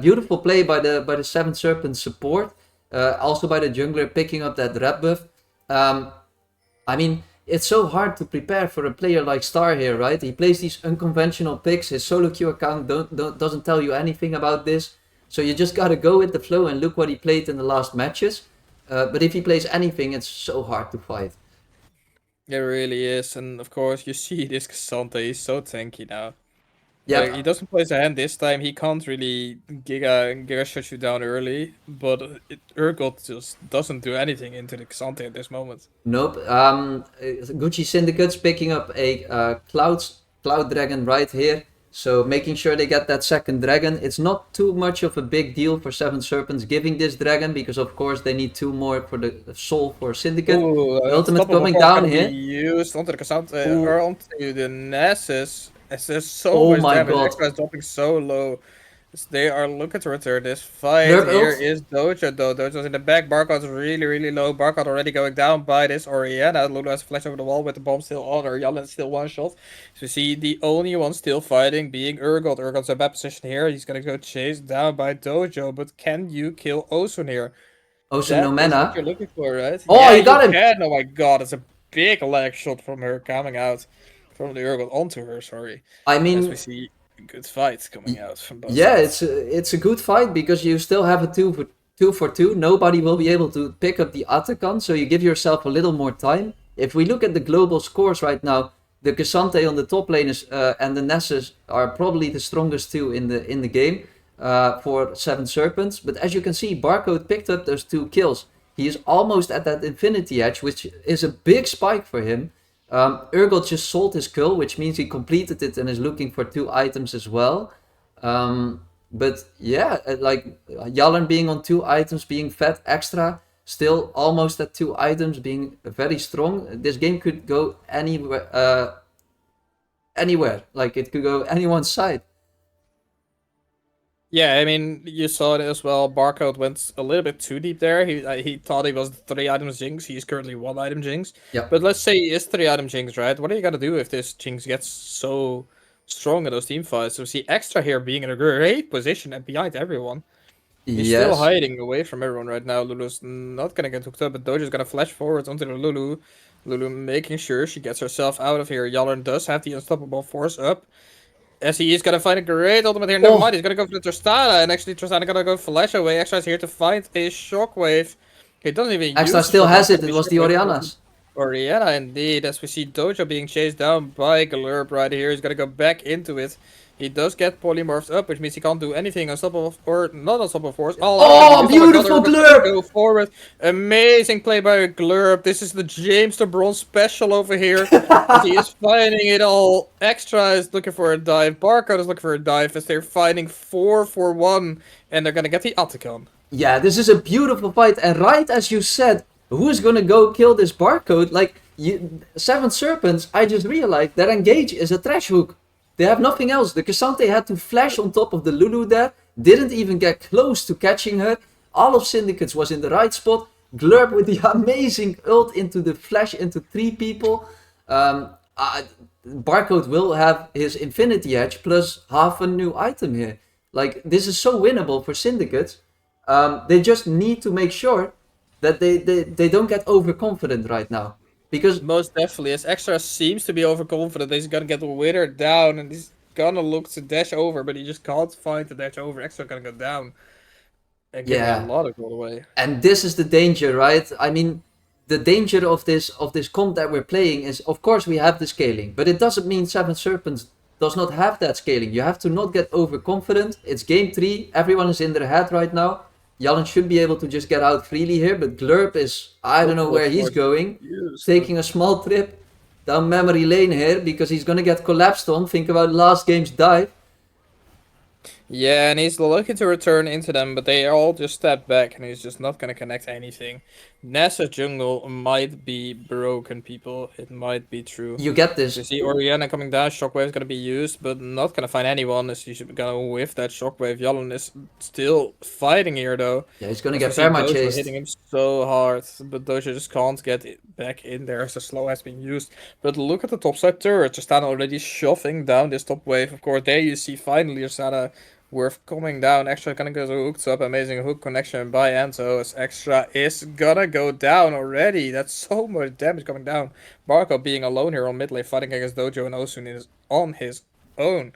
Beautiful play by the 7 Serpents support. Also by the jungler picking up that red buff. I mean, it's so hard to prepare for a player like Star here, right? He plays these unconventional picks. His solo queue account doesn't tell you anything about this. So you just gotta go with the flow and look what he played in the last matches. But if he plays anything, it's so hard to fight. It really is. And of course, you see this Cassante, he's so tanky now. Yeah, like, he doesn't place a hand this time. He can't really Giga shut you down early, but Urgot just doesn't do anything into the Cassante at this moment. Nope. Gucci Syndicate's picking up a Cloud Dragon right here. So making sure they get that second dragon. It's not too much of a big deal for 7 Serpents giving this dragon, because of course they need 2 more for the soul for Syndicate. Ooh, Ultimate coming down here. Used onto the Cassante or onto the Nessus. There's so much damage. Extra is dropping so low. They are looking to return this fight. Here is Doja though. Doja's in the back. Barcode's really low. Barcode already going down by this Oriana. Lulu has a flash over the wall with the bomb still on her. Hjallern still one shot. So we see the only one still fighting being Urgot. Urgot's in a bad position here. He's gonna go chased down by Dojo. But can you kill Osun here? Osun no mana. What you're looking for, right? Oh, yeah, you got him! Can. Oh my god, it's a big leg shot from her coming out. From the Urgot onto her, sorry. I mean, as we see. Good fight coming out from both Yeah, sides. it's a good fight because you still have a 2 for 2. Nobody will be able to pick up the Atakan, so you give yourself a little more time. If we look at the global scores right now, the Cassante on the top lane is, and the Nessus are probably the strongest two in the game for 7 Serpents. But as you can see, Barcode picked up those 2 kills. He is almost at that Infinity Edge, which is a big spike for him. Urgot just sold his Cull, which means he completed it and is looking for 2 items as well. But yeah, like Hjallern being on 2 items, being fed extra, still almost at 2 items, being very strong. This game could go anywhere. Like it could go anyone's side. Yeah, I mean, you saw it as well. Barcode went a little bit too deep there. He thought he was 3 items Jinx. He's currently 1 item Jinx. Yeah. But let's say he is 3 item Jinx, right? What are you gonna do if this Jinx gets so strong in those team fights? So we see Extra here being in a great position and behind everyone. He's still Yes. hiding away from everyone right now. Lulu's not gonna get hooked up, but Doja's gonna flash forward onto the Lulu. Lulu making sure she gets herself out of here. Hjallern does have the unstoppable force up. SE is gonna find a great ultimate here. Never Oh. mind, he's gonna go for the Tristana, and actually Tristana gonna go flash away. Extra is here to find a shockwave. He doesn't even Extra use still the has it. shockwave. It was the Oriana's. Oriana, indeed, as we see Dojo being chased down by Glurp right here. He's gonna go back into it. He does get polymorphed up, which means he can't do anything unstoppable or not unstoppable force. Oh, beautiful Glurp! Go forward. Amazing play by Glurp. This is the James the Bronze special over here. As he is finding it all. Extra is looking for a dive. Barcode is looking for a dive as they're fighting 4 for 1. And they're gonna get the Atacon. Yeah, this is a beautiful fight. And right as you said, who's gonna go kill this Barcode? Like, 7 Serpents, I just realized that Engage is a trash hook. They have nothing else. The Cassante had to flash on top of the Lulu there. Didn't even get close to catching her. All of Syndicates was in the right spot. Glurp with the amazing ult into the flash into 3 people. Barcode will have his Infinity Edge plus half a new item here. Like, this is so winnable for Syndicates. They just need to make sure that they don't get overconfident right now. Because most definitely, as Extra seems to be overconfident, he's gonna get withered down and he's gonna look to dash over, but he just can't find the dash over. Extra gonna go down and give a lot of gold away. And this is the danger, right? I mean, the danger of this comp that we're playing is, of course, we have the scaling, but it doesn't mean 7 Serpents does not have that scaling. You have to not get overconfident. It's game 3. Everyone is in their head right now. Hjallern should be able to just get out freely here, but Glurp is, I don't know where he's going. Taking a small trip down memory lane here because he's gonna get collapsed on. Think about last game's dive. Yeah, and he's looking to return into them, but they all just step back and he's just not gonna connect anything. Nessa jungle might be broken, people. It might be true. You get this. You see Oriana coming down, Shockwave is gonna be used, but not gonna find anyone as he's gonna whiff that Shockwave. Hjallern is still fighting here though. Yeah, he's gonna get perma chased. Hitting him so hard, but Doja just can't get back in there as the slow has been used. But look at the top side turret, Tristana already shoving down this top wave. Of course, there you see finally Tristana worth coming down. Extra gonna go hooked up. Amazing hook connection by Anto as Extra is gonna go down already. That's so much damage coming down. Barco being alone here on mid lane fighting against Dojo and Osun is on his own.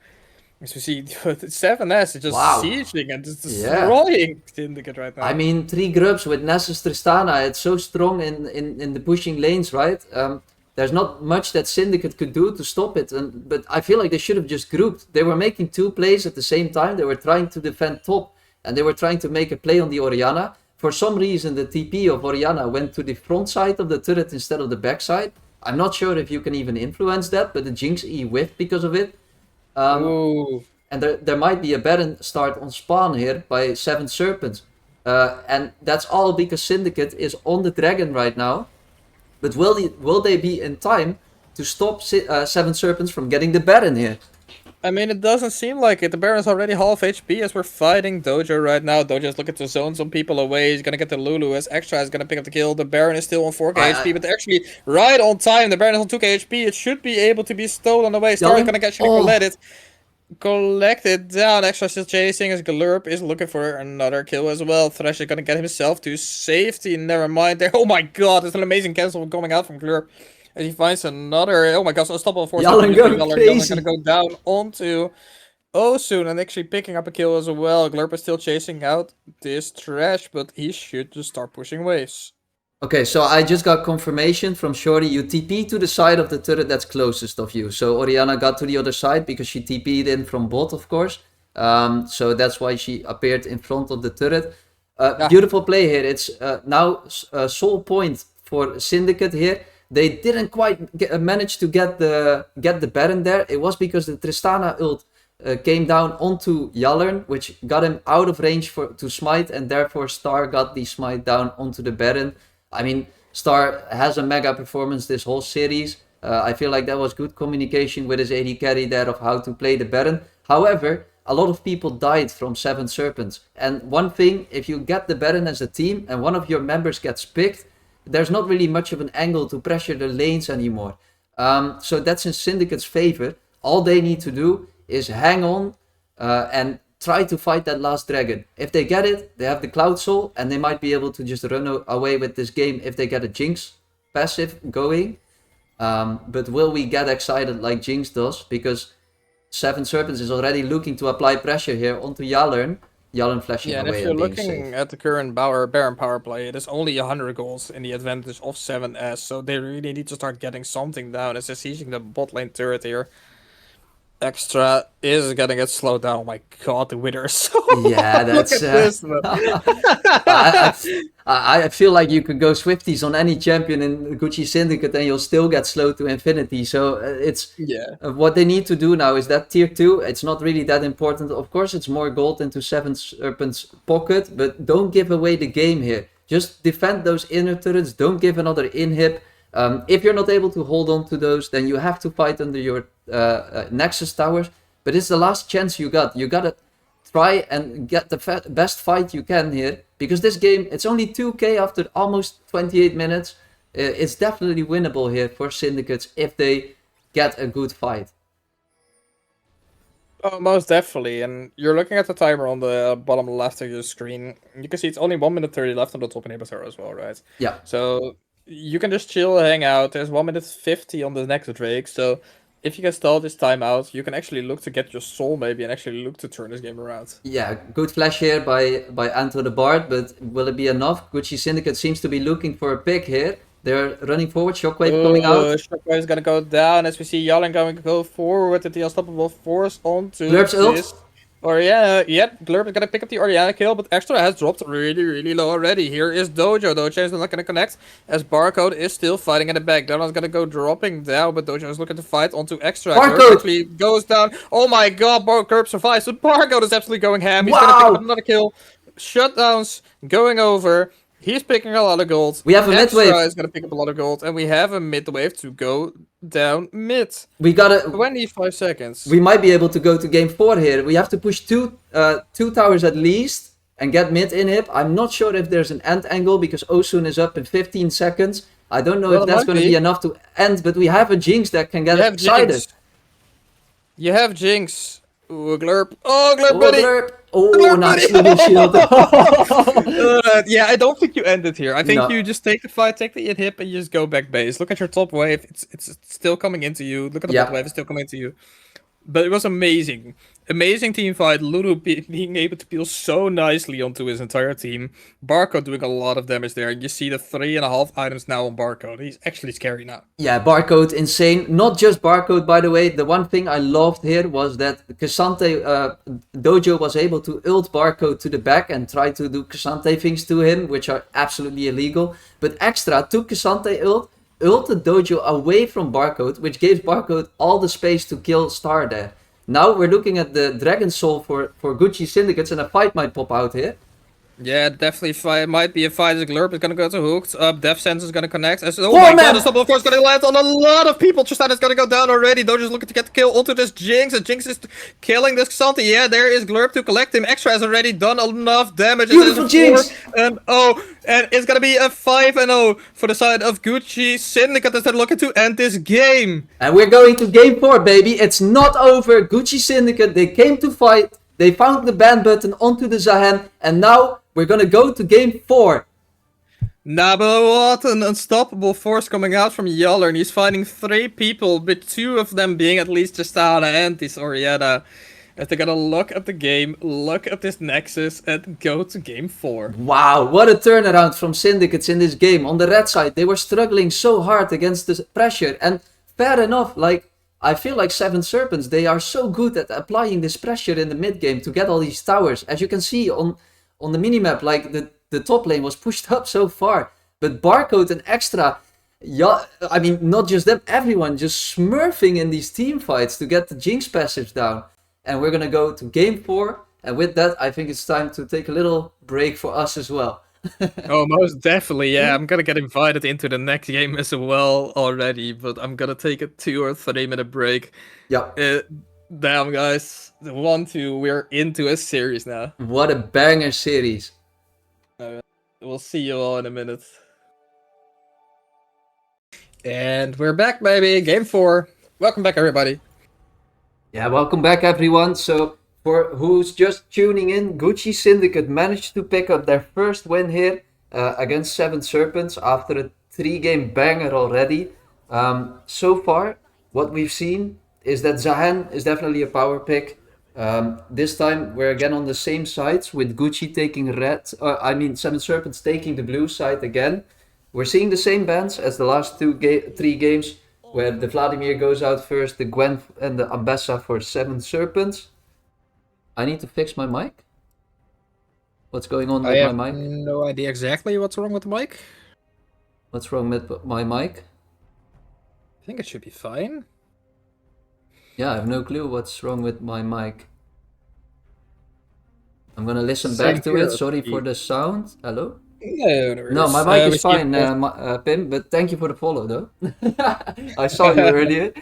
As we see, 7S is just sieging and just destroying Syndicate right now. I mean, 3 grubs with Nessus Tristana. It's so strong in the pushing lanes, right? There's not much that Syndicate could do to stop it, but I feel like they should have just grouped. They were making 2 plays at the same time. They were trying to defend top, and they were trying to make a play on the Oriana. For some reason, the TP of Oriana went to the front side of the turret instead of the back side. I'm not sure if you can even influence that, but the Jinx E whiffed because of it. And there might be a Baron start on spawn here by 7 Serpents. And that's all because Syndicate is on the dragon right now. But will they be in time to stop 7 Serpents from getting the Baron here? I mean, it doesn't seem like it. The Baron's already half HP as we're fighting Dojo right now. Dojo's looking to zone some people away. He's gonna get the Lulu as Extra is gonna pick up the kill. The Baron is still on 4k HP, but actually right on time. The Baron is on 2k HP. It should be able to be stolen away. Star's gonna actually collect it down. Extra still chasing as Glurp is looking for another kill as well. Thresh is gonna get himself to safety. Never mind there. Oh my god, there's an amazing cancel coming out from Glurp. And he finds another, oh my gosh, unstoppable force. Hjallern going crazy. Gonna go down onto Oh, soon, and actually picking up a kill as well. Glurp is still chasing out this trash, but he should just start pushing waves. Okay, so I just got confirmation from Shorty. You TP to the side of the turret that's closest of you. So Oriana got to the other side because she TP'd in from bot, of course. So that's why she appeared in front of the turret. Beautiful play here. It's now sole point for Syndicate here. They didn't quite manage to get the Baron there. It was because the Tristana ult came down onto Hjallern, which got him out of range to smite, and therefore Star got the smite down onto the Baron. I mean, Star has a mega performance this whole series. I feel like that was good communication with his AD carry there of how to play the Baron. However, a lot of people died from 7 Serpents. And one thing, if you get the Baron as a team and one of your members gets picked, there's not really much of an angle to pressure the lanes anymore. So that's in Syndicate's favor. All they need to do is hang on and try to fight that last dragon. If they get it, they have the Cloud Soul, and they might be able to just run away with this game if they get a Jinx passive going. But will we get excited like Jinx does? Because 7 Serpents is already looking to apply pressure here onto Hjallern. Hjallern flashing away. And if you're looking at the current Baron power play, it is only 100 goals in the advantage of 7S, so they really need to start getting something down as they're sieging the bot lane turret here. Extra is gonna get slowed down. Oh my god, the Wither is so yeah, that's I feel like you could go Swifties on any champion in Gucci Syndicate and you'll still get slowed to infinity. So it's what they need to do now is that tier 2. It's not really that important. Of course, it's more gold into 7 Serpents pocket, but don't give away the game here. Just defend those inner turrets. Don't give another inhib. If you're not able to hold on to those, then you have to fight under your Nexus towers. But it's the last chance you got. You gotta try and get the best fight you can here. Because this game, it's only 2k after almost 28 minutes. It's definitely winnable here for Syndicates if they get a good fight. Oh, most definitely. And you're looking at the timer on the bottom left of your screen. You can see it's only 1 minute 30 left on the top inhibitor as well, right? Yeah. So you can just chill, hang out. There's 1 minute 50 on the next Drake. So if you can stall this time out, you can actually look to get your soul maybe and actually look to turn this game around. Yeah, good flash here by Anto the Bard, but will it be enough? Gucci Syndicate seems to be looking for a pick here. They're running forward, Shockwave coming out. Shockwave is gonna go down as we see Hjallern going to go forward with the unstoppable force onto Glurp's this. ult. Oriana, Glurp is gonna pick up the Oriana kill, but Extra has dropped really low already. Here is Dojo. Dojo is not gonna connect as Barcode is still fighting in the back. Donald's gonna go dropping down, but Dojo is looking to fight onto Extra. Barcode actually glurp down. Oh my god, Glurp survives, but Barcode is absolutely going ham. He's gonna pick up another kill. Shutdowns going over. He's picking a lot of gold. We have a mid wave. Extra is gonna pick up a lot of gold, and we have a mid wave to go down mid. We got 25 seconds. We might be able to go to game 4 here. We have to push two towers at least and get mid inhib. I'm not sure if there's an end angle because Osun is up in 15 seconds. I don't know if that's going to be enough to end, but we have a Jinx that can get excited. You have Jinx. Ooh, Glurp. Oh, Glurp, buddy. Glurp. Oh, nice little shield. Yeah, I don't think you end it here. I think you just take the fight, take the hit, and you just go back base. Look at your top wave. It's still coming into you. Look at the bottom wave. It's still coming into you. But it was amazing. Amazing team fight. Lulu being able to peel so nicely onto his entire team. Barcode doing a lot of damage there. You see the 3.5 items now on Barcode. He's actually scary now. Yeah, Barcode insane. Not just Barcode, by the way. The one thing I loved here was that Cassante Dojo was able to ult Barcode to the back and try to do Cassante things to him, which are absolutely illegal. But Extra took Cassante ulted Dojo away from Barcode, which gave Barcode all the space to kill Star there. Now we're looking at the Dragon Soul for Gucci Syndicates, and a fight might pop out here. Yeah, definitely might be a fight as Glurp is gonna go to hooked. Death Sense is gonna connect. As, oh my god, the stop of course gonna land on a lot of people. Tristan is gonna go down already. Dojo's looking to get the kill onto this Jinx. And Jinx is killing this Xanthi. Yeah, there is Glurp to collect him. Extra has already done enough damage. Beautiful Jinx! And it's gonna be a 5-0 for the side of Gucci Syndicate as they're looking to end this game. And we're going to game 4, baby. It's not over. Gucci Syndicate, they came to fight. They found the ban button onto the Zahen. And now we're gonna go to game 4. Nah, but what an unstoppable force coming out from Hjallern. He's fighting 3 people, but 2 of them being at least Tristana and this Oriana. as they're gonna look at the game, look at this Nexus, and go to game 4. Wow, what a turnaround from Syndicates in this game. On the red side, they were struggling so hard against the pressure. And fair enough, like, I feel like Seven Serpents, they are so good at applying this pressure in the mid game to get all these towers. As you can see on the minimap, like, the top lane was pushed up so far. But Barcode and Extra, yeah, I mean, not just them, everyone just smurfing in these team fights to get the Jinx passives down. And we're gonna go to game 4. And with that, I think it's time to take a little break for us as well. Oh, most definitely, yeah. I'm gonna get invited into the next game as well already, but I'm gonna take a 2 or 3 minute break. Yeah. Damn, guys. 1-2, we're into a series now. What a banger series. We'll see you all in a minute. And we're back, baby. Game 4. Welcome back, everybody. Yeah, welcome back, everyone. So, for who's just tuning in, Gucci Syndicate managed to pick up their first win here against Seven Serpents after a 3-game banger already. So far, what we've seen is that Zahan is definitely a power pick. This time, we're again on the same sides with Gucci taking red. Seven Serpents taking the blue side again. We're seeing the same bans as the last 3 games, where the Vladimir goes out first, the Gwen and the Ambessa for Seven Serpents. I need to fix my mic. What's going on with my mic? I have no idea exactly what's wrong with the mic. What's wrong with my mic? I think it should be fine. Yeah, I have no clue what's wrong with my mic. I'm gonna listen back to it. Sorry for the sound. Hello? No, my mic is fine, Pim, but thank you for the follow, though. I saw you earlier.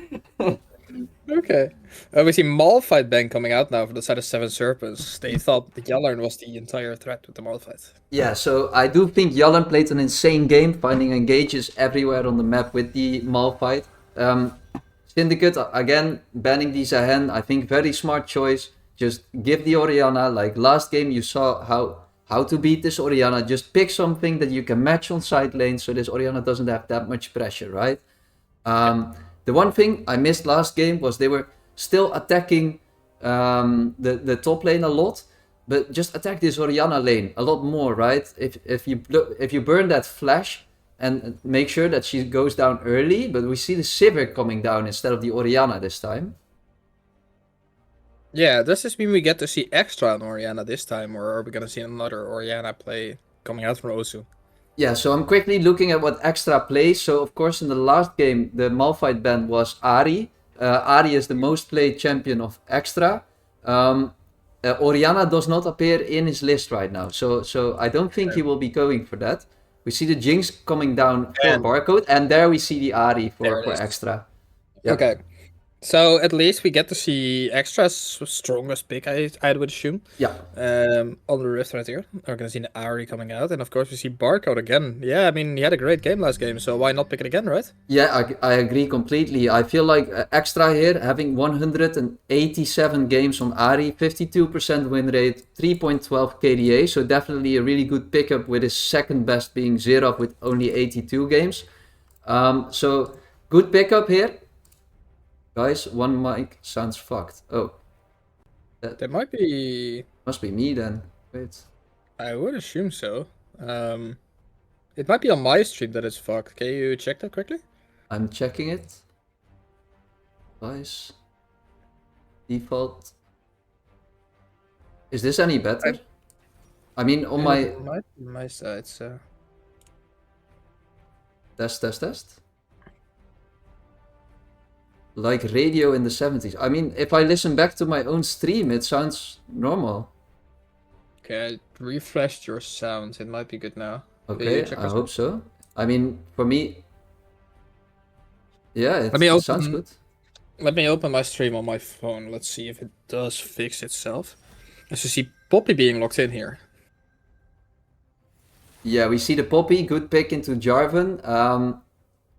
Okay. We see Malphite ban coming out now for the side of Seven Serpents. They thought the Hjallern was the entire threat with the Malphite. Yeah, so I do think Hjallern played an insane game, finding engages everywhere on the map with the Malphite. Syndicate, again, banning the Zahen, I think very smart choice. Just give the Orianna, like last game you saw how to beat this Orianna. Just pick something that you can match on side lane so this Orianna doesn't have that much pressure, right? The one thing I missed last game was they were still attacking the top lane a lot, but just attack this Orianna lane a lot more, right? If you burn that flash and make sure that she goes down early, but we see the Sivir coming down instead of the Orianna this time. Yeah, does this mean we get to see extra on Orianna this time, or are we gonna see another Orianna play coming out from Osu? Yeah, so I'm quickly looking at what extra plays. So of course in the last game the Malphite ban was Ahri. Ahri is the most played champion of extra. Orianna does not appear in his list right now, so I don't think he will be going for that. We see the Jinx coming down for Barcode, and there we see the Ahri for extra. Yep. Okay. So at least we get to see Extra's strongest pick, I would assume. Yeah. On the Rift right here. We're gonna see the Ahri coming out, and of course we see Barcode again. Yeah, I mean he had a great game last game, so why not pick it again, right? Yeah, I agree completely. I feel like Extra here having 187 games on Ahri, 52% win rate, 3.12 KDA, so definitely a really good pickup with his second best being Xerath with only 82 games. So good pickup here. Guys, one mic sounds fucked. Oh. That might be... Must be me then. Wait. I would assume so. It might be on my stream that it's fucked. Can you check that quickly? I'm checking it. Guys. Default. Is this any better? I mean, on my side, so... Test. Like radio in the 70s. I mean, if I listen back to my own stream, it sounds normal. Okay, I refreshed your sound. It might be good now. Okay, I hope so. I mean, for me... Yeah, it sounds good. Let me open my stream on my phone. Let's see if it does fix itself. As you see Poppy being locked in here. Yeah, we see the Poppy. Good pick into Jarvan.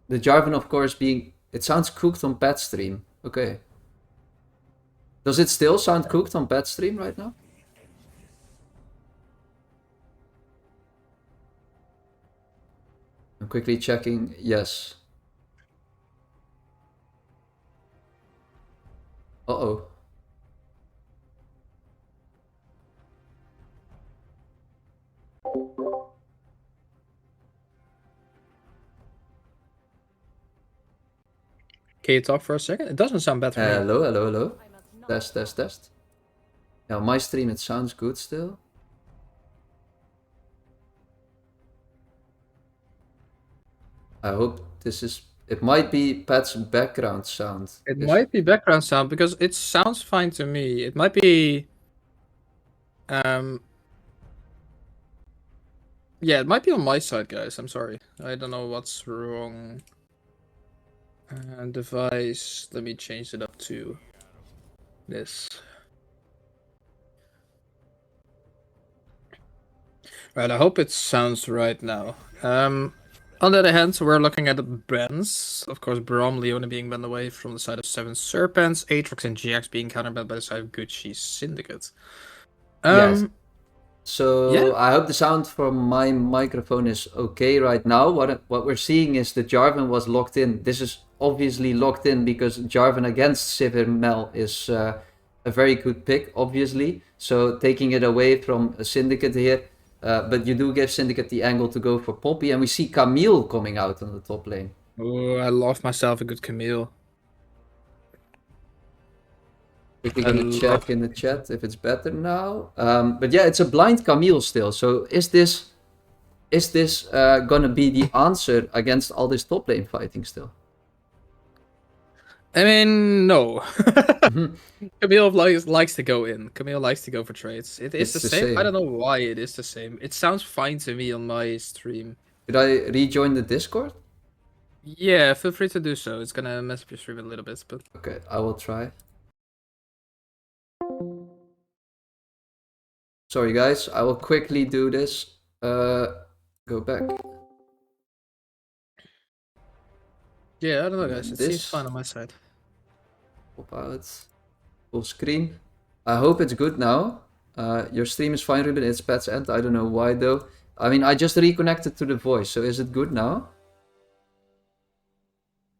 The Jarvan, of course, being... It sounds cooked on Pat's stream. Okay. Does it still sound cooked on Pat's stream right now? I'm quickly checking. Yes. Uh-oh. Can you talk for a second? It doesn't sound bad for me. Hello, hello, hello. Test, test, test. Yeah, on my stream it sounds good still. I hope this is... It might be Pat's background sound. It might be background sound because it sounds fine to me. It might be... Yeah, it might be on my side, guys. I'm sorry. I don't know what's wrong. Device. Let me change it up to this. Right, I hope it sounds right now. On the other hand, we're looking at the bans. Of course, Brom, Leona being banned away from the side of 7 Serpents, Aatrox and GX being counterbanned by the side of Gucci Syndicate. Yes. So yeah. I hope the sound from my microphone is okay right now. What we're seeing is that Jarvan was locked in. This is obviously locked in because Jarvan against Sivir Mel is a very good pick, obviously. So taking it away from a Syndicate here. But you do give Syndicate the angle to go for Poppy. And we see Camille coming out on the top lane. Oh, I love myself a good Camille. Quickly gonna check in the chat if it's better now. But yeah, it's a blind Camille still. So is this gonna be the answer against all this top lane fighting still? I mean, no. Camille likes to go in. Camille likes to go for trades. It's the same. I don't know why it is the same. It sounds fine to me on my stream. Should I rejoin the Discord? Yeah, feel free to do so. It's gonna mess up your stream a little bit, but... Okay, I will try. Sorry guys, I will quickly do this. Go back. Yeah, I don't know guys, it seems fine on my side. Pop out. Full screen. I hope it's good now. Your stream is fine, Ruben. It's Pat's end. I don't know why though. I mean, I just reconnected to the voice, so is it good now?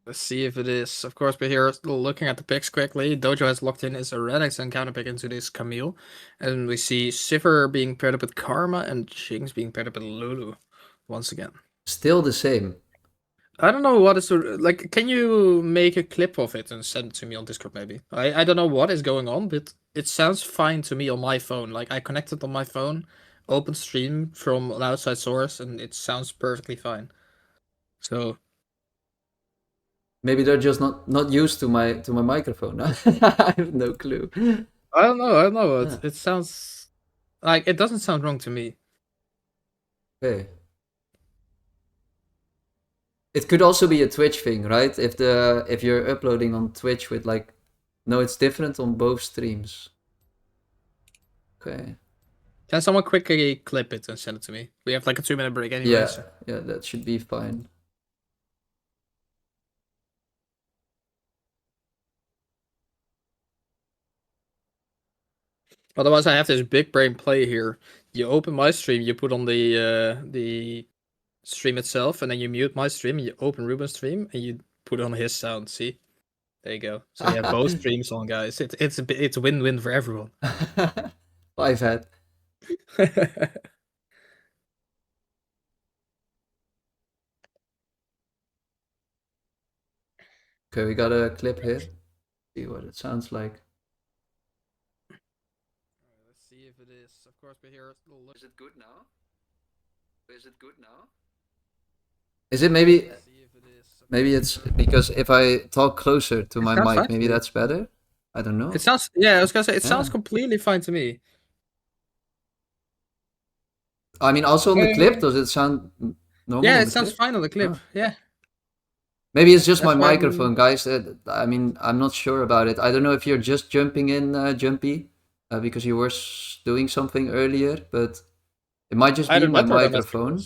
Let's see if it is. Of course, we're here looking at the picks quickly. Dojo has locked in as a Renix and counterpick into this Camille. And we see Sivir being paired up with Karma and Jinx being paired up with Lulu once again. Still the same. I don't know what is... Like, can you make a clip of it and send it to me on Discord maybe? I don't know what is going on, but it sounds fine to me on my phone. Like, I connected on my phone, open stream from an outside source, and it sounds perfectly fine. So... Maybe they're just not used to my microphone. I have no clue. I don't know. Yeah. It sounds like it doesn't sound wrong to me. Okay. It could also be a Twitch thing, right? If you're uploading on Twitch with like... No, it's different on both streams. Okay. Can someone quickly clip it and send it to me? We have like a 2-minute break anyway. Yeah, so. yeah, that should be fine. Otherwise, I have this big brain play here. You open my stream, you put on the stream itself, and then you mute my stream, and you open Ruben's stream, and you put on his sound. See, there you go. So you have both streams on, guys. It's win-win for everyone. 5 head. Okay, we got a clip here. See what it sounds like. Let's see if it is. Of course, we're here. Is it good now? Is it good now? Is it maybe... Maybe it's because if I talk closer to my mic, maybe that's better? I don't know. It sounds... Yeah, I was gonna say, it sounds completely fine to me. I mean, also on the clip, does it sound normal? Yeah, it sounds fine on the clip. Oh. Yeah. Maybe it's just my microphone, guys. I mean, I'm not sure about it. I don't know if you're just jumping in, Jumpy, because you were doing something earlier, but it might just be my microphone.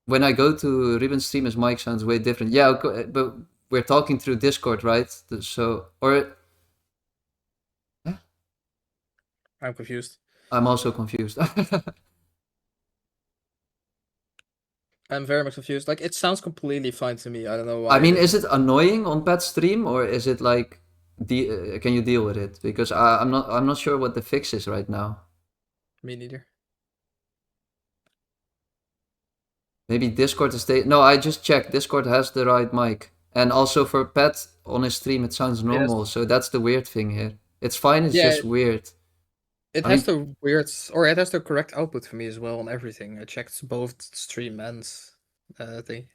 When I go to Ruben's stream, his mic sounds way different. Yeah, okay, but we're talking through Discord, right? So, or... Yeah? I'm confused. I'm also confused. I'm very much confused. Like, it sounds completely fine to me. I don't know why. I mean, is it annoying on Pat's stream, or is it like, can you deal with it? Because I'm not sure what the fix is right now. Me neither. Maybe Discord is no, I just checked. Discord has the right mic. And also for Pat on his stream, it sounds Yes. normal. So that's the weird thing here. It's fine, it's Yeah, just weird. it I has mean, the weird, or it has the correct output for me as well on everything. I checked both stream and thing.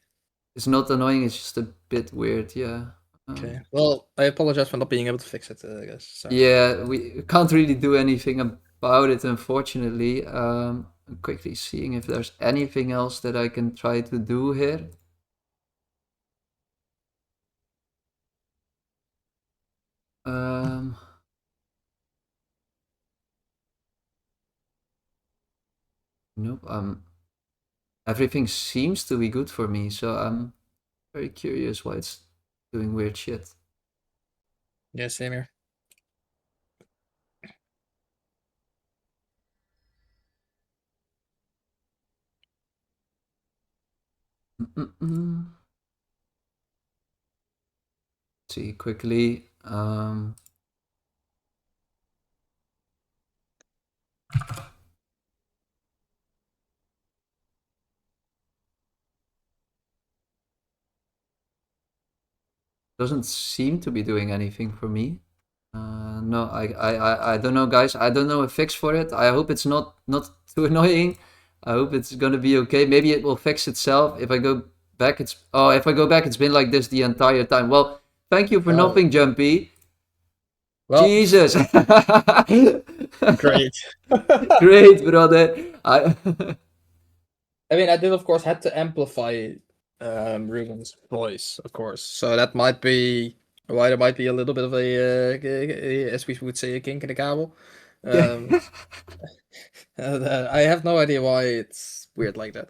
it's not annoying, it's just a bit weird, yeah. Okay. Well, I apologize for not being able to fix it, I guess. Sorry. Yeah, we can't really do anything about it, unfortunately. I'm quickly seeing if there's anything else that I can try to do here. Um, nope. Everything seems to be good for me, so I'm very curious why it's doing weird shit. Yeah, same here. Mm-mm-mm. See quickly. Doesn't seem to be doing anything for me. No, I don't know, guys. I don't know a fix for it. I hope it's not too annoying. I hope it's gonna be okay. Maybe it will fix itself. If I go back, if I go back, it's been like this the entire time. Well, thank you for Oh, nothing, Jumpy. well, Jesus. great. Great, brother. I mean, I did, of course, had to amplify Ruben's voice, of course. So that might be why there might be a little bit of as we would say, a kink in the cable. Yeah. Um, I have no idea why it's weird like that.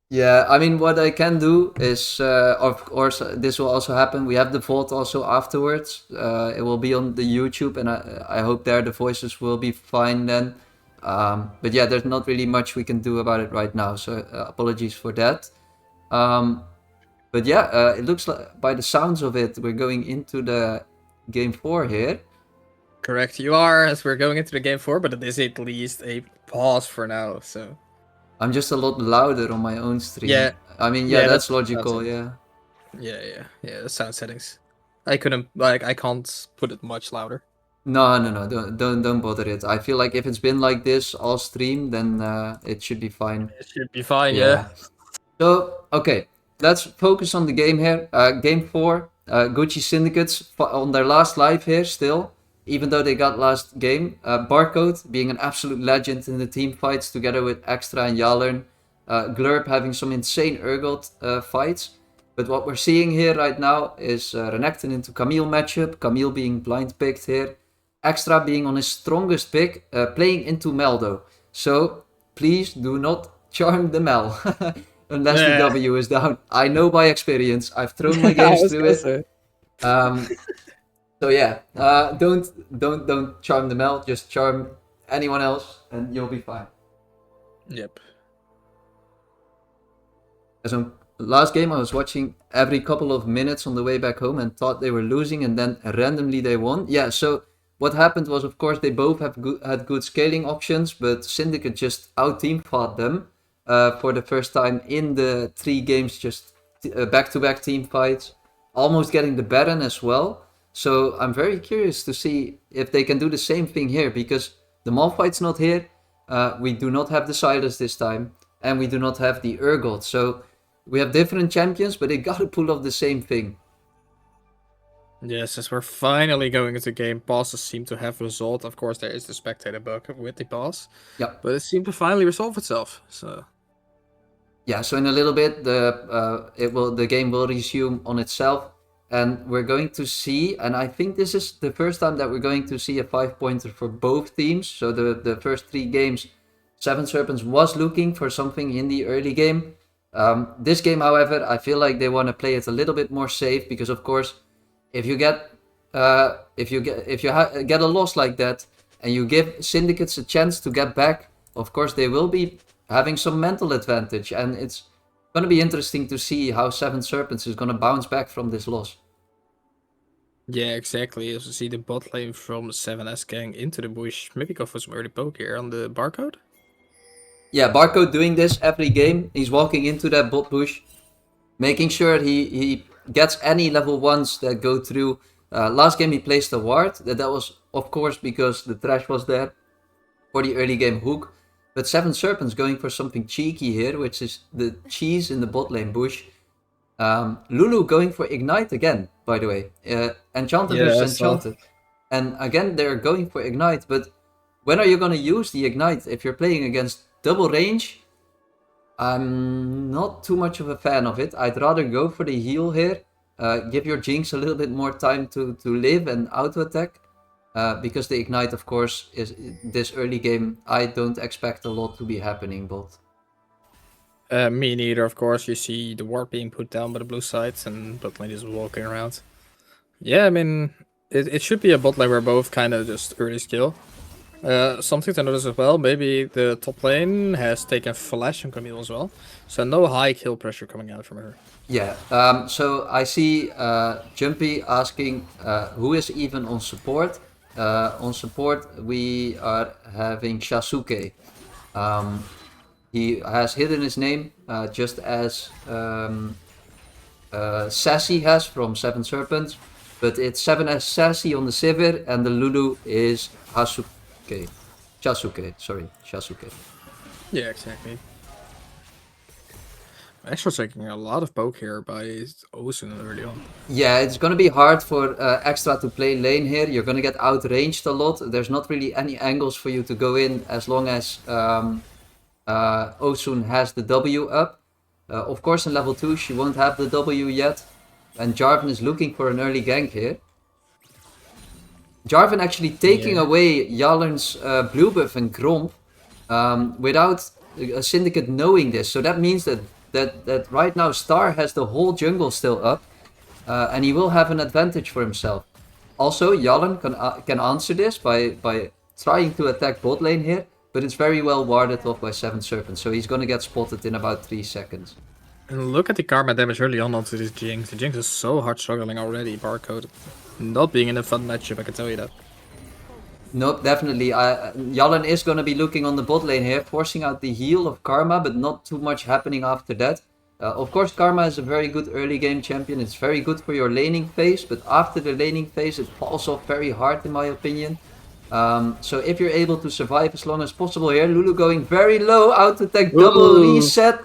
Yeah, I mean, what I can do is, of course, this will also happen. We have the vault also afterwards. It will be on the YouTube, and I hope there the voices will be fine then. But yeah, there's not really much we can do about it right now, so apologies for that. But yeah, it looks like by the sounds of it, we're going into the game 4 here. Correct, you are, as we're going into the game 4, but it is at least a pause for now, so. I'm just a lot louder on my own stream. Yeah. I mean, yeah, Yeah, that's that's logical, it. yeah. Yeah, the sound settings. I couldn't, like, I can't put it much louder. No, don't bother it. I feel like if it's been like this all stream, then it should be fine. It should be fine, yeah. So, okay, let's focus on the game here. Game 4, Gucci Syndicates on their last live here still, even though they got last game. Barcode being an absolute legend in the team fights together with Extra and Hjallern. Glurp having some insane Urgot fights. But what we're seeing here right now is Renekton into Camille matchup, Camille being blind picked here. Extra being on his strongest pick, playing into Meldo. So, please do not charm the Mel. Unless the W is down. I know by experience. I've thrown my games through it. So yeah, don't charm the Mel. Just charm anyone else, and you'll be fine. Yep. So last game, I was watching every couple of minutes on the way back home and thought they were losing, and then randomly they won. Yeah. So what happened was, of course, they both had good scaling options, but Syndicate just out team fought them. For the first time in the 3 games, just back-to-back team fights, almost getting the Baron as well. So I'm very curious to see if they can do the same thing here, because the Malphite's not here, we do not have the Silas this time, and we do not have the Urgot. So we have different champions, but they gotta pull off the same thing. Yes, as we're finally going into game, passes seem to have resolved. Of course, there is the spectator bug with the pass. Yeah. But it seemed to finally resolve itself. So. Yeah, so in a little bit, the game will resume on itself, and we're going to see, and I think this is the first time that we're going to see a 5-pointer for both teams. So the first 3 games, Seven Serpents was looking for something in the early game. This game, however, I feel like they want to play it a little bit more safe, because of course, if you get a loss like that, and you give Syndicates a chance to get back, of course they will be having some mental advantage, and it's going to be interesting to see how Seven Serpents is going to bounce back from this loss. Yeah, exactly. As you see the bot lane from 7S gang into the bush. Maybe go for some early poke here on the barcode. Yeah, Barcode doing this every game. He's walking into that bot bush, making sure he gets any level 1s that go through. Last game he placed a ward. That was, of course, because the trash was there for the early game hook. But 7 Serpents going for something cheeky here, which is the cheese in the bot lane bush. Lulu going for Ignite again, by the way. Enchanted versus Enchanted. And again, they're going for Ignite, but when are you going to use the Ignite? If you're playing against double range, I'm not too much of a fan of it. I'd rather go for the heal here. Give your Jinx a little bit more time to live and auto-attack. Because the Ignite, of course, is this early game. I don't expect a lot to be happening, but... Me neither, of course. You see the ward being put down by the blue sides and bot lane is walking around. Yeah, I mean, it should be a bot lane where both kind of just early skill. Something to notice as well, maybe the top lane has taken Flash on Camille as well. So no high kill pressure coming out from her. Yeah, so I see Jumpy asking who is even on support. On support we are having Shasuke. He has hidden his name just as Sassy has from 7 Serpents. But it's 7S Sassy on the Sivir and the Lulu is Shasuke. Yeah, exactly. Actually taking a lot of poke here by Osun early on. Yeah, it's gonna be hard for Extra to play lane here. You're gonna get outranged a lot. There's not really any angles for you to go in as long as Osun has the W up. Of course in level 2 she won't have the W yet. And Jarvan is looking for an early gank here. Jarvan actually taking away Hjallern's blue buff and Gromp without a Syndicate knowing this. So that means that right now Star has the whole jungle still up. And he will have an advantage for himself. Also, Hjallern can answer this by trying to attack bot lane here. But it's very well warded off by 7 Serpents. So he's gonna get spotted in about 3 seconds. And look at the karma damage early on onto this Jinx. The Jinx is so hard struggling already, Barcode. Not being in a fun matchup, I can tell you that. Nope, definitely. Hjallern is going to be looking on the bot lane here, forcing out the heal of Karma, but not too much happening after that. Of course, Karma is a very good early game champion. It's very good for your laning phase, but after the laning phase, it falls off very hard, in my opinion. So if you're able to survive as long as possible here, Lulu going very low, auto-attack, double reset.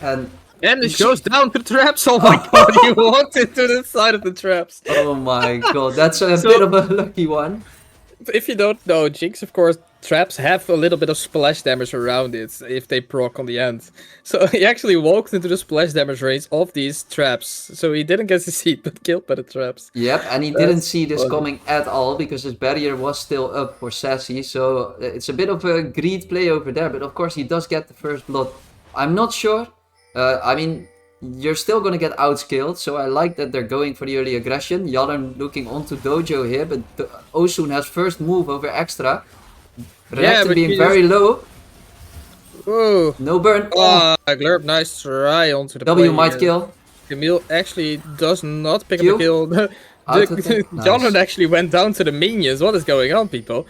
And it goes down to the traps. Oh my god, he walked into the side of the traps. Oh my god, that's a bit of a lucky one. If you don't know, Jinx, of course, traps have a little bit of splash damage around it if they proc on the end. So he actually walked into the splash damage range of these traps. So he didn't get his seat, but killed by the traps. Yep, and he didn't see this coming at all because his barrier was still up for Sassy. So it's a bit of a greed play over there, but of course he does get the first blood. I'm not sure. I mean, you're still going to get outscaled, so I like that they're going for the early aggression. Hjallern looking onto Dojo here, but Osun has first move over Extra. Renekton being very low. Whoa. No burn. Oh, Glurp, nice try onto the W might kill. Camille actually does not pick up the kill. Hjallern actually went down to the minions. What is going on, people?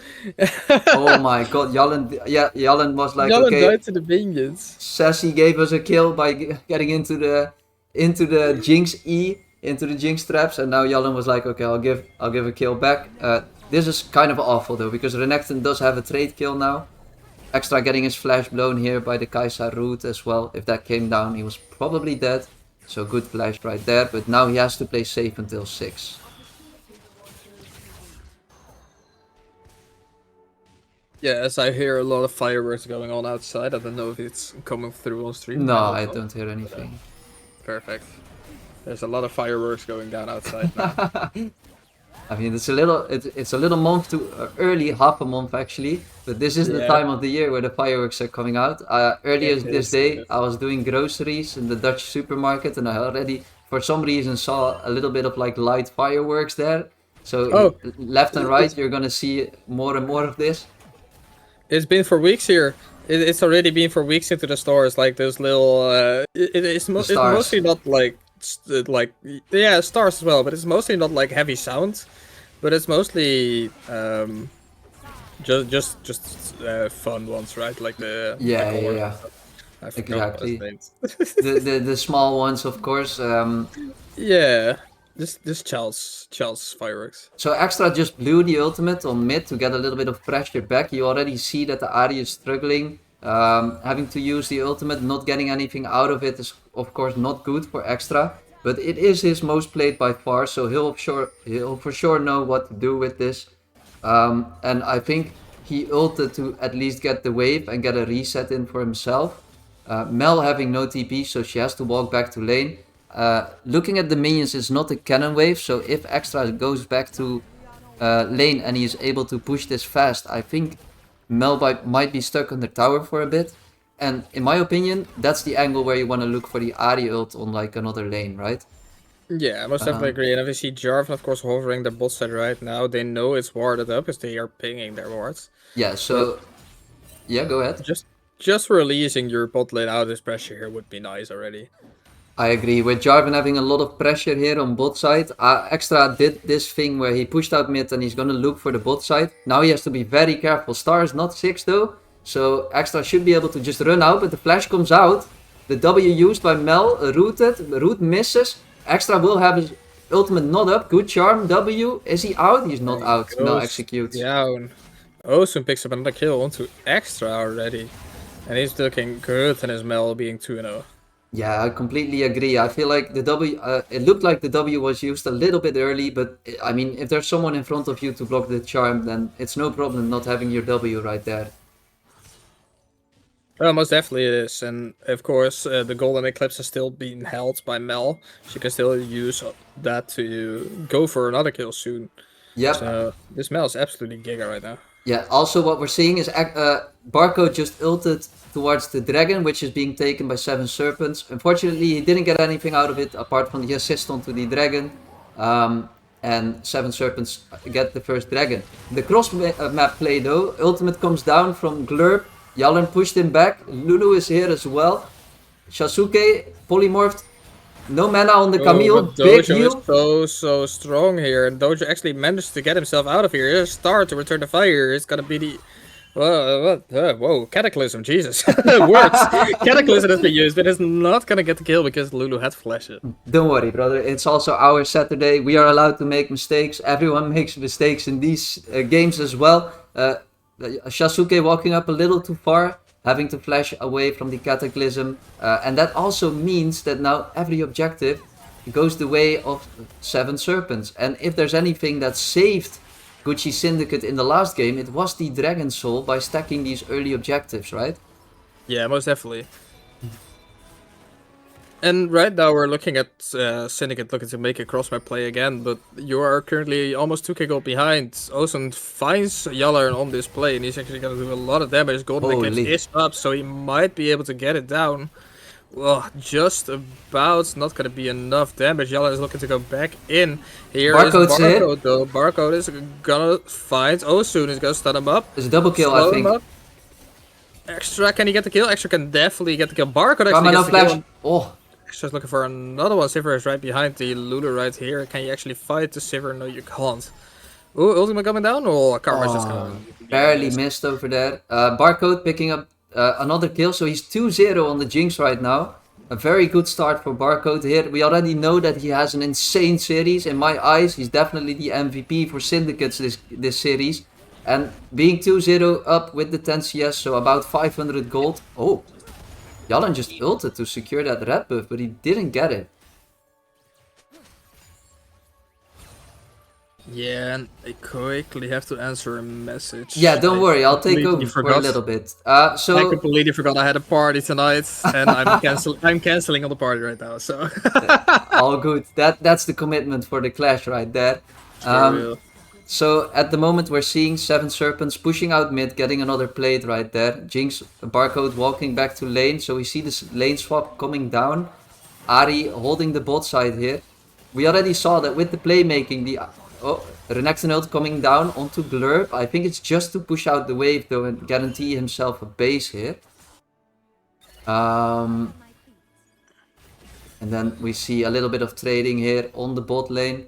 Oh my god, Hjallern was like, Hjallern okay, died to the minions. Sassy gave us a kill by getting into the Jinx E, into the Jinx traps, and now Hjallern was like, okay, I'll give a kill back. This is kind of awful though, because Renekton does have a trade kill now. Extra getting his flash blown here by the Kai'Sa root as well. If that came down, he was probably dead. So good flash right there, but now he has to play safe until 6. Yes, I hear a lot of fireworks going on outside. I don't know if it's coming through on stream. No, I don't hear anything. Perfect. There's a lot of fireworks going down outside now. I mean, it's a little month too early, half a month actually. But this is the time of the year where the fireworks are coming out. Earlier this day, I was doing groceries in the Dutch supermarket, and I already, for some reason, saw a little bit of like light fireworks there. So left and right, you're gonna see more and more of this. It's been for weeks here. It's already been for weeks into the stores, like those little. It's mostly not like stars as well, but it's mostly not like heavy sound, but it's mostly Just fun ones, right? Like the Yeah, yeah, colors. yeah. I forgot what it's Exactly. named. The small ones, of course. Yeah, this Charles fireworks. So Extra just blew the ultimate on mid to get a little bit of pressure back. You already see that the Ahri is struggling. Having to use the ultimate, not getting anything out of it is of course not good for Extra. But it is his most played by far, so he'll for sure know what to do with this. And I think he ulted to at least get the wave and get a reset in for himself. Mel having no TP, so she has to walk back to lane. Looking at the minions is not a cannon wave, so if Extra goes back to lane and he is able to push this fast, I think Mel might be stuck on the tower for a bit. And in my opinion, that's the angle where you want to look for the Ahri ult on like another lane, right? Yeah, I most definitely agree. And if you see Jarvan, of course, hovering their bot side right now, they know it's warded up because they are pinging their wards. Yeah, But so yeah, go ahead. just releasing your bot lane out of this pressure here would be nice already. I agree. With Jarvan having a lot of pressure here on bot side, Extra did this thing where he pushed out mid and he's gonna look for the bot side. Now he has to be very careful. Star is not 6 though, so Extra should be able to just run out, but the flash comes out. The W used by Mel, rooted, root misses. Extra will have his ultimate not up. Good charm, W. Is he out? He's not out. Mel Goes executes. down. Osun picks up another kill onto Extra already. And he's looking good in his Mel being 2-0. Yeah, I completely agree. I feel like the W, it looked like the W was used a little bit early, but I mean, if there's someone in front of you to block the charm, then it's no problem not having your W right there. Well, most definitely it is. And of course, the Golden Eclipse is still being held by Mel. She can still use that to go for another kill soon. Yep. So this Mel is absolutely giga right now. Yeah, also what we're seeing is Barcode just ulted towards the dragon, which is being taken by 7 Serpents. Unfortunately, he didn't get anything out of it apart from the assist onto the dragon. And 7 Serpents get the first dragon. The cross map play though, ultimate comes down from Glurp. Hjallern pushed him back. Lulu is here as well. Shasuke polymorphed. No mana on the Camille. But Big Dojo heal. is so strong here, and Dojo actually managed to get himself out of here. Here's Star to return the fire. It's gonna be the whoa, Cataclysm, Jesus. Works. Cataclysm has been used, but it's not gonna get the kill because Lulu had flashes. Don't worry, brother. It's also our Saturday. We are allowed to make mistakes. Everyone makes mistakes in these games as well. Shasuke walking up a little too far, having to flash away from the Cataclysm. And that also means that now every objective goes the way of 7 Serpents. And if there's anything that saved Gucci Syndicate in the last game, it was the Dragon Soul by stacking these early objectives, right? Yeah, most definitely. And right now we're looking at Syndicate looking to make a crossmap play again, but you are currently almost 2k gold behind. Osun finds Hjallern on this play, and he's actually going to do a lot of damage. Golden Eclipse is up, so he might be able to get it down. Well, just about not going to be enough damage. Hjallern is looking to go back in. Here Barcode's is Barcode, though. Barcode is going to find Osun. He's going to stun him up. It's a double kill, I think. Extra, can he get the kill? Extra can definitely get the kill. Barcode actually gets the kill. Oh. Just looking for another one. Sivir is right behind the Lulu right here. Can you actually fight the Sivir? No, you can't. Oh, ultimate coming down? Oh, Karma's just gonna... Barely missed over there. Barcode picking up another kill. So he's 2-0 on the Jinx right now. A very good start for Barcode here. We already know that he has an insane series. In my eyes, he's definitely the MVP for Syndicates this series. And being 2-0 up with the 10 CS, so about 500 gold. Oh. Hjallern just ulted to secure that red buff, but he didn't get it. Yeah, and I quickly have to answer a message. Yeah, don't worry, I'll take over for a little bit. I completely forgot I had a party tonight, and I'm canceling on the party right now. So all good. That's the commitment for the clash right there. So at the moment we're seeing 7 Serpents pushing out mid, getting another plate right there. Jinx, Barcode walking back to lane, so we see this lane swap coming down. Ahri holding the bot side here. We already saw that with the playmaking, Renekton ult coming down onto Glurp. I think it's just to push out the wave though and guarantee himself a base here. And then we see a little bit of trading here on the bot lane.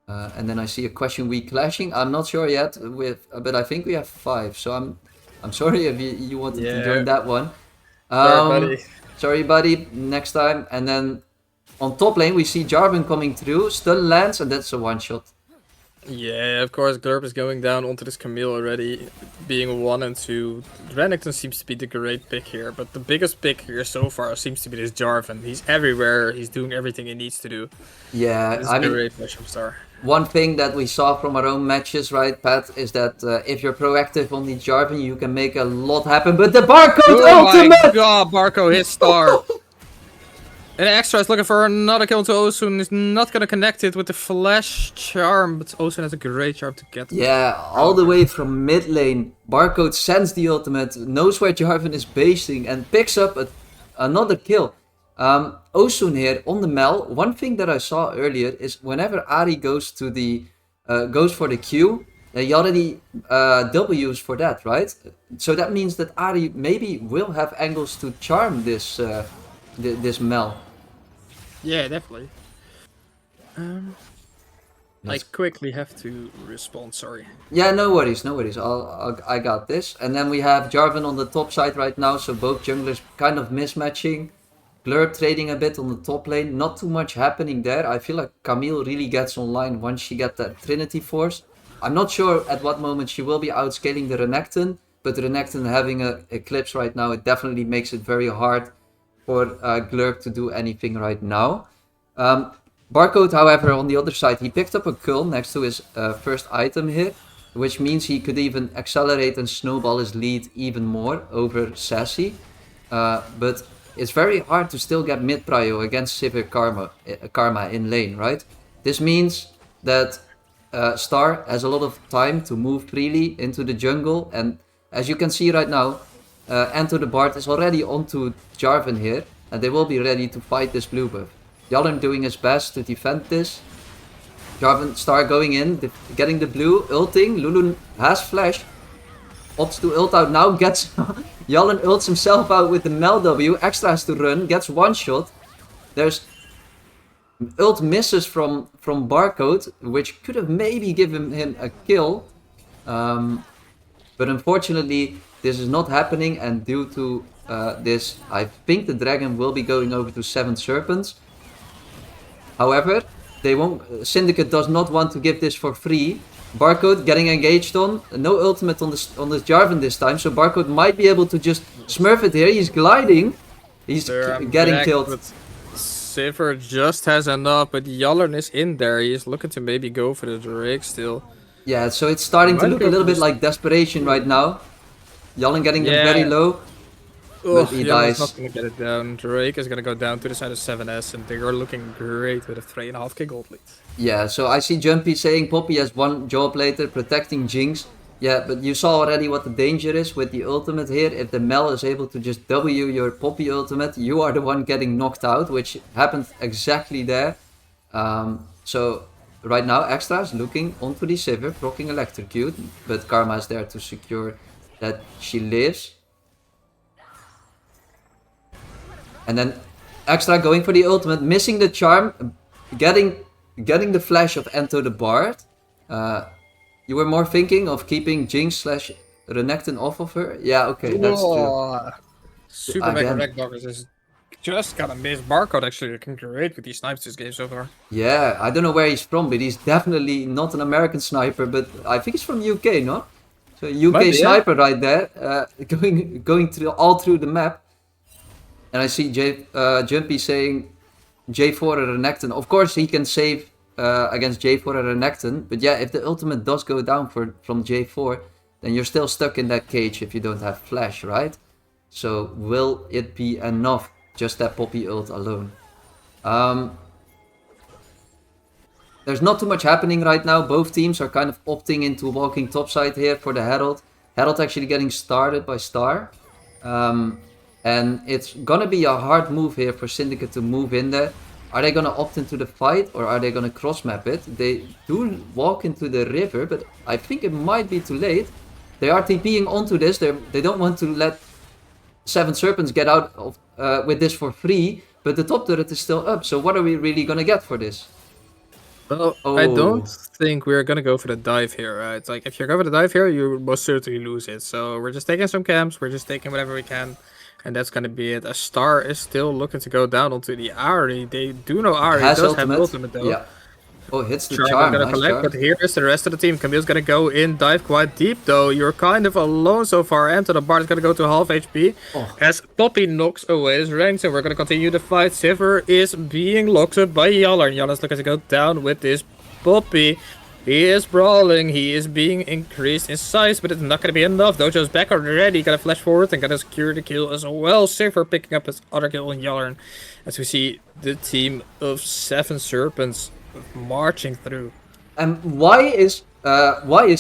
And then I see a question week clashing. I'm not sure yet with, but I think we have 5. So I'm sorry if you wanted to join that one. Sorry, buddy. Sorry, buddy. Next time. And then on top lane we see Jarvan coming through. Stun lands, and that's a one shot. Yeah, of course, Glurp is going down onto this Camille already, being 1 and 2. Renekton seems to be the great pick here, but the biggest pick here so far seems to be this Jarvan. He's everywhere, he's doing everything he needs to do. Yeah, I mean, great matchup star. One thing that we saw from our own matches, right, Pat, is that if you're proactive on the Jarvan, you can make a lot happen. But the Barcode ultimate! Oh my god, Barco his star! And Extra is looking for another kill to Osun. Is not gonna connect it with the flash charm, but Osun has a great charm to get. Yeah, all the way from mid lane. Barcode sends the ultimate, knows where Jarvan is basing, and picks up another kill. Osun here on the Mel. One thing that I saw earlier is whenever Ahri goes to the goes for the Q, he already W's for that, right? So that means that Ahri maybe will have angles to charm this this Mel. Yeah, definitely. I quickly have to respond, sorry. Yeah, no worries, no worries. I got this. And then we have Jarvan on the top side right now, so both junglers kind of mismatching. Glurp trading a bit on the top lane, not too much happening there. I feel like Camille really gets online once she gets that Trinity Force. I'm not sure at what moment she will be outscaling the Renekton, but Renekton having a Eclipse right now, it definitely makes it very hard for Glurp to do anything right now. Barcode, however, on the other side, he picked up a Curl next to his first item here, which means he could even accelerate and snowball his lead even more over Sassy. But it's very hard to still get mid prio against Sivir Karma in lane, right? This means that Star has a lot of time to move freely into the jungle, and as you can see right now, Enter the Bard is already onto Jarvan here, and they will be ready to fight this blue buff. Hjallern doing his best to defend this. Jarvan Star going in, getting the blue, ulting. Lulu has flash. Opts to ult out now, gets Hjallern ults himself out with the Mel W. Extra has to run, gets one shot. There's ult misses from Barcode, which could have maybe given him a kill. But unfortunately, this is not happening, and due to this, I think the dragon will be going over to 7 Serpents. However, they won't. Syndicate does not want to give this for free. Barcode getting engaged on. No ultimate on this Jarvan this time, so Barcode might be able to just smurf it here. He's gliding. He's getting killed. Sivir just has enough, but Hjallern is in there. He's looking to maybe go for the Drake still. Yeah, so it's starting to look a little bit like desperation right now. Hjallern getting them very low. But he dies. Not gonna get it down. Drake is gonna go down to the side of 7S, and they are looking great with a 3.5k gold lead. Yeah, so I see Jumpy saying Poppy has one job later, protecting Jinx. Yeah, but you saw already what the danger is with the ultimate here. If the Mel is able to just W your Poppy ultimate, you are the one getting knocked out, which happened exactly there. So right now Extra is looking onto the Sivir, proccing Electrocute, but Karma is there to secure that she lives. And then Extra going for the ultimate, missing the charm, getting the flash of Enter the Bard. You were more thinking of keeping Jinx / Renekton off of her? Yeah, okay, that's true. Super Mega Ragnarok is just gonna miss. Barcode actually looking great with these snipes this game so far. Yeah, I don't know where he's from, but he's definitely not an American sniper, but I think he's from UK, no? So UK sniper right there, going through all through the map. And I see Jumpy saying J4 or Renekton. Of course he can save against J4 or Renekton, but yeah, if the ultimate does go down from J4, then you're still stuck in that cage if you don't have flash, right? So will it be enough, just that Poppy ult alone? There's not too much happening right now. Both teams are kind of opting into walking topside here for the Herald. Herald actually getting started by Star. And it's gonna be a hard move here for Syndicate to move in there. Are they gonna opt into the fight, or are they gonna cross map it? They do walk into the river, but I think it might be too late. They are TPing onto this. They don't want to let 7 Serpents get out of with this for free, but the top turret is still up. So what are we really gonna get for this? Well, I don't think we're gonna go for the dive here, right? Like, if you go for the dive here, you most certainly lose it. So we're just taking some camps, we're just taking whatever we can, and that's gonna be it. A star is still looking to go down onto the Ari. They do know Ari Has does have ultimate. ultimate though. Yeah. Oh, hits the Charm is charm. gonna Nice collect, charm. but here is the rest of the team. Camille's gonna go in, dive quite deep though. You're kind of alone so far. Enter the Bard is gonna go to half HP. Oh. As Poppy knocks away his ranks, and we're gonna continue the fight. Sivir is being locked up by Hjallern. Hjallern's looking to go down with this Poppy. He is brawling, he is being increased in size, but it's not gonna be enough. Dojo's back already, gonna flash forward and gonna secure the kill as well. Sivir picking up his other kill on Hjallern. As we see the team of 7 Serpents marching through. And why is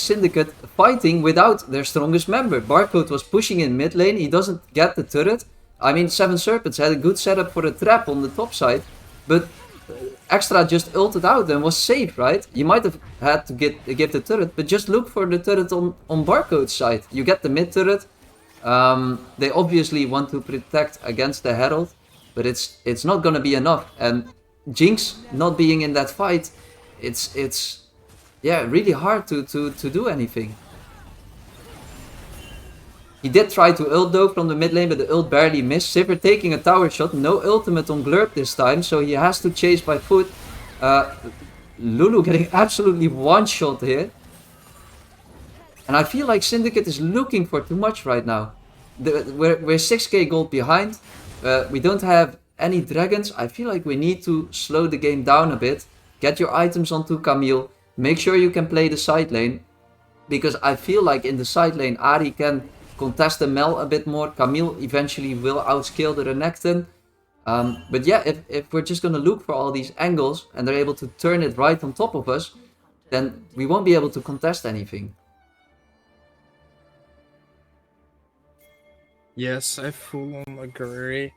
Syndicate fighting without their strongest member? Barcode was pushing in mid lane, he doesn't get the turret. I mean, 7 Serpents had a good setup for a trap on the top side, but Extra just ulted out and was safe, right? You might have had to give the turret, but just look for the turret on Barcode's side. You get the mid turret. They obviously want to protect against the Herald, but it's not gonna be enough. And Jinx not being in that fight, it's yeah, really hard to do anything. He did try to ult though from the mid lane, but the ult barely missed. Sivir taking a tower shot, no ultimate on Glurp this time, so he has to chase by foot. Lulu getting absolutely one shot here. And I feel like Syndicate is looking for too much right now. We're 6k gold behind. We don't have any dragons. I feel like we need to slow the game down a bit. Get your items onto Camille. Make sure you can play the side lane. Because I feel like in the side lane, Ahri can contest the Mel a bit more. Camille eventually will outscale the Renekton. But yeah, if we're just gonna look for all these angles and they're able to turn it right on top of us, then we won't be able to contest anything. Yes, I full on agree.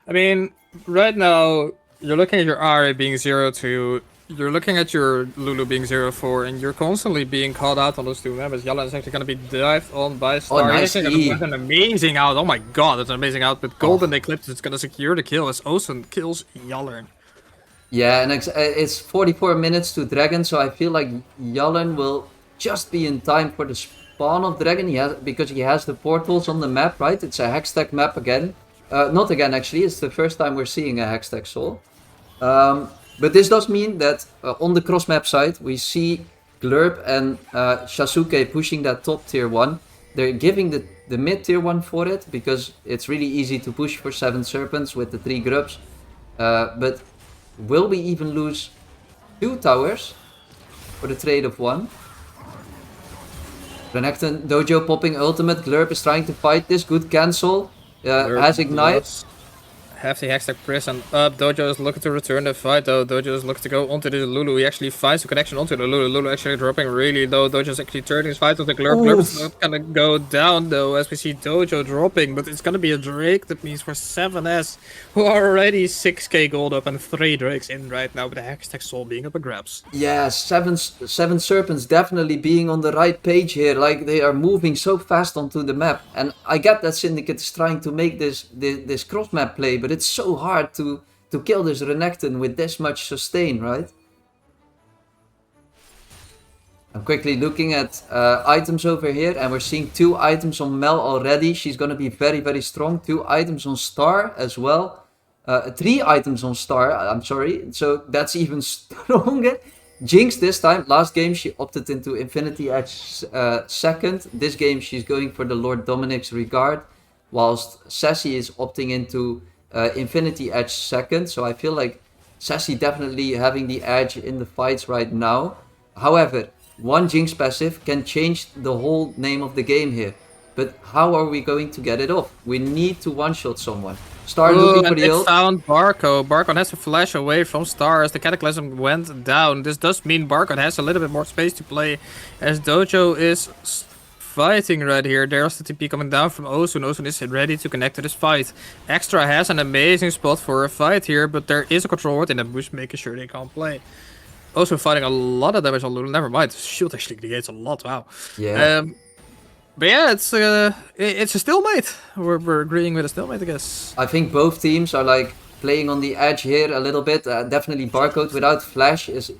I mean, right now, you're looking at your Ahri being 0-2, you're looking at your Lulu being 0-4, and you're constantly being called out on those two members. Hjallern is actually going to be dived on by Star. Oh, nice He's an amazing out. Oh my god, that's an amazing out. But Golden Eclipse is going to secure the kill as Ocean kills Hjallern. Yeah, and it's 44 minutes to Dragon, so I feel like Hjallern will just be in time for the spawn of Dragon. Because he has the portals on the map, right? It's a Hextech map again. Not again, actually. It's the first time we're seeing a Hextech Soul. But this does mean that on the cross map side, we see Glurp and Shasuke pushing that top tier 1. They're giving the mid tier 1 for it, because it's really easy to push for 7 Serpents with the 3 Grubs. But will we even lose 2 towers for the trade of 1? Renekton, Dojo popping ultimate. Glurp is trying to fight this. Good cancel. Has Ignite. Hefty Hextech press and up. Dojo is looking to return the fight though. Dojo is looking to go onto the Lulu. He actually finds the connection onto the Lulu. Lulu actually dropping really low. Dojo is actually turning his fight with the Glurp. Glurp is not gonna go down though, as we see Dojo dropping, but it's gonna be a Drake. That means for 7S, who are already 6k gold up and 3 Drakes in right now, with the Hextech Soul being up a grabs. Yeah, seven Serpents definitely being on the right page here. Like, they are moving so fast onto the map. And I get that Syndicate is trying to make this cross map play, but it's so hard to kill this Renekton with this much sustain, right? I'm quickly looking at items over here, and we're seeing 2 items on Mel already. She's gonna be very, very strong. 2 items on Star as well. 3 items on Star, I'm sorry. So that's even stronger. Jinx this time, last game she opted into Infinity Edge second. This game she's going for the Lord Dominic's Regard, whilst Sassy is opting into Infinity Edge second. So I feel like Sassy definitely having the edge in the fights right now. However, one Jinx passive can change the whole name of the game here. But how are we going to get it off? We need to one-shot someone. Star looking for the ult. Found Barco. Barco has to flash away from Star as the Cataclysm went down. This does mean Barco has a little bit more space to play, as Dojo is fighting right here. There's the TP coming down from Osun. Osun is ready to connect to this fight. Extra has an amazing spot for a fight here, but there is a control ward in the bush making sure they can't play. Also fighting a lot of damage on Lulu. Never mind. Shield actually negates a lot. Wow. Yeah. But yeah, it's a stalemate. We're agreeing with a stalemate, I guess. I think both teams are like playing on the edge here a little bit. Definitely Barcode without flash is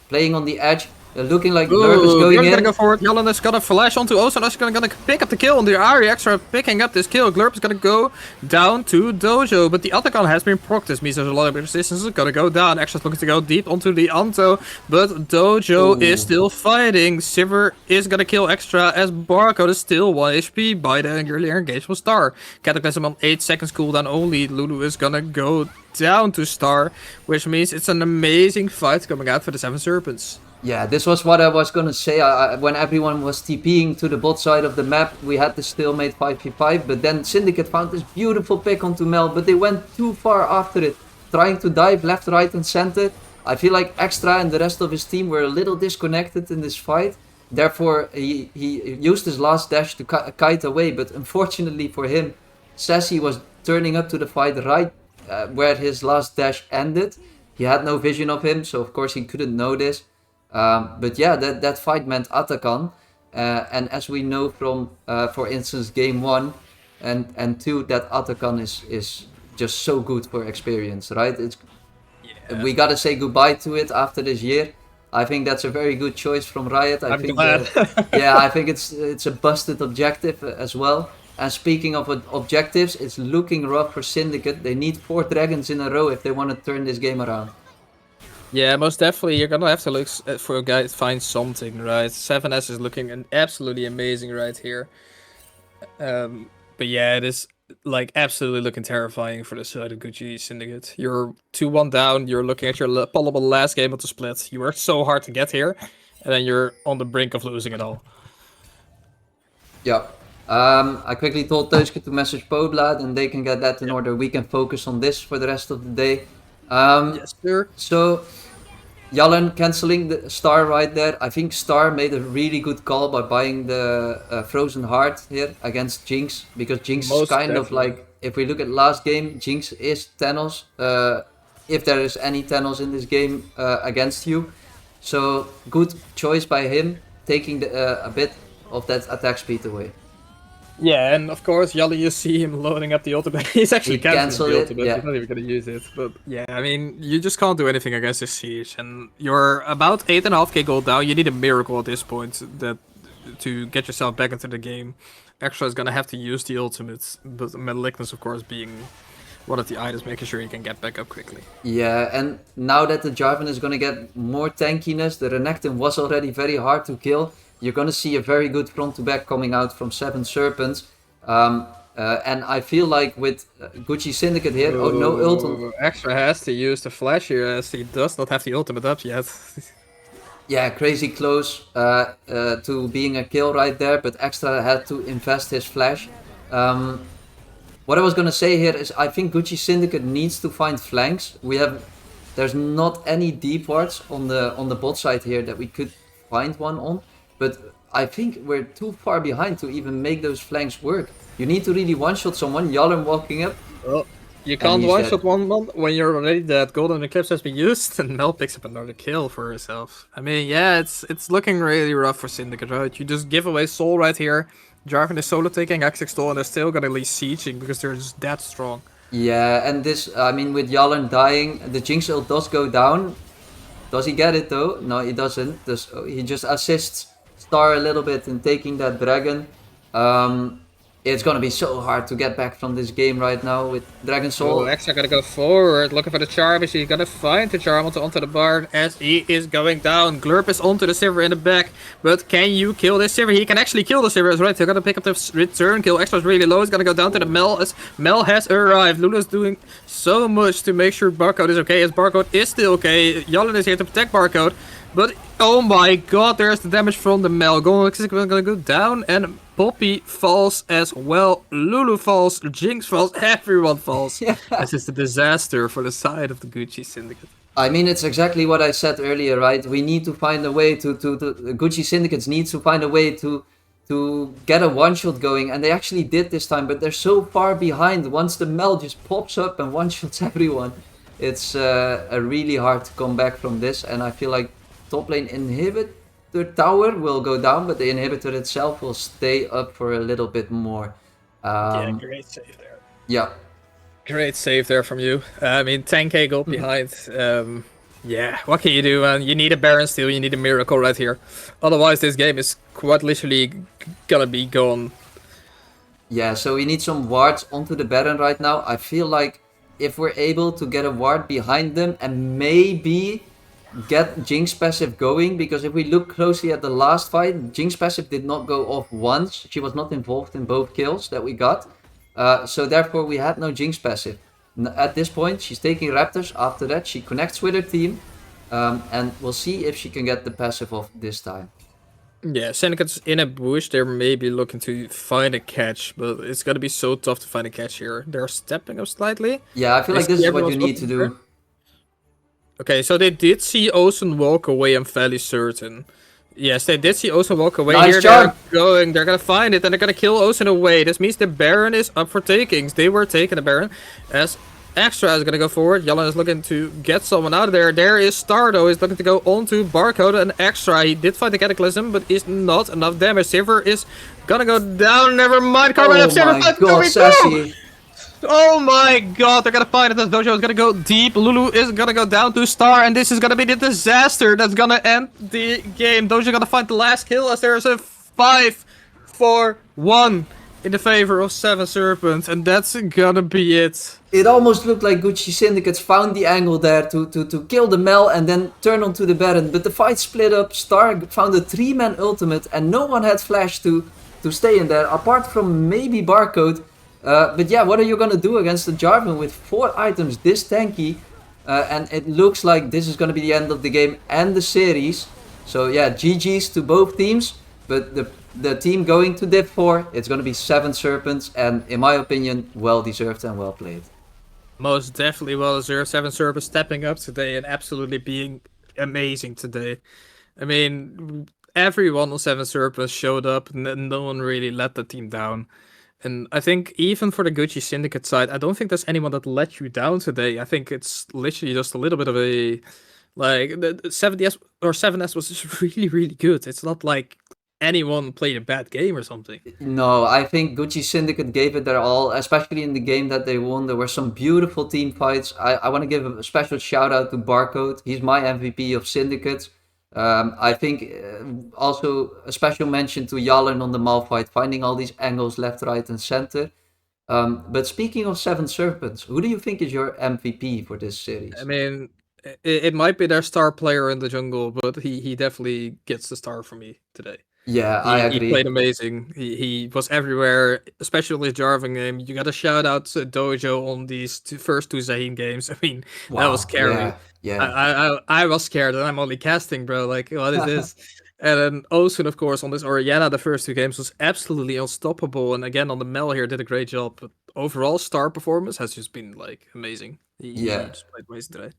playing on the edge. Looking like Ooh, Glurp is going Glurp's in. gonna go forward. Hjallern is gonna flash onto Oso. That's gonna pick up the kill on the Ari. Extra picking up this kill. Glurp is gonna go down to Dojo, but the Atakan has been procced. This means there's a lot of resistance. It's gonna go down. Extra's looking to go deep onto the Anto, but Dojo is still fighting. Sivir is gonna kill Extra as Barcode is still 1 HP by the earlier engaged with Star. Cataclysm on 8 seconds cooldown only. Lulu is gonna go down to Star, which means it's an amazing fight coming out for the 7 Serpents. Yeah, this was what I was gonna say. When everyone was TPing to the bot side of the map, we had the stalemate 5v5, but then Syndicate found this beautiful pick onto Mel, but they went too far after it, trying to dive left, right, and center. I feel like Extra and the rest of his team were a little disconnected in this fight. Therefore, he used his last dash to kite away, but unfortunately for him, Sassy was turning up to the fight right where his last dash ended. He had no vision of him, so of course he couldn't know this. But yeah, that fight meant Atakan, and as we know from, for instance, game 1 and 2, that Atakan is just so good for experience, right? We gotta say goodbye to it after this year. I think that's a very good choice from Riot. I think it's a busted objective as well. And speaking of objectives, it's looking rough for Syndicate. They need 4 dragons in a row if they want to turn this game around. Yeah, most definitely. You're gonna have to look for a guy to find something, right? 7S is looking absolutely amazing right here. But yeah, it is like absolutely looking terrifying for the side of Gucci Syndicate. You're 2-1 down. You're looking at your probable last game of the split. You worked so hard to get here, and then you're on the brink of losing it all. Yeah. I quickly told Teuske to message Poblad, and they can get that in order. We can focus on this for the rest of the day. Yes, sir. So, Hjallern cancelling the Star right there. I think Star made a really good call by buying the Frozen Heart here against Jinx, because Jinx is kind of like, if we look at last game, Jinx is Thanos, if there is any Thanos in this game against you. So, good choice by him, taking a bit of that attack speed away. Yeah, and of course, Hjallern, you see him loading up the ultimate. He's actually canceled the ultimate. Yeah. He's not even going to use it. But yeah, I mean, you just can't do anything against this siege. And you're about 8.5k gold down. You need a miracle at this point to get yourself back into the game. Extra is going to have to use the ultimate. But Malignus, of course, being one of the items, making sure you can get back up quickly. Yeah, and now that the Jarvan is going to get more tankiness, the Renekton was already very hard to kill. You're going to see a very good front to back coming out from 7 Serpents. And I feel like with Gucci Syndicate here, no ult. Extra has to use the flash here as he does not have the ultimate up yet. Yeah, crazy close to being a kill right there, but Extra had to invest his flash. What I was going to say here is I think Gucci Syndicate needs to find flanks. There's not any deep wards on the bot side here that we could find one on. But I think we're too far behind to even make those flanks work. You need to really one-shot someone. Hjallern walking up. Well, you can't one-shot one when you're already dead. Golden Eclipse has been used, and Mel picks up another kill for herself. I mean, yeah, it's looking really rough for Syndicate, right? You just give away Soul right here. Jarvan is solo taking X6 stall, and they're still gonna leave sieging because they're just that strong. Yeah, and this, I mean, with Hjallern dying, the Jinx ult does go down. Does he get it though? No, he doesn't. He just assists Star a little bit in taking that dragon. It's gonna be so hard to get back from this game right now with Dragon Soul. Oh, Extra gotta go forward, looking for the charm. Is he gonna find the charm onto the barn as he is going down? Glurp is onto the Sivir in the back, but can you kill this Sivir? He can actually kill the Sivir, right? He's gonna pick up the return kill. Extra's really low. He's gonna go down to the Mel as Mel has arrived. Lulu's doing so much to make sure Barcode is okay, as Barcode is still okay. Hjallern is here to protect Barcode, but oh my god, there's the damage from the Mel. Gonna go down, and Poppy falls as well. Lulu falls, Jinx falls, everyone falls. Yeah. This is a disaster for the side of the Gucci Syndicate. I mean, it's exactly what I said earlier, right? We need to find a way to Gucci Syndicates needs to find a way to get a one-shot going, and they actually did this time, but they're so far behind. Once the Mel just pops up and one-shots everyone, it's really hard to come back from this, and I feel like top lane inhibitor tower will go down, but the inhibitor itself will stay up for a little bit more. Yeah, great save there. Yeah. Great save there from you. I mean, 10k gold behind. Yeah, what can you do, man? You need a Baron steal, you need a miracle right here. Otherwise, this game is quite literally gonna be gone. Yeah, so we need some wards onto the Baron right now. I feel like if we're able to get a ward behind them and maybe get Jinx passive going, because if we look closely at the last fight, Jinx passive did not go off once. She was not involved in both kills that we got. So therefore we had no Jinx passive. At this point, she's taking Raptors. After that, she connects with her team. And we'll see if she can get the passive off this time. Yeah, Syndicate's in a bush. They're maybe looking to find a catch, but it's gonna be so tough to find a catch here. They're stepping up slightly. Yeah, I feel They like this see is what you everyone's need to looking for. do. Okay, so they did see Ocean walk away, I'm fairly certain. Yes, they did see Ocean walk away. Nice Here charm! they're gonna find it, and they're gonna kill Ocean away. This means the Baron is up for takings. They were taking the Baron, as Extra is gonna go forward. Hjallern is looking to get someone out of there. There is Stardo, is looking to go onto Barcode and Extra. He did fight the Cataclysm, but is not enough damage. Sivir is gonna go down, never mind. Carbon Oh Sivir my god, Sassy! Oh my god, they're gonna find it. This dojo is gonna go deep. Lulu is gonna go down to Star, and this is gonna be the disaster that's gonna end the game. Dojo gonna find the last kill as there's a 5-4-1 in the favor of 7 Serpents, and that's gonna be it. It almost looked like Gucci Syndicates found the angle there to kill the Mel and then turn onto the Baron, but the fight split up. Star found a 3-man ultimate and no one had flash to stay in there, apart from maybe Barcode. But yeah, what are you gonna do against the Jarvan with 4 items this tanky? And it looks like this is gonna be the end of the game and the series. So yeah, GG's to both teams, but the team going to Div 4, it's gonna be 7 Serpents, and in my opinion, well deserved and well played. Most definitely well deserved. 7 Serpents stepping up today and absolutely being amazing today. I mean, everyone on 7 Serpents showed up, and no one really let the team down. And I think even for the Gucci Syndicate side, I don't think there's anyone that let you down today. I think it's literally just a little bit of a like the 70s or 7S was just really, really good. It's not like anyone played a bad game or something. No, I think Gucci Syndicate gave it their all, especially in the game that they won. There were some beautiful team fights. I want to give a special shout out to Barcode. He's my MVP of Syndicate. I think also a special mention to Hjallern on the Malphite, finding all these angles left, right, and center. But speaking of 7 Serpents, who do you think is your MVP for this series? I mean, it might be their star player in the jungle, but he definitely gets the star for me today. Yeah, I He agree. played amazing. He was everywhere, especially the Jarvan game. You got to shout out to Dojo on these first 2 Zayn games. I mean, that was scary. Yeah, yeah. I was scared, and I'm only casting, bro. Like, what is this? And then Osun, of course, on this Orianna, the first 2 games was absolutely unstoppable. And again, on the Mel here, did a great job. But overall, star performance has just been like amazing. He just played amazing today.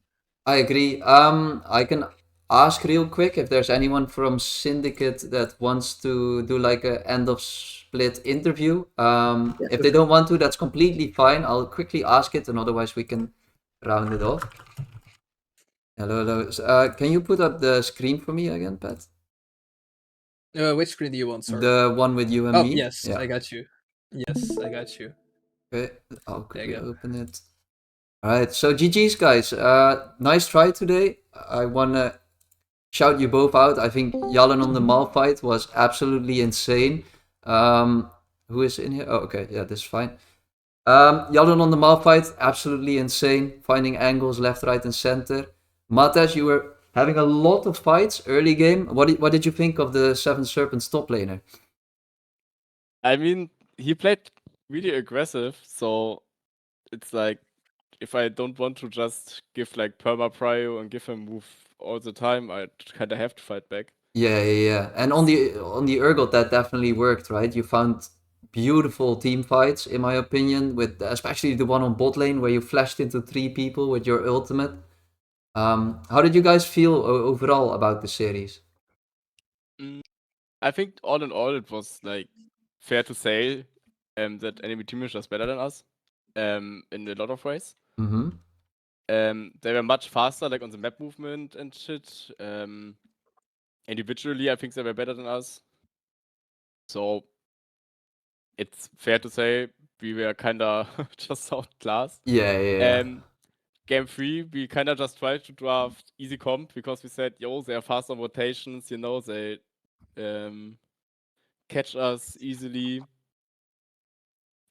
I agree. I can ask real quick if there's anyone from Syndicate that wants to do like a end of split interview. If they don't want to, that's completely fine. I'll quickly ask it, and otherwise we can round it off. Hello, hello. Can you put up the screen for me again, Pat? Which screen do you want, sorry? The one with you and me? Yes, Yeah. I got you. Yes, I got you. Okay, I'll quickly There you go. open it. Alright, so GG's guys. Nice try today. I wanna shout you both out. I think Hjallern on the Malphite was absolutely insane. Who is in here? Oh, okay, yeah, this is fine. Hjallern on the Malphite, absolutely insane. Finding angles left, right, and center. Mattes, you were having a lot of fights early game. What did you think of the 7 Serpents top laner? I mean, he played really aggressive, so it's like if I don't want to just give like perma prio and give him move all the time, I kind of have to fight back. Yeah. And on the Urgot, that definitely worked, right? You found beautiful team fights, in my opinion, with especially the one on bot lane where you flashed into 3 people with your ultimate. How did you guys feel overall about the series? I think all in all, it was like fair to say that enemy team is just better than us in a lot of ways. Mm-hmm. They were much faster, like on the map movement and shit. Individually, I think they were better than us. So it's fair to say we were kinda just outclassed. Yeah. game 3, we kind of just tried to draft easy comp because we said, yo, they are fast on rotations, you know, they catch us easily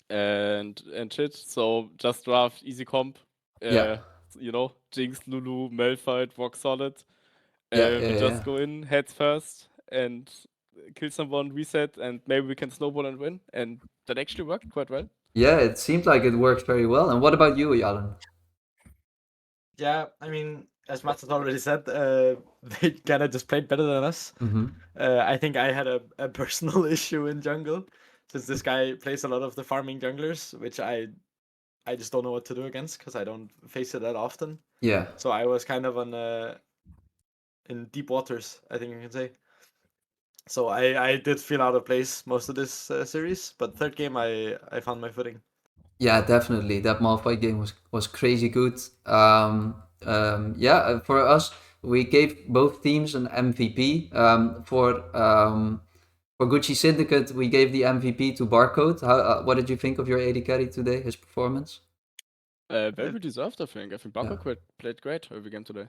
and shit. So just draft easy comp. Yeah. You know, Jinx, Lulu, Malphite, rock solid. Yeah, We yeah, just yeah. go in heads first and kill someone, reset, and maybe we can snowball and win. And that actually worked quite well. Yeah, it seemed like it worked very well. And what about you, Hjallern? Yeah, I mean, as Matt has already said, they kind of just played better than us. Mm-hmm. I think I had a personal issue in jungle, since this guy plays a lot of the farming junglers, which I just don't know what to do against because I don't face it that often. Yeah. So I was kind of on in deep waters, I think you can say. So I did feel out of place most of this series, but third game I found my footing. Yeah, definitely. That Malphite game was crazy good. Yeah, for us, we gave both teams an MVP. For Gucci Syndicate, we gave the MVP to Barcode. What did you think of your AD carry today? His performance? Very deserved, I think. I think Barco Yeah. played great every game today.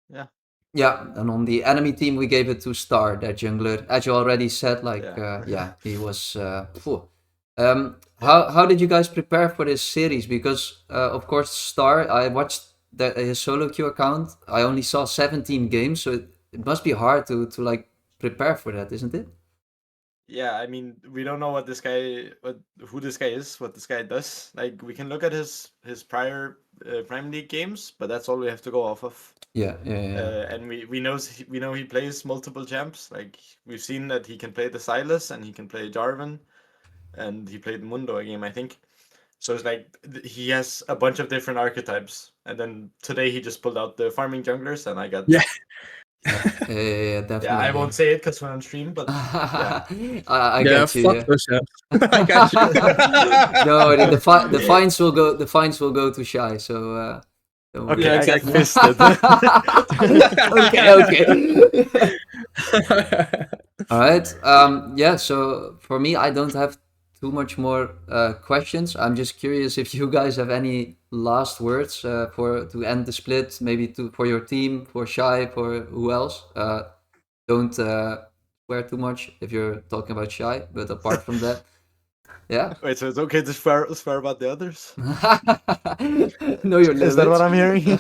Yeah. Yeah, and on the enemy team, we gave it to Star, that jungler. As you already said, like, Yeah. he was. How did you guys prepare for this series? Because, of course, Star, I watched his solo queue account. I only saw 17 games, so it must be hard to like prepare for that, isn't it? Yeah, I mean, we don't know who this guy is, what this guy does. Like, we can look at his prior Prime League games, but that's all we have to go off of. Yeah. And we know he plays multiple champs. Like, we've seen that he can play the Silas and he can play Jarvan, and he played Mundo a game, I think. So it's like he has a bunch of different archetypes. And then today he just pulled out the farming junglers, and I got Yeah. Yeah, definitely. yeah. I won't say it because we're on stream, but yeah. I get you. Fuck Yeah. those champs. I got you. No, the fines will go. The fines will go to Shy. So. Don't worry. Okay, I got exactly. fisted. Okay. All right. Yeah. So for me, I don't have too much more questions. I'm just curious if you guys have any last words to end the split, maybe for your team, for Shy, for who else. Don't swear too much if you're talking about Shy. But apart from that, yeah. Wait, so it's okay to swear about the others? Know your limits. Is that what I'm hearing?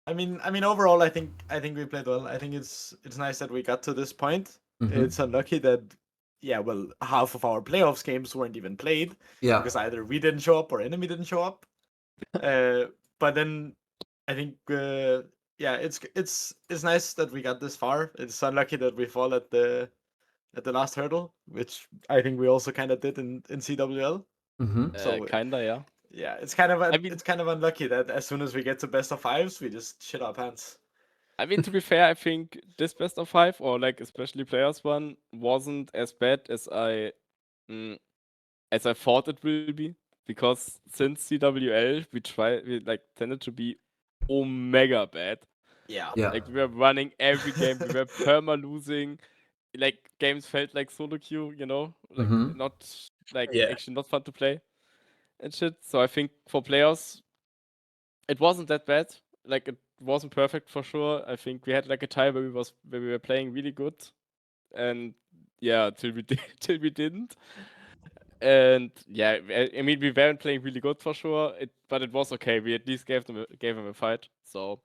I mean, overall, I think we played well. I think it's nice that we got to this point. Mhm. It's unlucky that, well, half of our playoffs games weren't even played Yeah. because either we didn't show up or enemy didn't show up. But then I think, it's nice that we got this far. It's unlucky that we fall at the last hurdle, which I think we also kind of did in CWL. Mm-hmm. So Kinda, yeah. yeah, it's kind of I mean- it's kind of unlucky that as soon as we get to best of fives, we just shit our pants. I mean, to be fair, I think this best of 5, or like especially players one, wasn't as bad as I thought it will be. Because since CWL, we like tended to be omega bad. Yeah. Yeah. Like we were running every game, we were perma losing. Like games felt like solo queue, you know, like Mhm. not like Yeah. actually not fun to play and shit. So I think for players, it wasn't that bad. Like it wasn't perfect for sure. I think we had like a time where we were playing really good, and yeah, till we till we didn't. And yeah, I mean we weren't playing really good for sure. But it was okay. We at least gave them a fight. So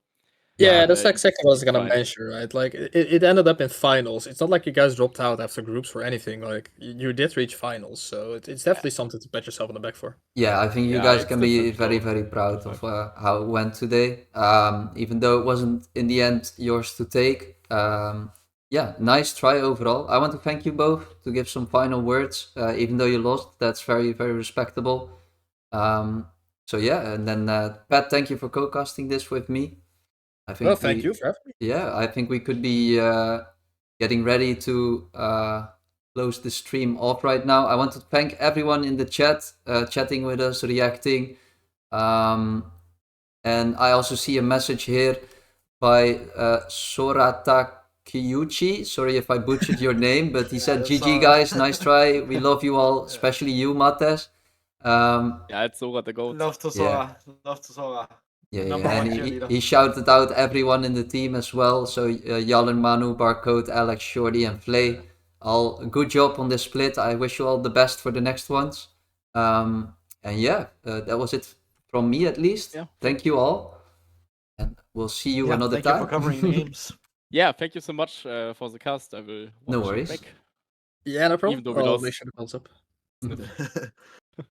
Yeah, that's Uh, exactly what I was gonna fine. mention, right? Like it ended up in finals. It's not like you guys dropped out after groups or anything. Like you did reach finals, so it's definitely something to pat yourself on the back for. Yeah, I think you Yeah, guys it's can be different, very, so very proud fine. of how it went today. Even though it wasn't in the end yours to take. Yeah, nice try overall. I want to thank you both to give some final words. Even though you lost, that's very, very respectable. So yeah, and then Pat, thank you for co-casting this with me. I think Well, thank you for having me. Yeah, I think we could be getting ready to close the stream off right now. I want to thank everyone in the chat, chatting with us, reacting. And I also see a message here by Sorata Kiyuchi. Sorry if I butchered your name, but he said, that's GG all right." guys, nice try. We love you all, especially you, Mattes. Yeah, it's Sora the goat. Love to Sora. Love to Sora. Yeah, Number yeah, one and cheerleader. he shouted out everyone in the team as well. So Hjallern, Manu, Barcode, Alex, Shorty, and Flay. All good job on this split. I wish you all the best for the next ones. And yeah, that was it from me at least. Yeah. Thank you all, and we'll see you another thank time. you for covering the games. Yeah, thank you so much for the cast. I will watch No it worries. back. Yeah, no problem. Even though we I'll lost. make sure the call's up.